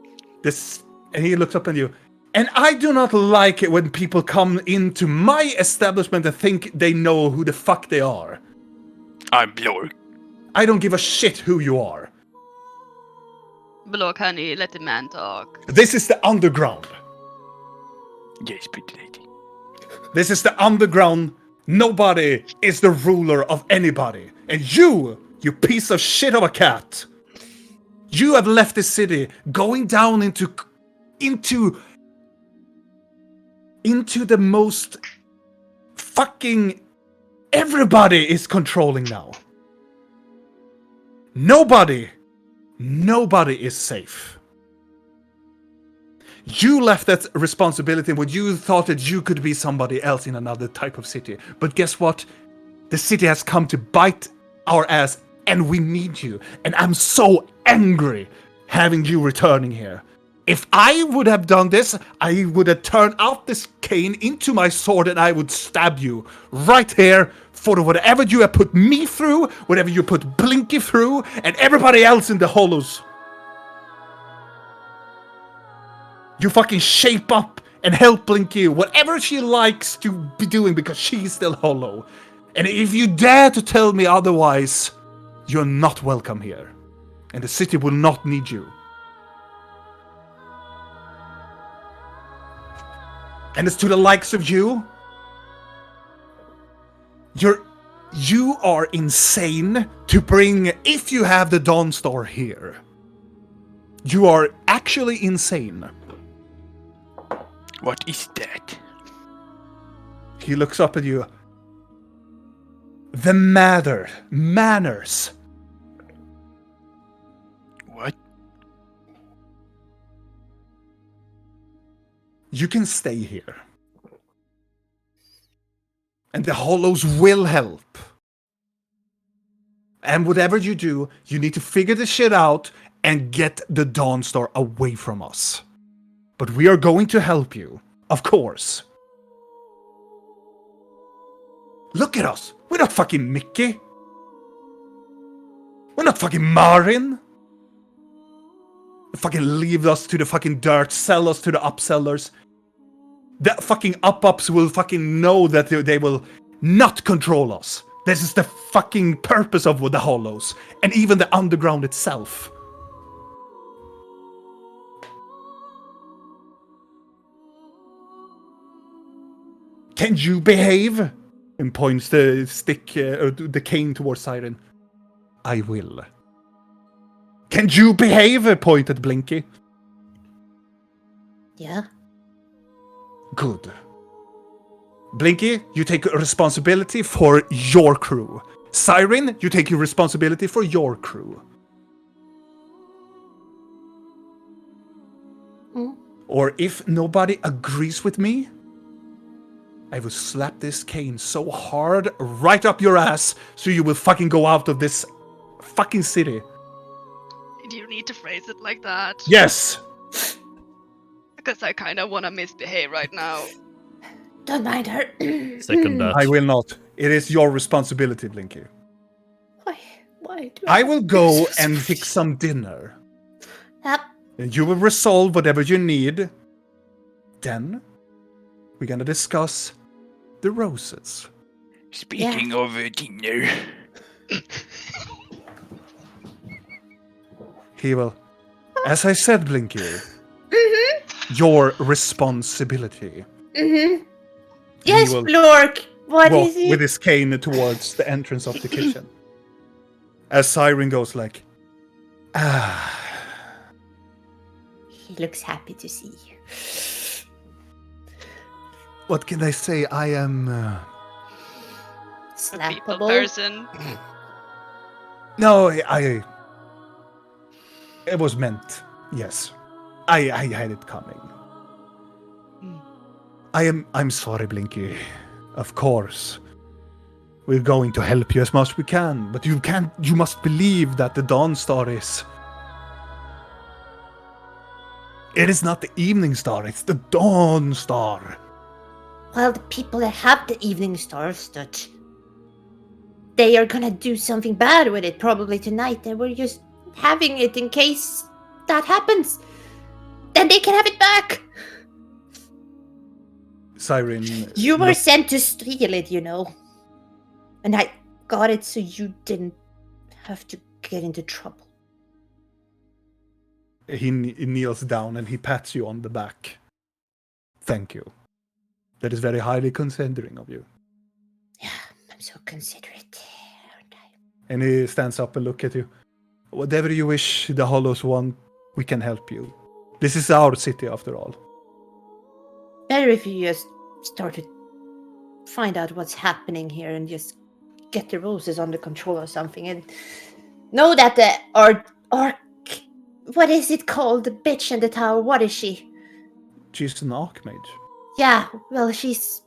this, and he looks up at you. And I do not like it when people come into my establishment and think they know who the fuck they are. I'm Blork. I don't give a shit who you are. Block, honey, let the man talk. This is the underground. Yes, pretty lady. This is the underground. Nobody is the ruler of anybody. And you piece of shit of a cat. You have left the city, going down into the most fucking everybody is controlling now. Nobody is safe. You left that responsibility when you thought that you could be somebody else in another type of city. But guess what? The city has come to bite our ass and we need you. And I'm so angry having you returning here. If I would have done this, I would have turned out this cane into my sword and I would stab you right here for whatever you have put me through, whatever you put Blinky through, and everybody else in the hollows. You fucking shape up and help Blinky, whatever she likes to be doing because she's still hollow. And if you dare to tell me otherwise, you're not welcome here. And the city will not need you. And as to the likes of you, you are insane to bring, if you have the Dawn Star here. You are actually insane. What is that? He looks up at you. The manners. What? You can stay here. And the Hollows will help. And whatever you do, you need to figure this shit out and get the Dawn Star away from us. But we are going to help you, of course. Look at us. We're not fucking Mickey. We're not fucking Marin. Fucking leave us to the fucking dirt, sell us to the upsellers. The fucking up-ups will fucking know that they will not control us. This is the fucking purpose of the Hollows, and even the underground itself. Can you behave? And points the stick, or the cane towards Siren. I will. Can you behave? Point at Blinky. Yeah. Good. Blinky, you take responsibility for your crew. Siren, you take your responsibility for your crew. Mm. Or if nobody agrees with me, I will slap this cane so hard right up your ass so you will fucking go out of this fucking city. Do you need to phrase it like that? Yes! Because I kind of want to misbehave right now. Don't mind her. Second that. I will not. It is your responsibility, Blinky. Why do I will go and fix some dinner. Yep. And you will resolve whatever you need. Then, we're gonna discuss the roses. Speaking of dinner. He will. As I said, Blinky, your responsibility. Yes, will Blork. What Walk is it? with his cane towards the entrance of the kitchen. As Siren goes like, He looks happy to see you. what can I say? I am... A people Slappable. person. No, it was meant. Yes. I had it coming. I'm sorry, Blinky. Of course. We're going to help you as much as we can, but you must believe that the Dawn Star is... It is not the Evening Star, it's the Dawn Star. Well, the people that have the evening stars, that they are gonna do something bad with it probably tonight, and we're just having it in case that happens. Then they can have it back. Siren... You were look- sent to steal it, you know. And I got it so you didn't have to get into trouble. He kneels down and he pats you on the back. Thank you. That is very highly considering of you. Yeah, I'm so considerate, aren't I? And he stands up and looks at you. Whatever you wish the Hollows want, we can help you. This is our city after all. Better if you just start to find out what's happening here and just get the roses under control or something, and know that the what is it called? The bitch in the tower, what is she? She's an Archmage. Yeah, well, she's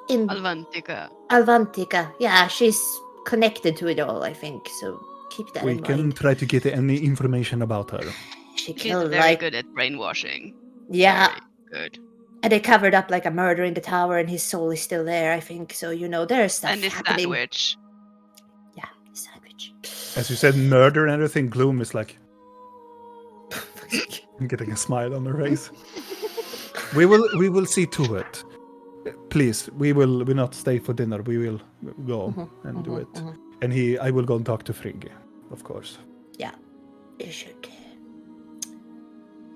in Alvantica. Alvantica. Yeah, she's connected to it all, I think. So keep that We in can mind. try to get any information about her. She She's killed very like good at brainwashing. yeah, Very good. and they covered up like a murder in the tower, and his soul is still there. I think so. There's stuff And this happening. sandwich. Yeah, sandwich. As you said, murder and everything. Gloom is like getting a smile on her face. We will see to it. Please, we will not stay for dinner. We will go and do it. And I will go and talk to Frigg, of course. Yeah, you should.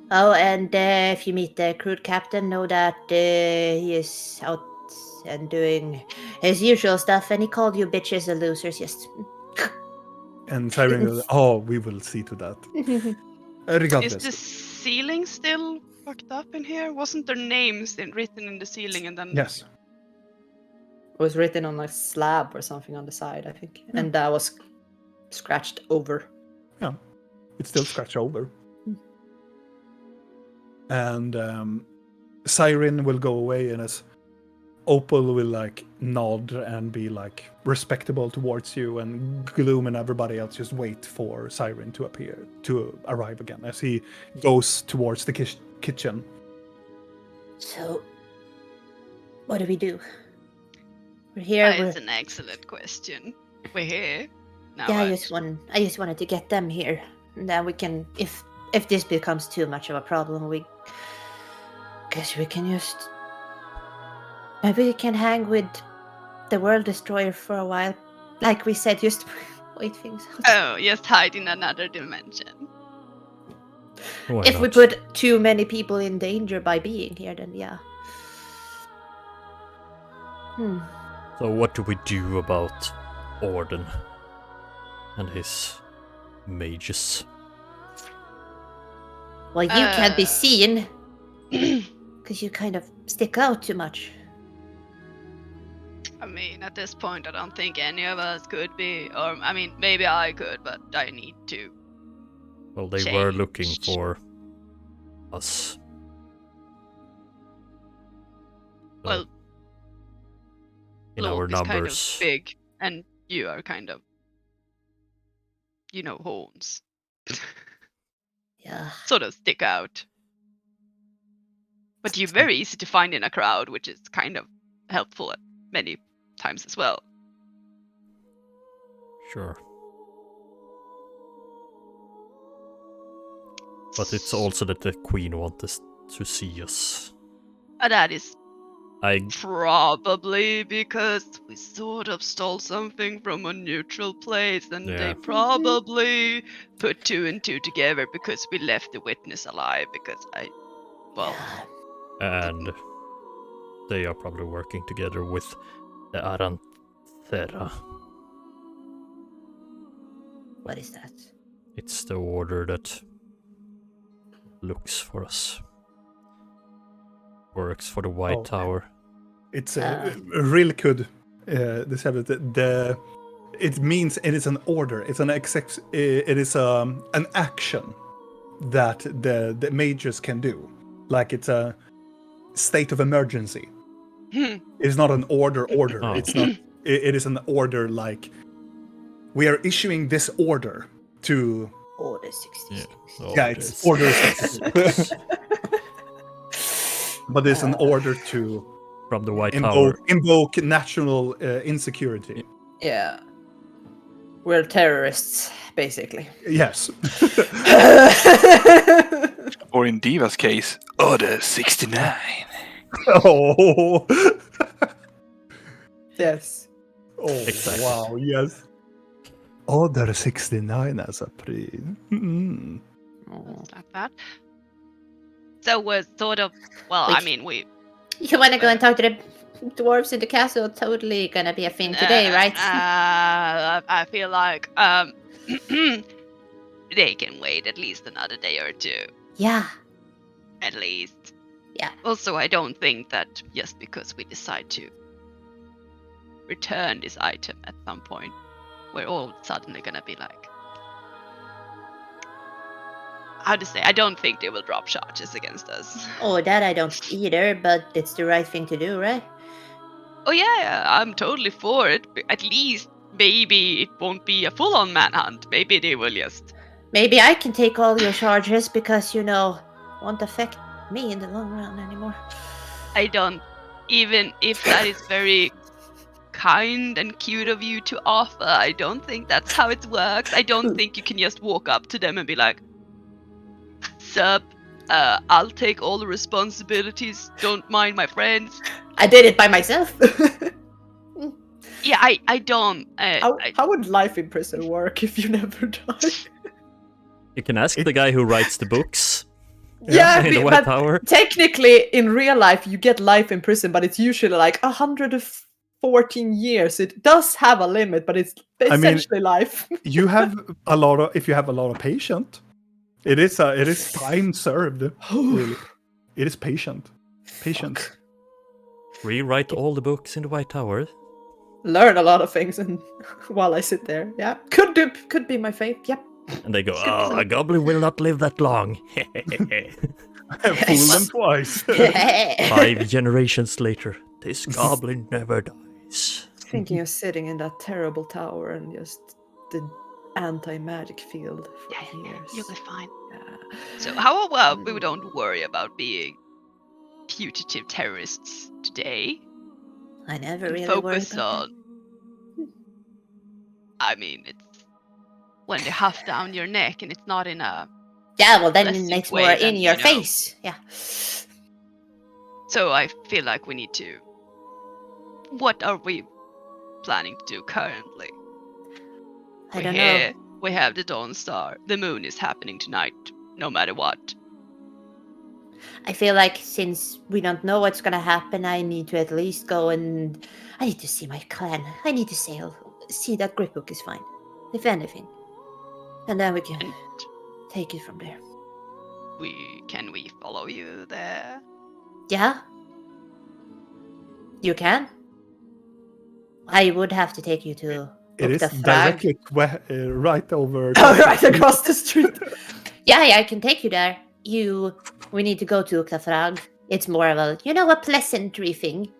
Oh, and if you meet the crew captain, know that he is out and doing his usual stuff, and he called you bitches and losers. Yes. And Siren goes, we will see to that. Is Regardless. the ceiling still fucked up in here? Wasn't there names written in the ceiling and then... Yes. It was written on a slab or something on the side, I think. Yeah. And that was scratched over. Yeah. It's still scratched over. And Siren will go away, and as Opal will like nod and be like respectable towards you, and Gloom and everybody else just wait for Siren to arrive again as he goes towards the kitchen. So, what do we do? We're here. That's an excellent question. We're here. Now Yeah, what? I just wanted to get them here, and then we can, if this becomes too much of a problem, we guess we can just maybe we can hang with the World Destroyer for a while, like we said, just wait things out. Oh, just hide in another dimension. Why If we not? put too many people in danger by being here, then yeah. So what do we do about Orden and his mages? Well, you can't be Uh. seen because you kind of stick out too much. I mean, at this point, I don't think any of us could be, or I mean, maybe I could, but I need to. Well, they were looking Change. for us. So, Well, in our Lord is kind of numbers. big, and you are kind of, horns. Yeah. Sort of stick out. But you're very easy to find in a crowd, which is kind of helpful at many times as well. Sure. But it's also that the Queen wants us to see us. That is I probably because we sort of stole something from a neutral place, and Yeah. they probably put two and two together because we left the witness alive. Because and they are probably working together with the Aranthera. What is that? It's the order that looks for us. Works for the White Tower. It's a really good. It means it is an order. It's an it is an action that the mages can do. Like it's a state of emergency. It is not an order. Oh. It's not. It is an order. Like we are issuing this order to. Order 66. Yeah, it's order. But it's an order to From the White Tower. invoke national insecurity. Yeah. We're terrorists, basically. Yes. Or in Diva's case, Order 69. Oh. Yes. Oh, Exactly. wow, yes. Order 69 as a pre. Mm. like that. So we're sort of Wait. we You want to go and talk to the dwarves in the castle? Totally gonna be a thing today, right? I feel like they can wait at least another day or two. Yeah. At least. Yeah. Also, I don't think that just because we decide to return this item at some point, we're all suddenly gonna be like, how to say? I don't think they will drop charges against us. Oh, that I don't either, but it's the right thing to do, right? Oh yeah, I'm totally for it. At least maybe it won't be a full-on manhunt. Maybe they will just... Maybe I can take all your charges because, won't affect me in the long run anymore. I don't... Even if that is very kind and cute of you to offer, I don't think that's how it works. I don't think you can just walk up to them and be like, "Sup, I'll take all the responsibilities. Don't mind my friends." I did it by myself. Yeah, I don't. How would life in prison work if you never die? You can ask the guy who writes the books. Yeah, in the White but Tower. technically, in real life, you get life in prison, but it's usually like 114 years. It does have a limit, but it's essentially life. You have if you have a lot of patience, it is time served. Really, it is patience. Rewrite all the books in the White Tower. Learn a lot of things, and while I sit there, yeah, could be my fate. Yep. And they go, "Oh, a goblin will not live that long." Fool them twice. 5 generations later, this goblin never dies. Thinking of sitting in that terrible tower and just the anti-magic field for years. You'll be fine. Yeah. So how about we don't worry about being putative terrorists today? I never And really worried focus about on... I mean, it's when they huff down your neck and it's not in a... that. Yeah, well, then pleasant it's way more than, in your you know. face. Yeah. So I feel like we need to... What are we planning to do currently? I don't know. We have the Dawn Star. The moon is happening tonight, no matter what. I feel like since we don't know what's gonna happen, I need to at least go and... I need to see my clan. I need to see that grip book is fine. If anything. And then we can And take it from there. can we follow you there? Yeah? You can? I would have to take you to It is Uktafrag. directly right over. Oh, right across the street. Yeah, I can take you there. We need to go to Uktafrag. It's more of a, a pleasantry thing.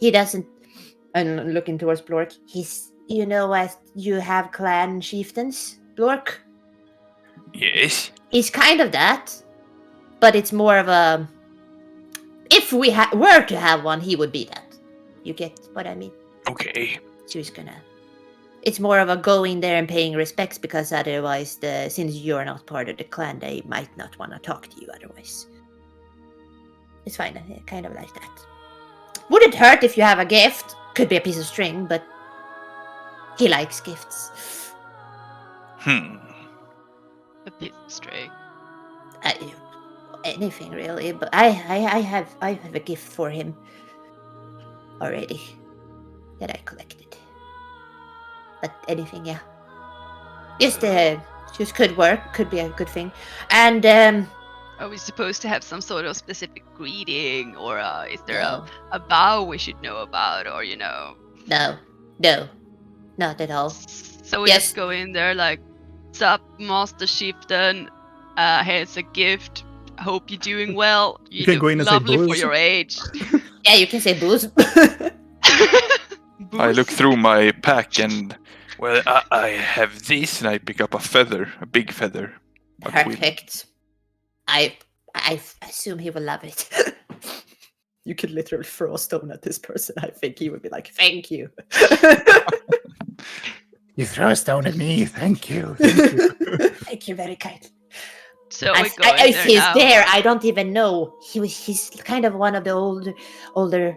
He doesn't... And looking towards Blork. He's... what you have clan chieftains, Blork? Yes. He's kind of that. But it's more of a... If we were to have one, he would be that. You get what I mean? Okay. So he's gonna... It's more of a going there and paying respects, because otherwise, since you're not part of the clan, they might not want to talk to you otherwise. It's fine, kind of like that. Wouldn't hurt if you have a gift. Could be a piece of string, but he likes gifts. A bit stray. Anything really, but I have a gift for him already that I collected. But anything, yeah. Just could work, could be a good thing. And Are we supposed to have some sort of specific greeting, or is there No. a vow we should know about, or no, not at all. So we Yes. just go in there like, "Sup, Master Chieftain, here's a gift. Hope you're doing well. You can look go in and say lovely for booze." your age." Yeah, you can say booze. I look through my pack and, well, I have this, and I pick up a feather, a big feather. A quill. Perfect. I assume he will love it. You could literally throw a stone at this person. I think he would be like, "Thank you." You throw a stone at me. Thank you. Thank you very kindly. So we go in If there he's now. there, I don't even know. He's kind of one of the older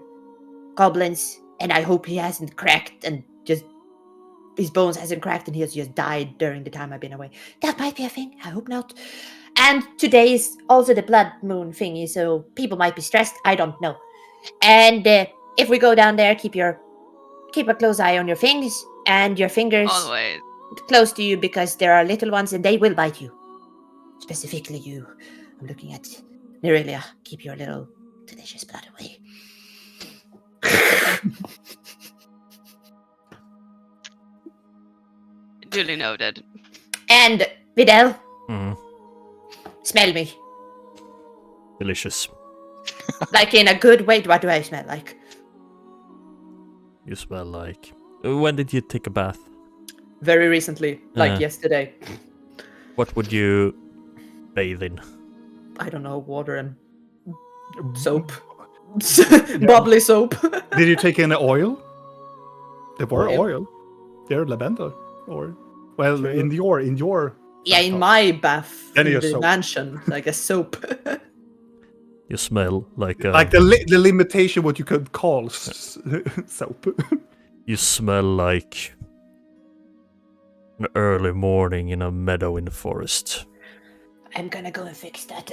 goblins, and I hope he hasn't cracked and just his bones hasn't cracked and he has just died during the time I've been away. That might be a thing. I hope not. And today is also the blood moon thingy, so people might be stressed. I don't know. And if we go down there, keep a close eye on your things and your fingers Always. close to you, because there are little ones and they will bite you. Specifically you. I'm looking at Nerelia. Keep your little delicious blood away. Duly noted. And Videl, Mm, smell me. delicious. Like in a good way. What do I smell like? You smell like When did you take a bath? Very recently, like Uh. yesterday. What would you bathe in? I don't know, water and soap. Bubbly soap. Did you take any oil? There were Oil? oil. There, lavender. Or, well, True. in your. Yeah, in bathtub. my bath Then in you the soap. mansion, I guess soap. You smell like Like the limitation, what you could call soap. you smell like an early morning in a meadow in the forest. I'm gonna go and fix that.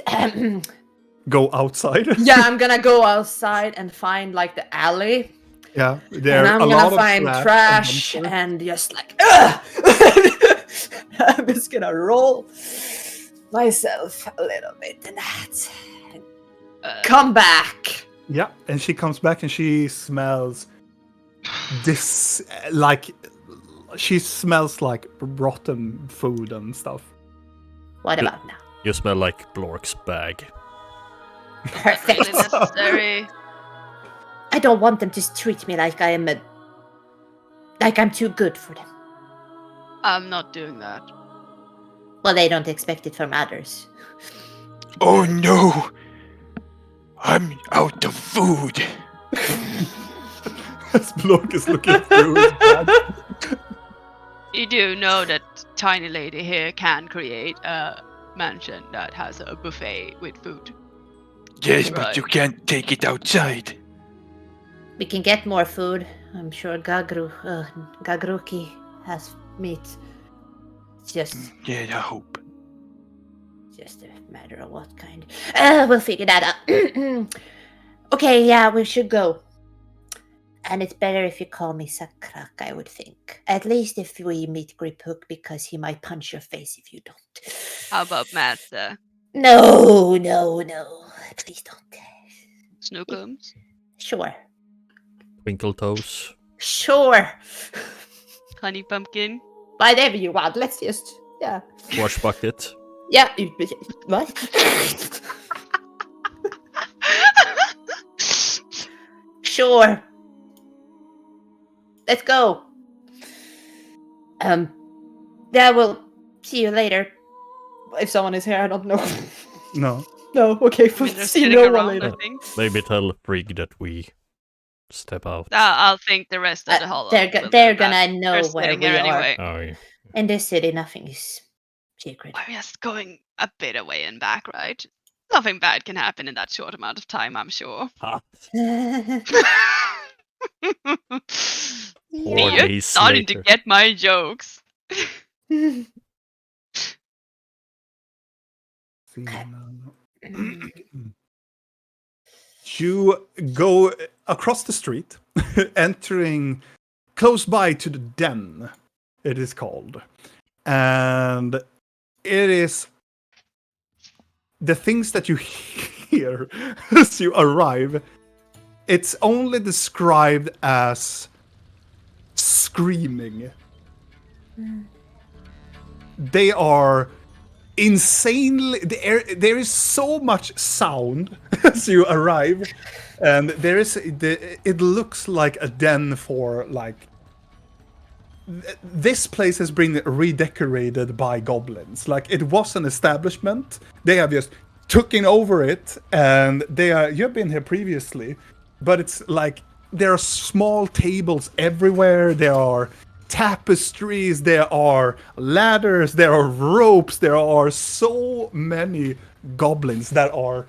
Go outside. Yeah, I'm gonna go outside and find like the alley. Yeah, there And are I'm a lot gonna of find and trash dumpsters. and just like, ugh! I'm just gonna roll myself a little bit in that. Come back. Yeah, and she comes back and she smells this like she smells like rotten food and stuff. What about now? You smell like Blork's bag. Perfect. Really necessary. I don't want them to treat me like I'm too good for them. I'm not doing that. Well, they don't expect it from others. Oh no! I'm out of food. As Blork is looking through his bag. You do know that tiny lady here can create a mansion that has a buffet with food. Yes, Right. but you can't take it outside. We can get more food. I'm sure Gagruki has meat. It's just Yeah, I hope. a matter of what kind. We'll figure that out. Okay, yeah, we should go. And it's better if you call me Sakrak, I would think. At least if we meet Griphook, because he might punch your face if you don't. How about Master No. Please don't. Snookums? Sure. Twinkle toes. Sure. Honey pumpkin? Whatever you want. Let's just, yeah. Wash bucket. Yeah. What? Sure. Let's go. Yeah, we'll see you later. If someone is here, I don't know. No. No, okay, I we'll mean, they're see sitting no one around, later. I think. Maybe tell Frigg that we step out. I'll think the rest of the hollow. They're will do they're that. gonna know They're where sitting we here are. anyway. Oh, yeah. In this city, nothing is secret. We're just going a bit away and back, right? Nothing bad can happen in that short amount of time, I'm sure. Ha. 4 You're days starting later. to get my jokes. You go across the street, entering close by to the den, it is called. And it is the things that you hear as you arrive, it's only described as screaming. They are insanely there is so much sound as you arrive, and there is it looks like a den for like this place has been redecorated by goblins. Like, it was an establishment, they have just taken over it, and you've been here previously, but it's like there are small tables everywhere, there are tapestries, there are ladders, there are ropes, there are so many goblins that are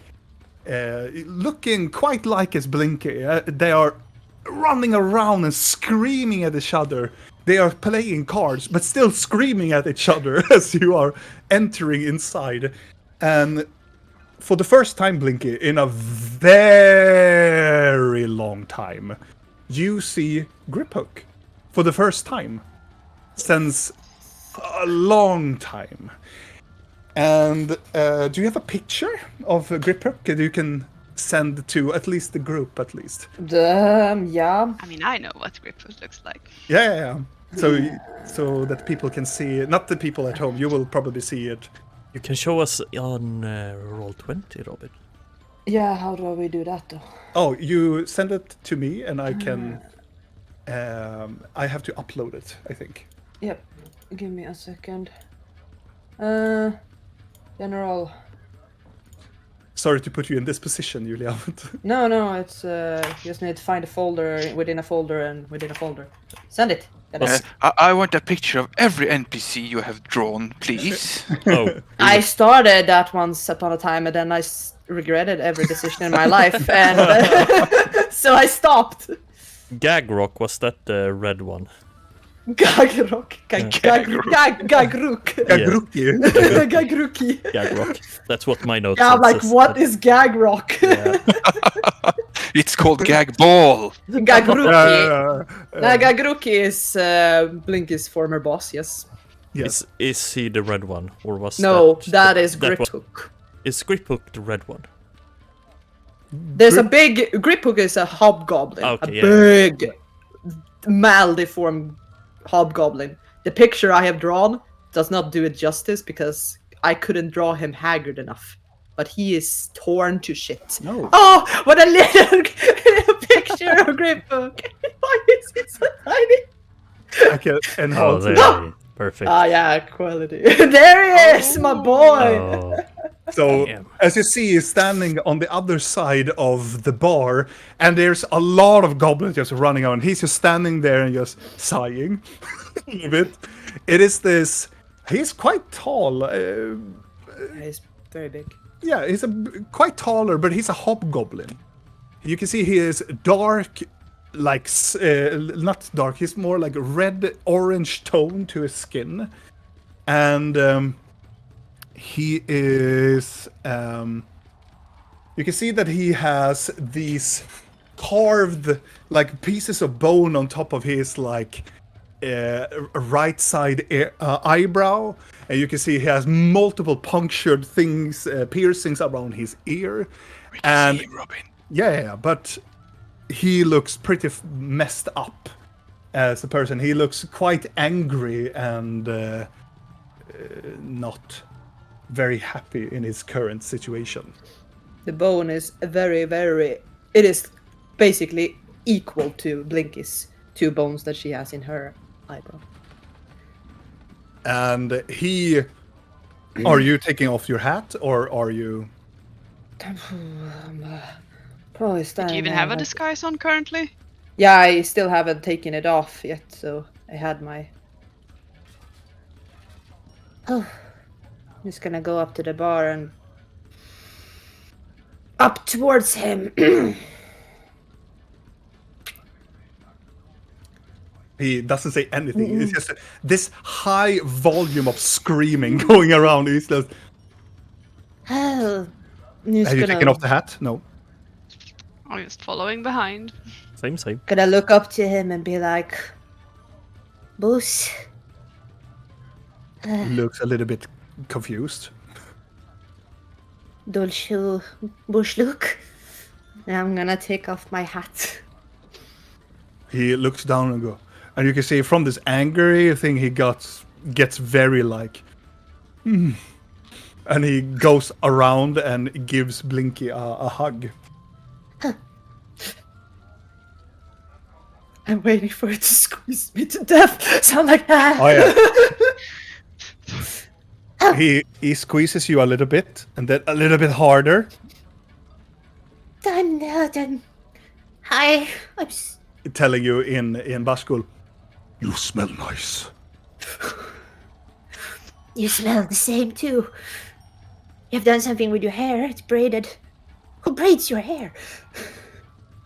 looking quite like as Blinky. They are running around and screaming at each other. They are playing cards, but still screaming at each other as you are entering inside. And for the first time, Blinky, in a very long time, you see Griphook. For the first time. Since a long time. And do you have a picture of Griphook that you can send to at least the group, at least? Yeah. I mean, I know what Griphook looks like. Yeah. So that people can see it. Not the people at home. You will probably see it. You can show us on Roll20, Robin. Yeah, how do we do that though? Oh, you send it to me, and I can I have to upload it, I think. Yep. Give me a second. General. Sorry to put you in this position, Julia. No, it's you just need to find a folder within a folder and within a folder. Send it. I want a picture of every NPC you have drawn, please. Oh, I started that once upon a time, and then I regretted every decision in my life, and so I stopped. Gag Rock, was that the red one? Gagrok. Gagruk. Gagruki. Gagruki. Gag Rock. That's what my notes Yeah, I'm like, says. what is Gagrok? Yeah. It's called Gag Ball. Gagruki. Gagruki is Blinky's former boss, yes. Yes. Is he the red one? Or was No, that is that was- Griphook. Is Griphook the red one? There's a big... Griphook is a hobgoblin. Okay, a big, maldeformed hobgoblin. The picture I have drawn does not do it justice because I couldn't draw him haggard enough. But he is torn to shit. No. Oh, what a little picture of Griphook. Why is he so tiny? I can Oh, enhance it. there. Perfect. Ah, yeah, quality. There he is, my boy. Oh, So, damn. as you see, he's standing on the other side of the bar, and there's a lot of goblins just running on. He's just standing there and just sighing a little bit. It is this... He's quite tall. He's very big. Yeah, he's quite taller, but he's a hobgoblin. You can see he is dark, like... not dark, he's more like a red-orange tone to his skin. And... he is you can see that he has these carved like pieces of bone on top of his like right side eyebrow, and you can see he has multiple punctured things, piercings around his ear. We can And see him, Robin. yeah, but he looks pretty messed up as a person. He looks quite angry and not very happy in his current situation. The bone is very, very... It is basically equal to Blinky's 2 bones that she has in her eyebrow. And he... Are you taking off your hat, or are you... Probably Do standing you even there have a like- disguise on currently? Yeah, I still haven't taken it off yet, so I had my... Oh, I'm just gonna go up to the bar and... Up towards him! He doesn't say anything. It's just this high volume of screaming going around. He's just... Oh, Just Have you gonna, taken off the hat? No. I'm just following behind. Same. gonna look up to him and be like... Boos. Looks a little bit confused. Dolshu bush look. I'm gonna take off my hat. He looks down and go, and you can see from this angry thing he gets very like, and he goes around and gives Blinky a hug. I'm waiting for it to squeeze me to death. Sound like that. Oh yeah. He squeezes you a little bit, and then a little bit harder, Done. Hi. telling you in Bashkul, "You smell nice." You smell the same too. You've done something with your hair. It's braided. Who braids your hair?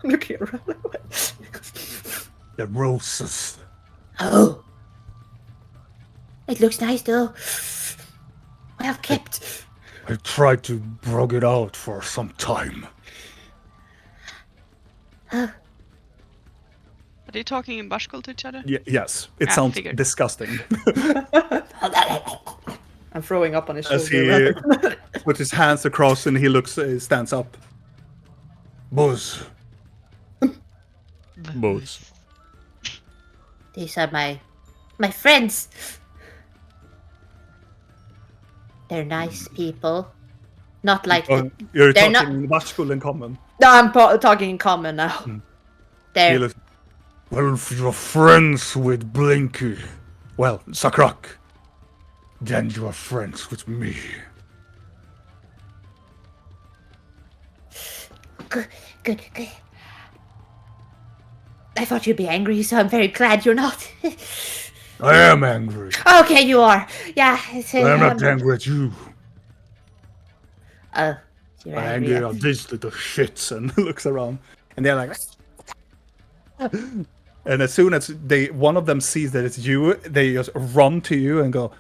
I'm looking around. The roses. Oh. It looks nice though. Well kept. I tried to brug it out for some time. Are they talking in Bashkul to each other? Yes, it Ah, sounds figured. disgusting. I'm throwing up on his As shoulder. he puts his hands across and he stands up. Buzz. Boos. These are my friends. They're nice people. Not like the, You're they're talking Bashkul in common. No, I'm talking in common now. He they're looks, Well, if you're friends with Blinky, well, Sakrak, then you are friends with me. Good. I thought you'd be angry, so I'm very glad you're not. I am angry. Okay, you are. Yeah. But I'm not angry at you. Oh, you're I'm angry. angry at these little shits, and looks around, and they're like. And as soon as one of them sees that it's you, they just run to you and go.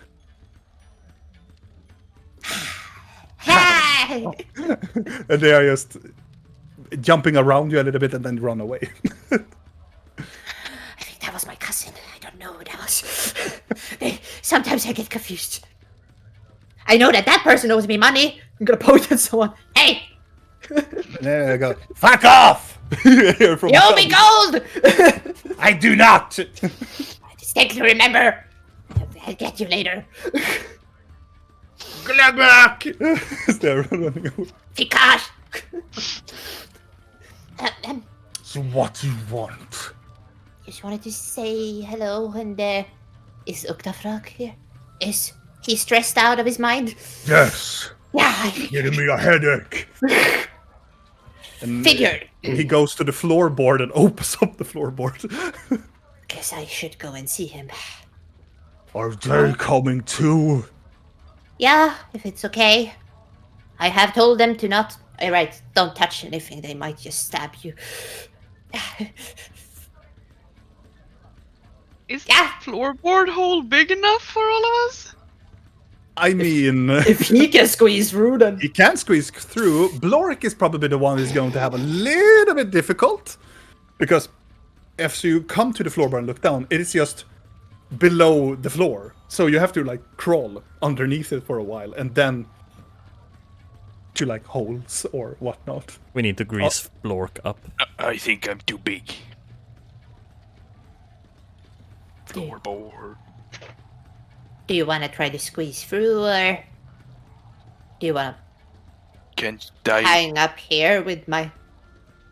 Hey! And they are just jumping around you a little bit and then run away. I think that was my cousin. I don't know who that was. Sometimes I get confused. I know that person owes me money. I'm gonna point at someone. Hey! And then they go, fuck off! You owe me gold! I do not! Distinctly remember. I'll get you later. Glabak! They're running away. Fikash! So what do you want? Just wanted to say hello and is Uktafrak here? Is he stressed out of his mind? Yes. Yeah, Giving me a headache. And figured. he goes to the floorboard and opens up the floorboard. Guess I should go and see him. Are they coming too? Yeah, if it's okay. I have told them to not. Right, don't touch anything. They might just stab you. Is Yeah. the floorboard hole big enough for all of us? I mean, If he can squeeze through, then he can squeeze through. Blorick is probably the one who's going to have a little bit difficult. Because if you come to the floorboard and look down, it is just below the floor. So you have to like crawl underneath it for a while and then to like holes or whatnot. We need to grease Blork up. I think I'm too big. Do, Floorboard. do you want to try to squeeze through, or do you want Can't to die. hang up here with my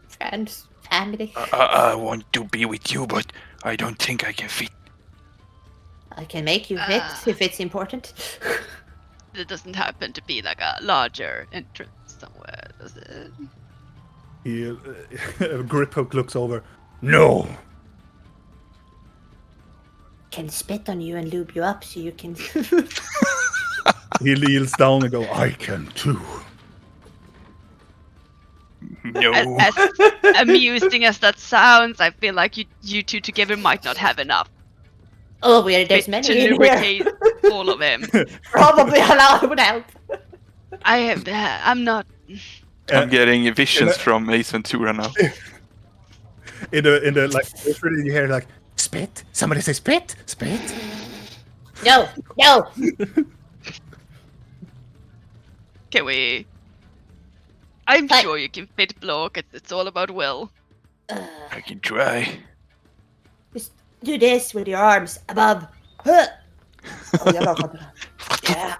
friends, family? I want to be with you, but I don't think I can fit. I can make you fit if it's important. There doesn't happen to be like a larger entrance somewhere, does it? He, Grip Hook looks over. No! Can spit on you and lube you up so you can. He kneels down and go, I can too. No. As amusing as that sounds, I feel like you two together might not have enough Oh, there's to many in here. lubricate all of them. Probably a lot would help. I'm not. I'm getting visions from Ace Ventura now. In the like, literally you hear like, spit? Somebody say spit? Spit? No. Can we? I'm But- sure you can fit block. It's all about will. I can try. Just do this with your arms above. Huh. Oh, you're not gonna- yeah.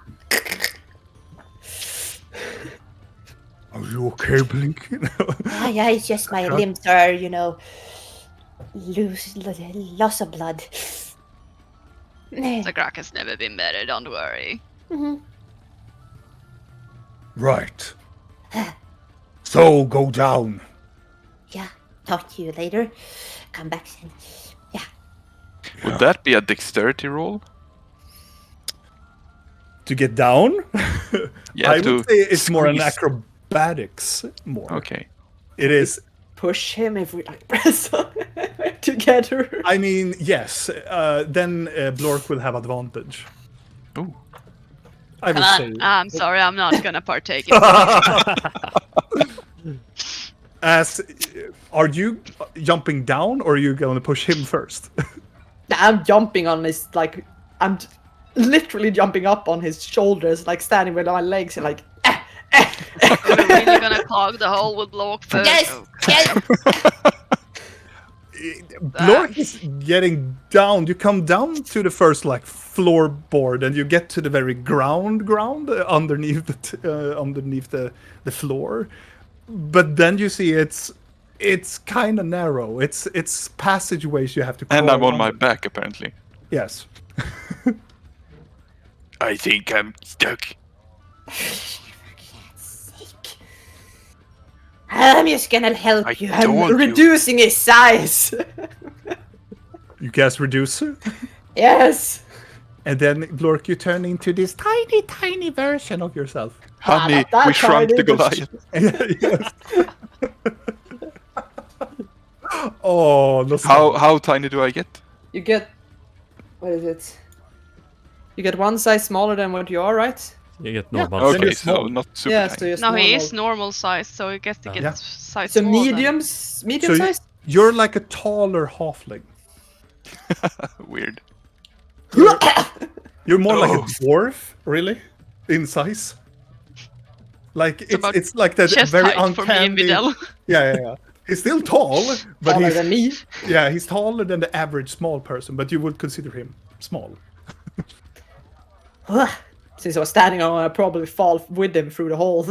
Are you okay, Blink? Yeah, it's just my limbs are, loss of blood. The Grak has never been better. Don't worry. Right. So go down. Yeah, talk to you later. Come back soon. Yeah. Would that be a dexterity roll? To get down? Yeah, I to would say it's more an squeeze. acrobatics more. Okay. It is. push him if we like press on together. I mean, yes. Then Blork will have advantage. Ooh. I would Come on. say. I'm sorry, I'm not gonna partake in it. Are you jumping down or are you going to push him first? I'm jumping on his I'm literally jumping up on his shoulders, like standing with my legs and like. We're really gonna clog the hole with block first. Yes, Oh, yes. Blork is getting down. You come down to the first floorboard, and you get to the very ground underneath the floor. But then you see it's It's kind of narrow. It's passageways you have to crawl And I'm on my under. back, apparently. Yes. I think I'm stuck. I'm just gonna help I you. told you. Reducing his size. You guys reduce, Yes. and then Glork, you turn into this tiny, tiny version of yourself. Honey, not that we shrunk tiny, the but- Goliath. Oh, nostalgia. How tiny do I get? You get. What is it? You get one size smaller than what you are, right? You get normal Then Okay, you're size. so small. not super Yeah, tiny. so you're No, he normal. is normal size, so I guess he Yeah. gets size So small then. medium So size? you're like a taller halfling. Weird. You're more like a Oh. dwarf, really, in size. Like about it's like that Chest very height for me and uncanny. Vidal. Yeah. He's still tall, but Taller he's than me. yeah, he's taller than the average small person, but you would consider him small. Since I was standing on, I probably fall with him through the hole.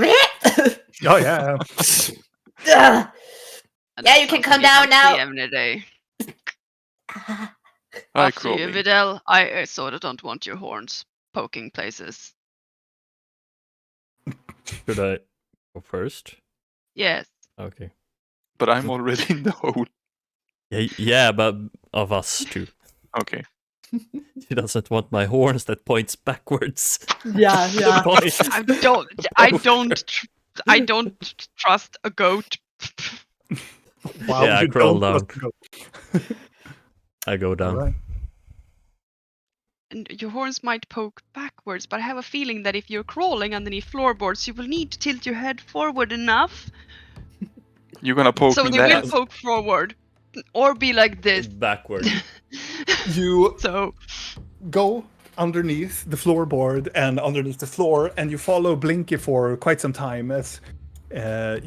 Oh yeah. Ugh. And Yeah, that you can sounds come like down a now. every day. Hi, After you, Crowley. Vidal, I sort of don't want your horns poking places. Should I go first? Yes. Okay. But I'm already in the hole. Yeah, but of us two. Okay. He doesn't want my horns that points backwards. yeah. Point. I don't trust a goat. Wow, Yeah, I you crawl don't down. go. I go down. Alright. And your horns might poke backwards, but I have a feeling that if you're crawling underneath floorboards, you will need to tilt your head forward enough You're gonna poke so me they in the will ass. poke forward. Or be like this. Backward. You So go underneath the floorboard and underneath the floor, and you follow Blinky for quite some time as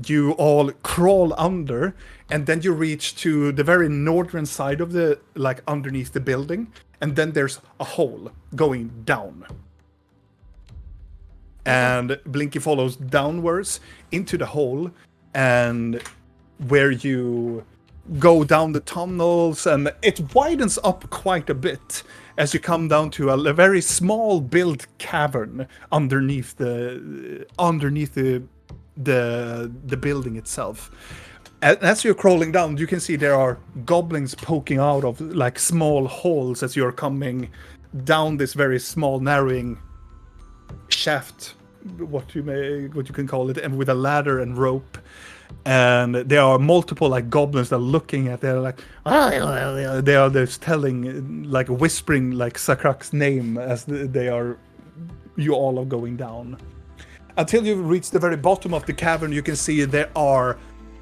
you all crawl under, and then you reach to the very northern side of the, like, underneath the building, and then there's a hole going down. And Blinky follows downwards into the hole, and where you go down the tunnels, and it widens up quite a bit as you come down to a very small built cavern underneath the building itself. As you're crawling down, you can see there are goblins poking out of like small holes as you're coming down this very small narrowing shaft, what you can call it, and with a ladder and rope. And there are multiple like goblins that are looking at. They're like, they are just telling, like whispering like Sakrak's name as you all are going down. Until you reach the very bottom of the cavern, you can see there are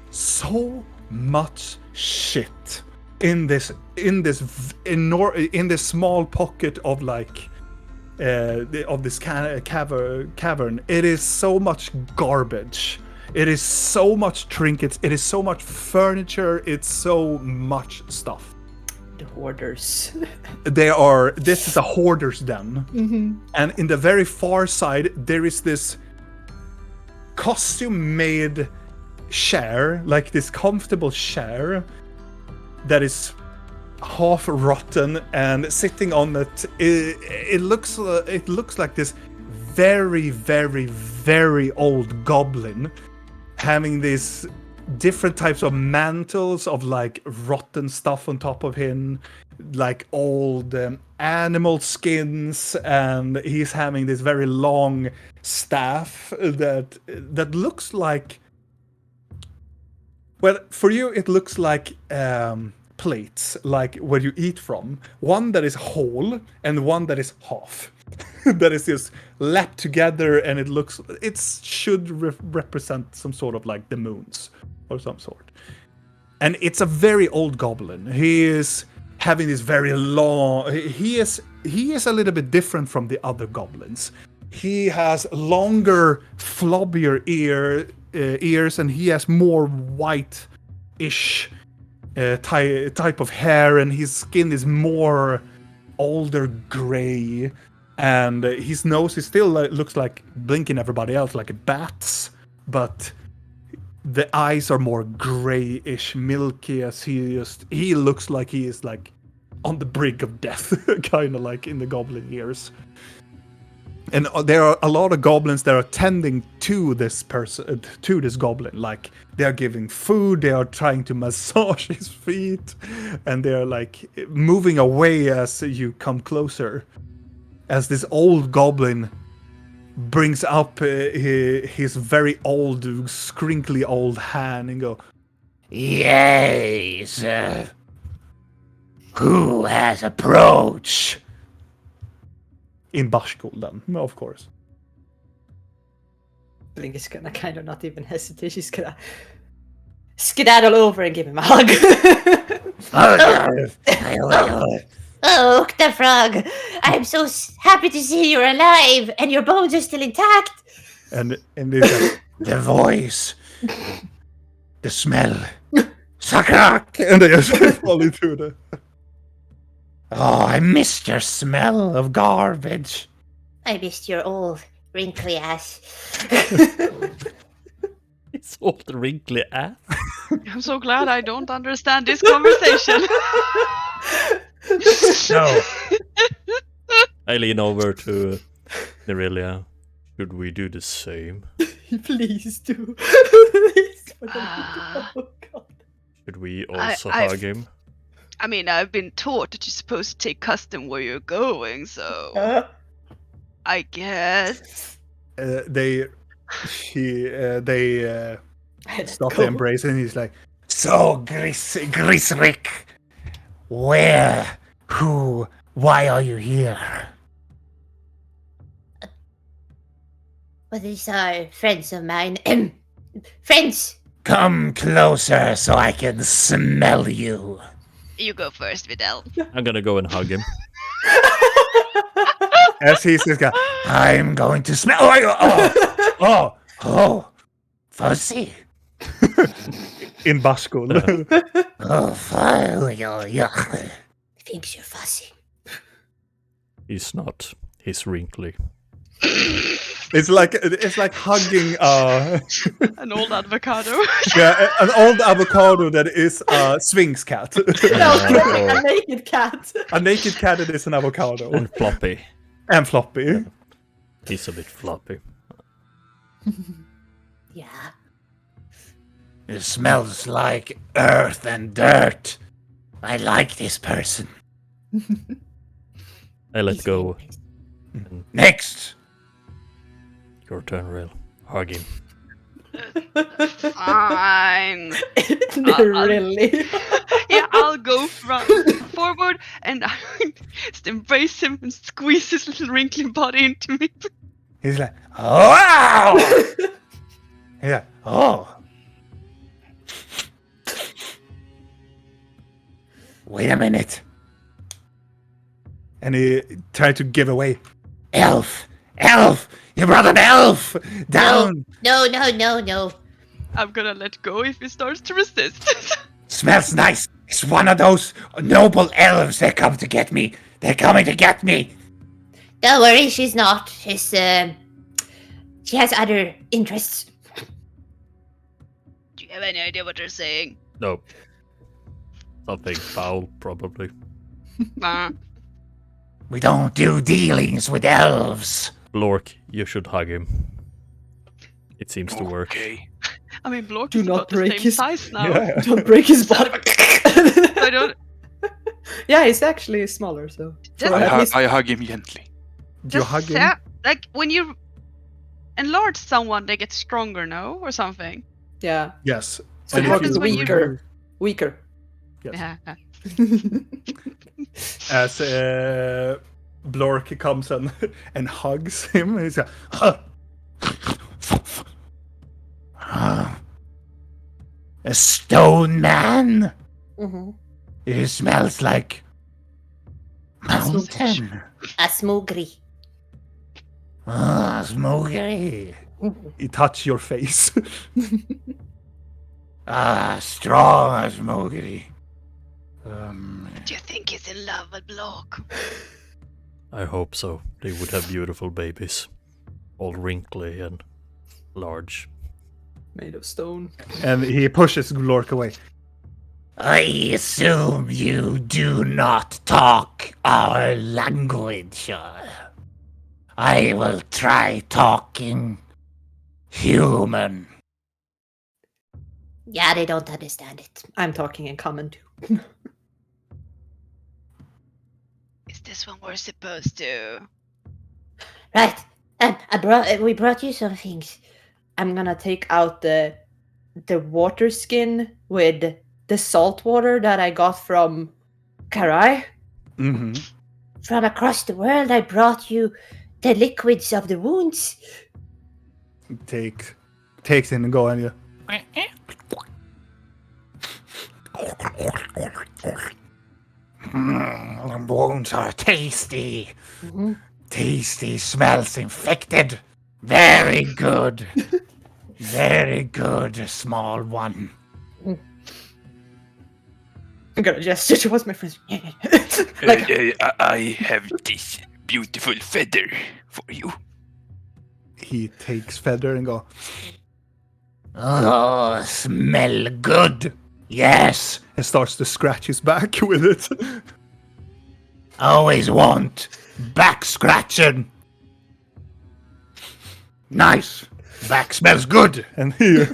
so much shit in this small pocket of like of this cavern. It is so much garbage. It is so much trinkets. It is so much furniture. It's so much stuff. The hoarders. This is a hoarder's den. And in the very far side, there is this costume-made chair, like this comfortable chair that is half rotten, and sitting on it, it looks like this very, very, very old goblin having these different types of mantles of like rotten stuff on top of him, like old animal skins, and he's having this very long staff that looks like, well, for you it looks like plates, like where you eat from. One that is whole and one that is half. That is just lapped together, and it should represent some sort of like the moons or some sort. And it's a very old goblin. He is having this very long. He is a little bit different from the other goblins. He has longer, flobbier ears, and he has more white-ish type of hair, and his skin is more older gray, and his nose is still looks like blinking everybody else like a bat's, but the eyes are more grayish, milky, as he looks like he is like on the brink of death, kind of like in the goblin years. And there are a lot of goblins that are tending to this person, to this goblin. Like, they are giving food, they are trying to massage his feet, and they are like moving away as you come closer. As this old goblin brings up his very old, crinkly old hand and go, Yes. Who has approached? in Bashkuldan, of course. Blink is gonna kind of not even hesitate. She's gonna skedaddle over and give him a hug. Oh, the frog! I'm so happy to see you're alive and your bones are still intact. And it's like, The voice. The smell. Sakrak! And they just fall into the... Oh, I missed your smell of garbage. I missed your old wrinkly ass. It's all the wrinkly ass. I'm so glad I don't understand this conversation. No. I lean over to Nerelia. Should we do the same? Please do. Please. Oh, God. Should we also I've- hug him? I mean, I've been taught that you're supposed to take custom where you're going, so I guess. They stop Go. the embrace, and he's like, So, Grisrick. Where? Who? Why are you here? Well, these are friends of mine. Friends! Come closer so I can smell you. You go first, Vidal. I'm gonna go and hug him. as he's this guy, I'm going to smell. Oh, fuzzy. in Bashkul. Yeah. Thinks you're fussy. He's not. He's wrinkly. It's like hugging An old avocado. an old avocado that is a Sphinx cat. A naked cat. A naked cat that is an avocado. And floppy. And floppy. He's a bit floppy. Yeah. It smells like earth and dirt. I like this person. I let He's go. very Next. Your turn, Rail. Hug him. Fine. Really? Yeah, I'll go forward and I just embrace him and squeeze his little wrinkly body into me. He's like, Wow! yeah. Oh. Wait a minute. And he tried to give away. Elf! You brought an elf! Down! No. I'm gonna let go if he starts to resist. Smells nice. It's one of those noble elves that come to get me. They're coming to get me. Don't worry, she's not. She has other interests. Do you have any idea what they're saying? No. Something foul, probably. We don't do dealings with elves. Blork, you should hug him. It seems to work. Okay. I mean, Blork Do is not about the break same his- size now. Yeah. Don't break his body. I don't. Yeah, he's actually smaller, so. Just- Or at least- I hug him gently. You Just hug him? like when you enlarge someone, they get stronger, no, or something. Yeah. Yes. So And what if happens you- when you- Weaker. Yes. Yeah. As Blork comes and hugs him, he's like, huh. A stone man? Mm-hmm. It smells like mountain. A smoogry. Ah, smoky. He touch your face. Strong as smoky. Do you think he's in love with Blork? I hope so. They would have beautiful babies. All wrinkly and large. Made of stone. And he pushes Glork away. I assume you do not talk our language. I will try talking human. Yeah, they don't understand it. I'm talking in common too. Is this what we're supposed to? Right. And we brought you some things. I'm gonna take out the water skin with the salt water that I got from Karai. Mm-hmm. From across the world, I brought you the liquids of the wounds. Takes it and go and you. The wounds are tasty. Mm-hmm. Tasty, smells infected. Very good. Very good, small one. I'm gonna gesture towards my friends. I have this beautiful feather for you. He takes Feather and go. Oh, smell good. Yes, And starts to scratch his back with it. always want back scratching. Nice. Back smells good. And he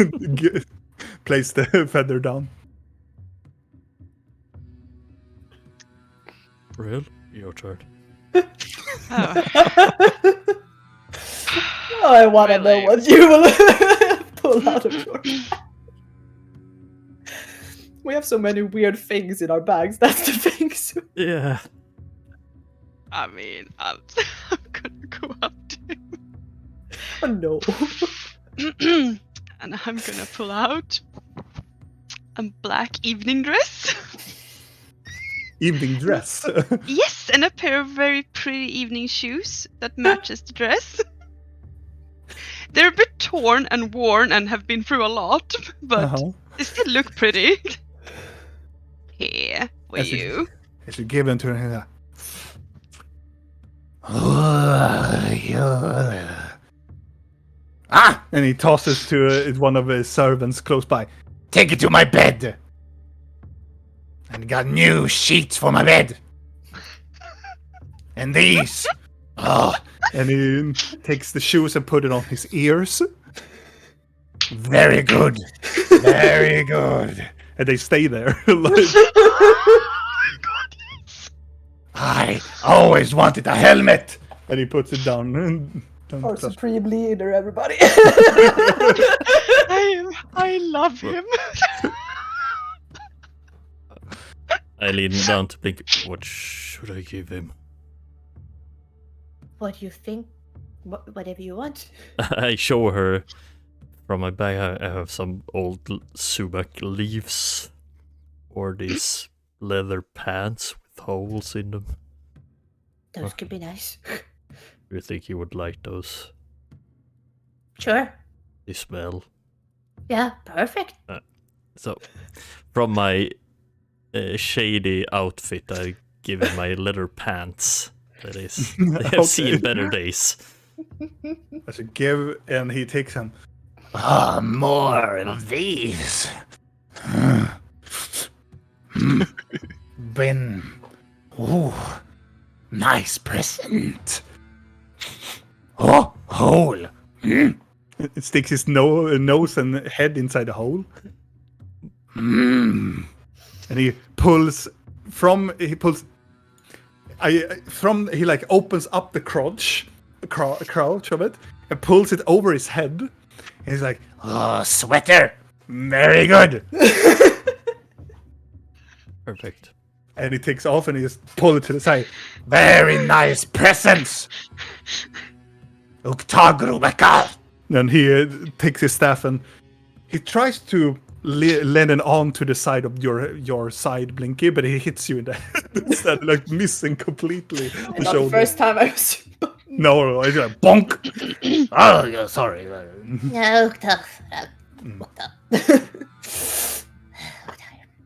places the feather down. Real? Your turn. Oh, I want to know Really? what you will pull out of your bag. We have so many weird things in our bags. That's the thing. So Yeah. I mean, I'm gonna go up to oh, no. him. And I'm gonna pull out a black evening dress. Evening dress. Yes, and a pair of very pretty evening shoes that matches the dress. They're a bit torn and worn and have been through a lot, but Uh-huh. they still look pretty. Here for As you. I should give him to her. Ah, And he tosses to one of his servants close by. take it to my bed. And got new sheets for my bed. And these. Oh, And he takes the shoes and put it on his ears. very good. Very good. And they stay there. Like, I always wanted a helmet. and he puts it down. Our supreme leader, everybody. I love him. I lean down to blink. What should I give him? What do you think? Whatever you want. I show her from my bag. I have some old sumac leaves, or these leather pants with holes in them. Those could be nice. Do you think you would like those? Sure. They smell. Yeah, perfect. So, from my shady outfit, I give him my leather pants. That is, they have Okay. seen better days. I should give, and he takes them. Ah, more of these. Been. Ooh, nice present. Oh, hole. It sticks his nose and head inside the hole. Mmm. And he pulls he like opens up the crotch of it and pulls it over his head. And he's like, Oh, sweater. Very good. Perfect. and he takes off and he just pull it to the side. Very nice presents. Uktagru. Then he takes his staff and he tries to land it onto the side of your side, Blinky, but he hits you in the head instead, like missing completely the Not the shoulder. first time I was. No, it's like bonk. Oh, yeah, sorry. No, tough.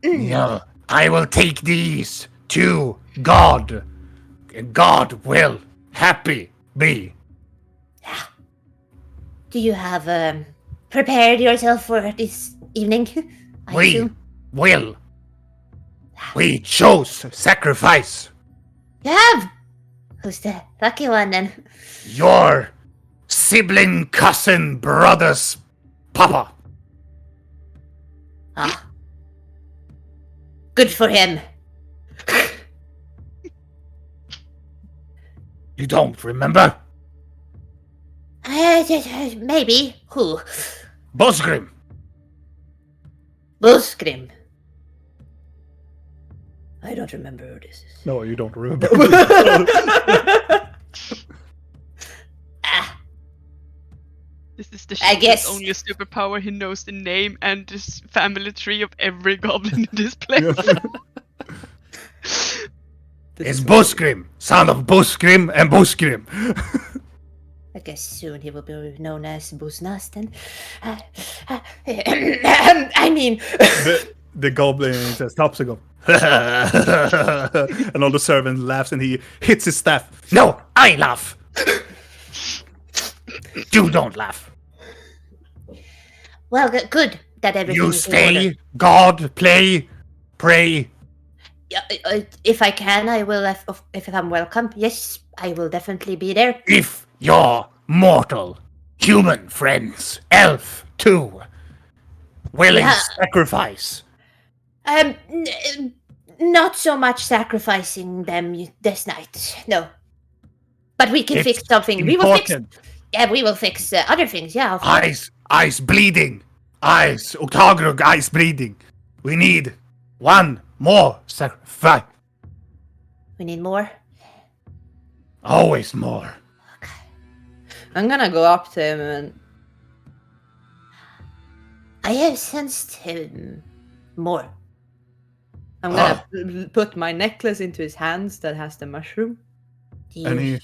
Yeah, I will take these to God. God will happy be. Do you have prepared yourself for this evening? I We assume. will. We chose sacrifice. You have. Who's the lucky one then? Your sibling, cousin, brother's papa. Ah. Good for him. You don't remember? Maybe. Who? Bosgrim. Buskrim. I don't remember who this is. No, you don't remember. Ah, This is the I shit guess- that's only a superpower. He knows the name and the family tree of every goblin in this place. It's Bosgrim, son of Bosgrim and Bosgrim. I guess soon he will be known as Busnasten. I mean, the goblin just stops and goes, and all the servant laughs and he hits his staff. No, I laugh. You don't laugh. well, good that everything You is in order. stay, God, play, pray. If I can, I will. If I'm welcome, yes, I will definitely be there. If your mortal, human friends, elf too, willing Yeah. sacrifice. Not so much sacrificing them this night, no. But we can It's fix something. We will fix. important. Yeah, we will fix other things. Yeah. Of course. Eyes bleeding. Eyes, Octagrug, eyes bleeding. We need one more sacrifice. We need more. Always more. I'm gonna go up to him and I have sensed him more. I'm gonna put my necklace into his hands that has the mushroom. Do And you-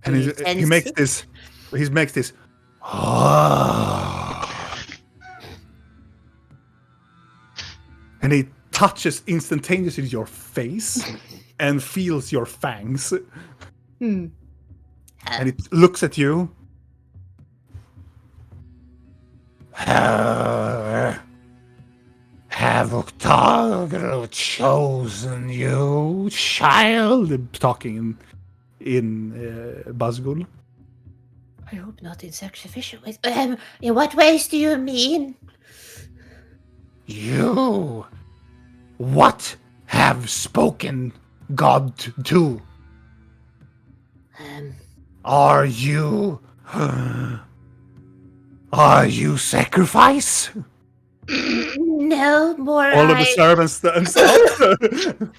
he sense makes it? this. He makes this. And he touches instantaneously your face and feels your fangs. Hmm. And it looks at you. Have Octagrug chosen you, child? Talking in Buzzgul. I hope not in sacrificial ways. In what ways do you mean? You. What have spoken God to? Are you sacrifice? No, more All of the I... servants stands up.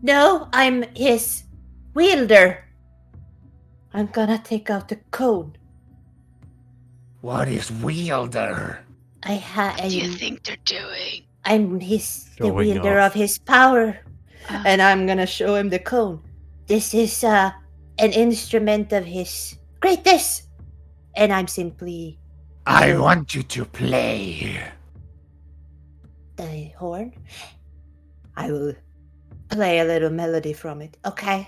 No, I'm his wielder. I'm gonna take out the cone. What is wielder? What do you think they're doing? I'm the Showing wielder off. of his power. And I'm gonna show him the cone. This is an instrument of his greatness. And I'm simply I want you to play. the horn. I will play a little melody from it. Okay.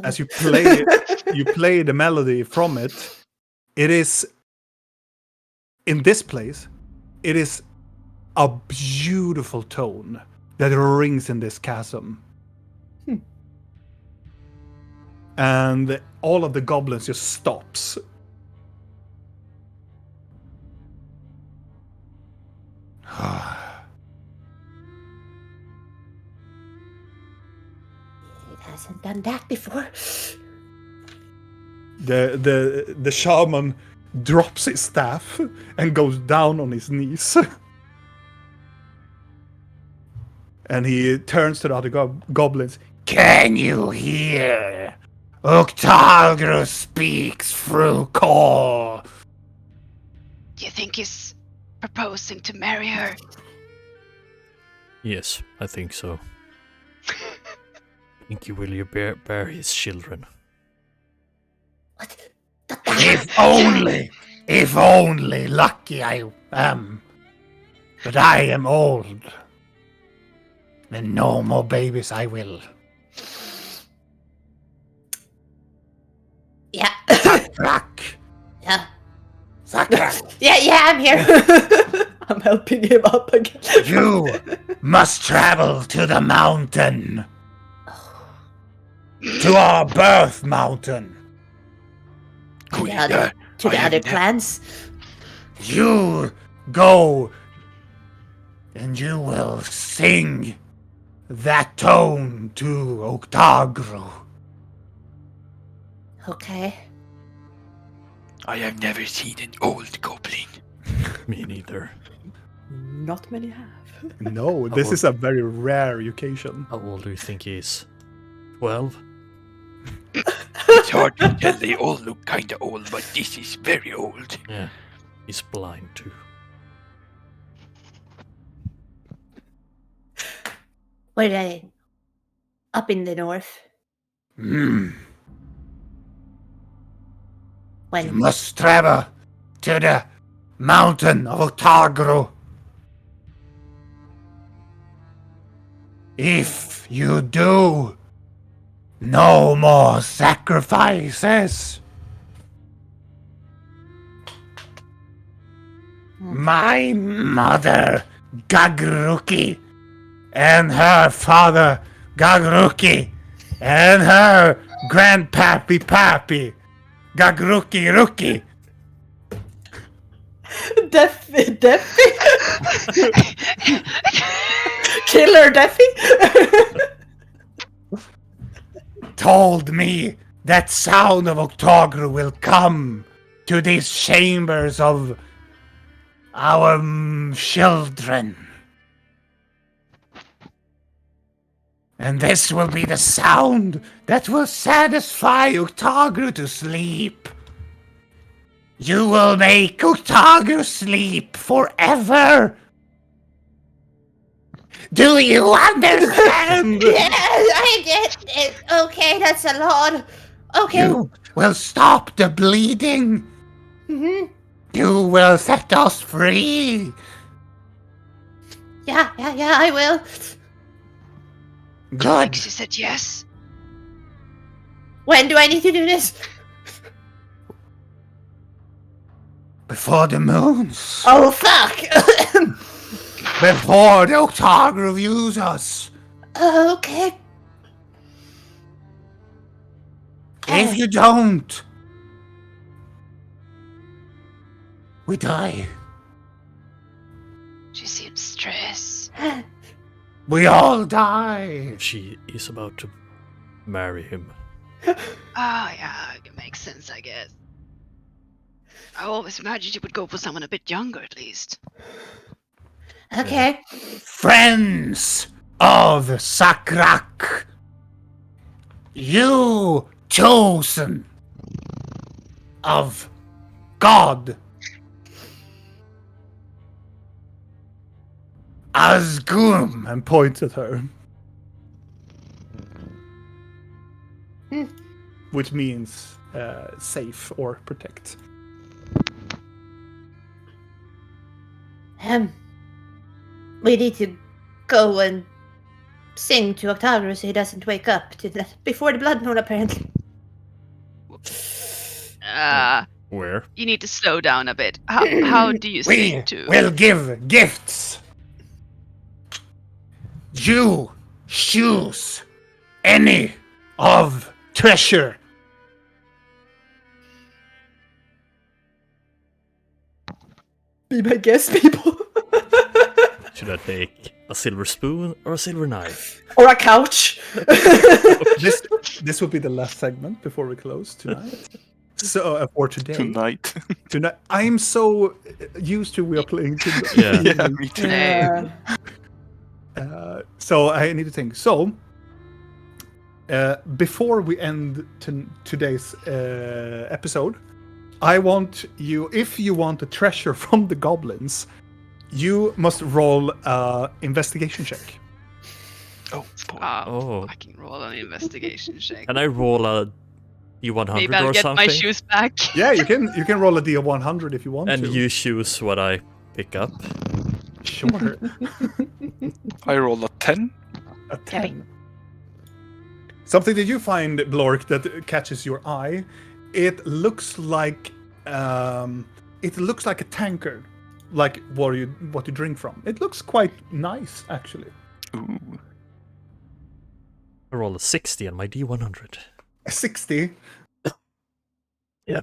As you play the melody from it. It is in this place. It is a beautiful tone that rings in this chasm. And all of the goblins just stops. It hasn't done that before. The shaman drops his staff and goes down on his knees. And he turns to the other goblins. Can you hear? Octagrug speaks through core. Do you think he's proposing to marry her? Yes, I think so. Think you will bear his children. What? If only lucky I am. But I am old. And no more babies I will. Yeah. Rack. Yeah. Sakra, Yeah, I'm here. I'm helping him up again. you must travel to the mountain. To our birth mountain. To the other clans. You go and you will sing that tone to Octagro. Okay. I have never seen an old goblin. Me neither. Not many have. No, this is a very rare occasion. How old do you think he is? 12? It's hard to tell. They all look kinda old, but this is very old. Yeah. He's blind too. Where are they? Up in the north. You When? must travel to the mountain of Octagro. If you do, no more sacrifices. My mother, Gagruki, and her father, Gagruki, and her grandpappy Pappy, Gagruki Ruki. Deffy. Killer Deffy. Told me that sound of Octagro will come to these chambers of our children. And this will be the sound that will satisfy Octagro to sleep. You will make Octagro sleep forever. Do you understand? Yeah, I get it. Okay, that's a lot. Okay. You will stop the bleeding. Mm-hmm. You will set us free. Yeah, I will. Good. She said yes. When do I need to do this? Before the moons. Oh, fuck. Before the Octagro views us. Okay. If you don't, we die. She seems stressed. We all die. She is about to marry him. Yeah, it makes sense, I guess. I always imagined she would go for someone a bit younger, at least. Okay. Friends of Sakrak. You chosen of God. Asgum. And points at her. Which means safe or protect. We need to go and sing to Octagro so he doesn't wake up before the blood moon, apparently. Where? You need to slow down a bit. How do you We sing to? will give gifts. You choose any of treasure. Be my guest, people. Should I take a silver spoon or a silver knife? Or a couch. This will be the last segment before we close tonight. So for today. Tonight. Tonight, I'm so used to we are playing tonight. Yeah. Yeah, me too. So I need to think. So before we end today's episode, I want you, if you want a treasure from the goblins, you must roll an investigation check. Oh, boy. Oh. I can roll an investigation check. Can I roll a D100 Maybe I'll or get something? my shoes back. Yeah, you can roll a D100 if you want And to. you choose what I pick up. Sure. I rolled a 10. A 10. Something that you find, Blork, that catches your eye. It looks like it looks like a tankard, like what you drink from. It looks quite nice, actually. Ooh. I rolled a 60 on my D100. A 60. Yeah.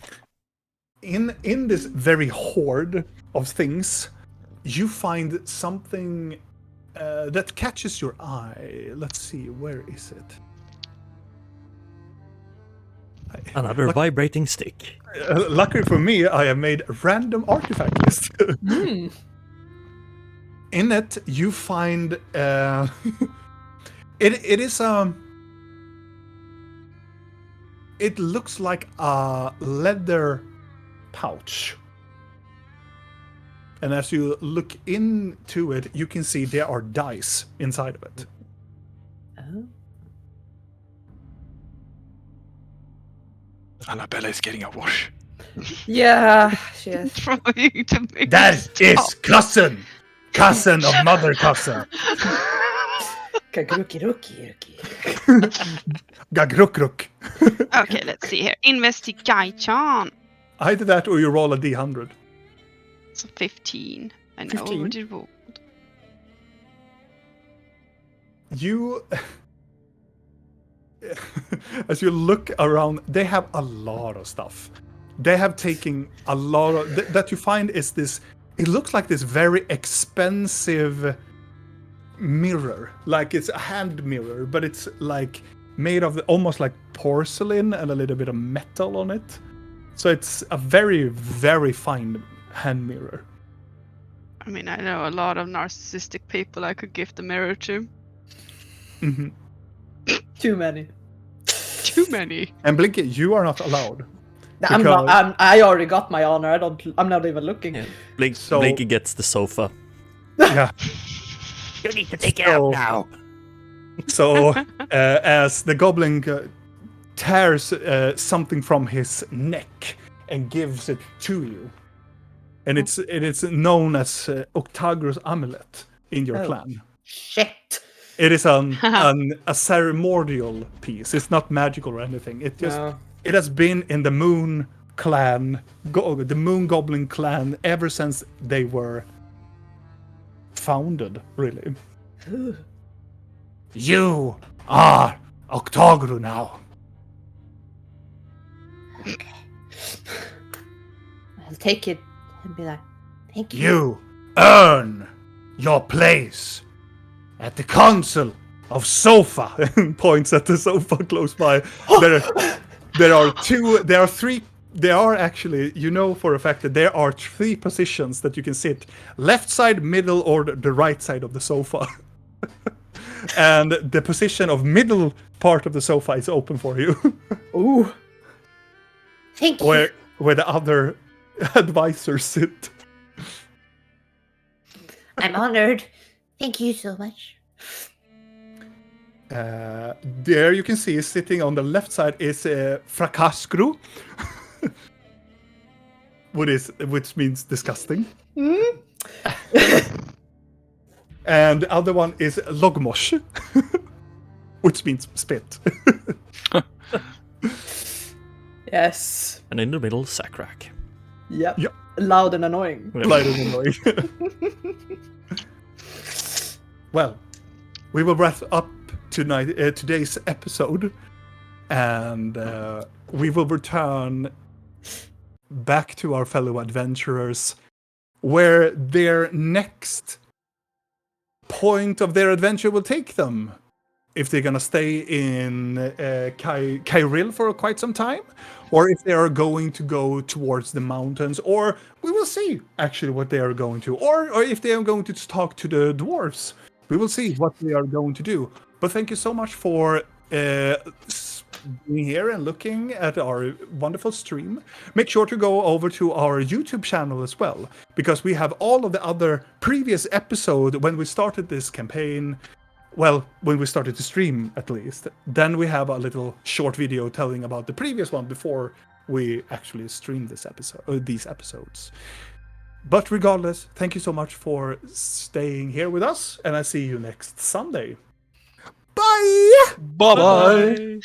In this very hoard of things, you find something that catches your eye. Let's see, where is it? Another vibrating stick. Luckily for me, I have made a random artifact list. In it, you find it is it looks like a leather pouch. And as you look into it, you can see there are dice inside of it. Oh. Annabella is getting a wash. Yeah, she is. Trying to make That is cousin of mother cousin. Kagruki. Gagruk. Okay, let's see here. Investigation. Either that or you roll a d100. So 15. I know 15? what it rolled. You as you look around, they have a lot of stuff. They have taken a lot of that you find is this. It looks like this very expensive mirror, like it's a hand mirror, but it's like made of almost like porcelain and a little bit of metal on it. So it's a very, very fine hand mirror. I mean, I know a lot of narcissistic people I could give the mirror to. Mm-hmm. Too many. Too many. And Blinky, you are not allowed. I'm not. I already got my honor. I'm not even looking. Yeah. So- Blinky gets the sofa. Yeah. You need to take it out now. So, as the goblin tears something from his neck and gives it to you, and it is known as Octagrus amulet in your clan. Shit. It is a ceremonial piece. It's not magical or anything. It just it has been in the Moon clan, the Moon Goblin clan, ever since they were founded. Really. You are Octogru now. I'll take it and be like, thank you. You earn your place at the Council of Sofa. Points at the sofa close by. There are three. There are actually, you know for a fact that there are 3 positions that you can sit: left side, middle, or the right side of the sofa. And the position of middle part of the sofa is open for you. Ooh. Thank you. where the other advisors sit. I'm honored. Thank you so much. There you can see sitting on the left side is Frakaskru, which means disgusting. And the other one is Logmosh, which means spit. Yes. And in the middle, Sakrak. Yep. Yep. Loud and annoying. Light and annoying. Well, we will wrap up today's episode, and we will return back to our fellow adventurers, where their next point of their adventure will take them. If they're gonna stay in Kyril for quite some time, or if they are going to go towards the mountains, or we will see actually what they are going to, or if they are going to talk to the dwarves. We will see what they are going to do. But thank you so much for being here and looking at our wonderful stream. Make sure to go over to our YouTube channel as well, because we have all of the other previous episodes when we started this campaign. Well, when we started to stream, at least. Then we have a little short video telling about the previous one before we actually streamed these episodes. But regardless, thank you so much for staying here with us, and I see you next Sunday. Bye! Bye bye.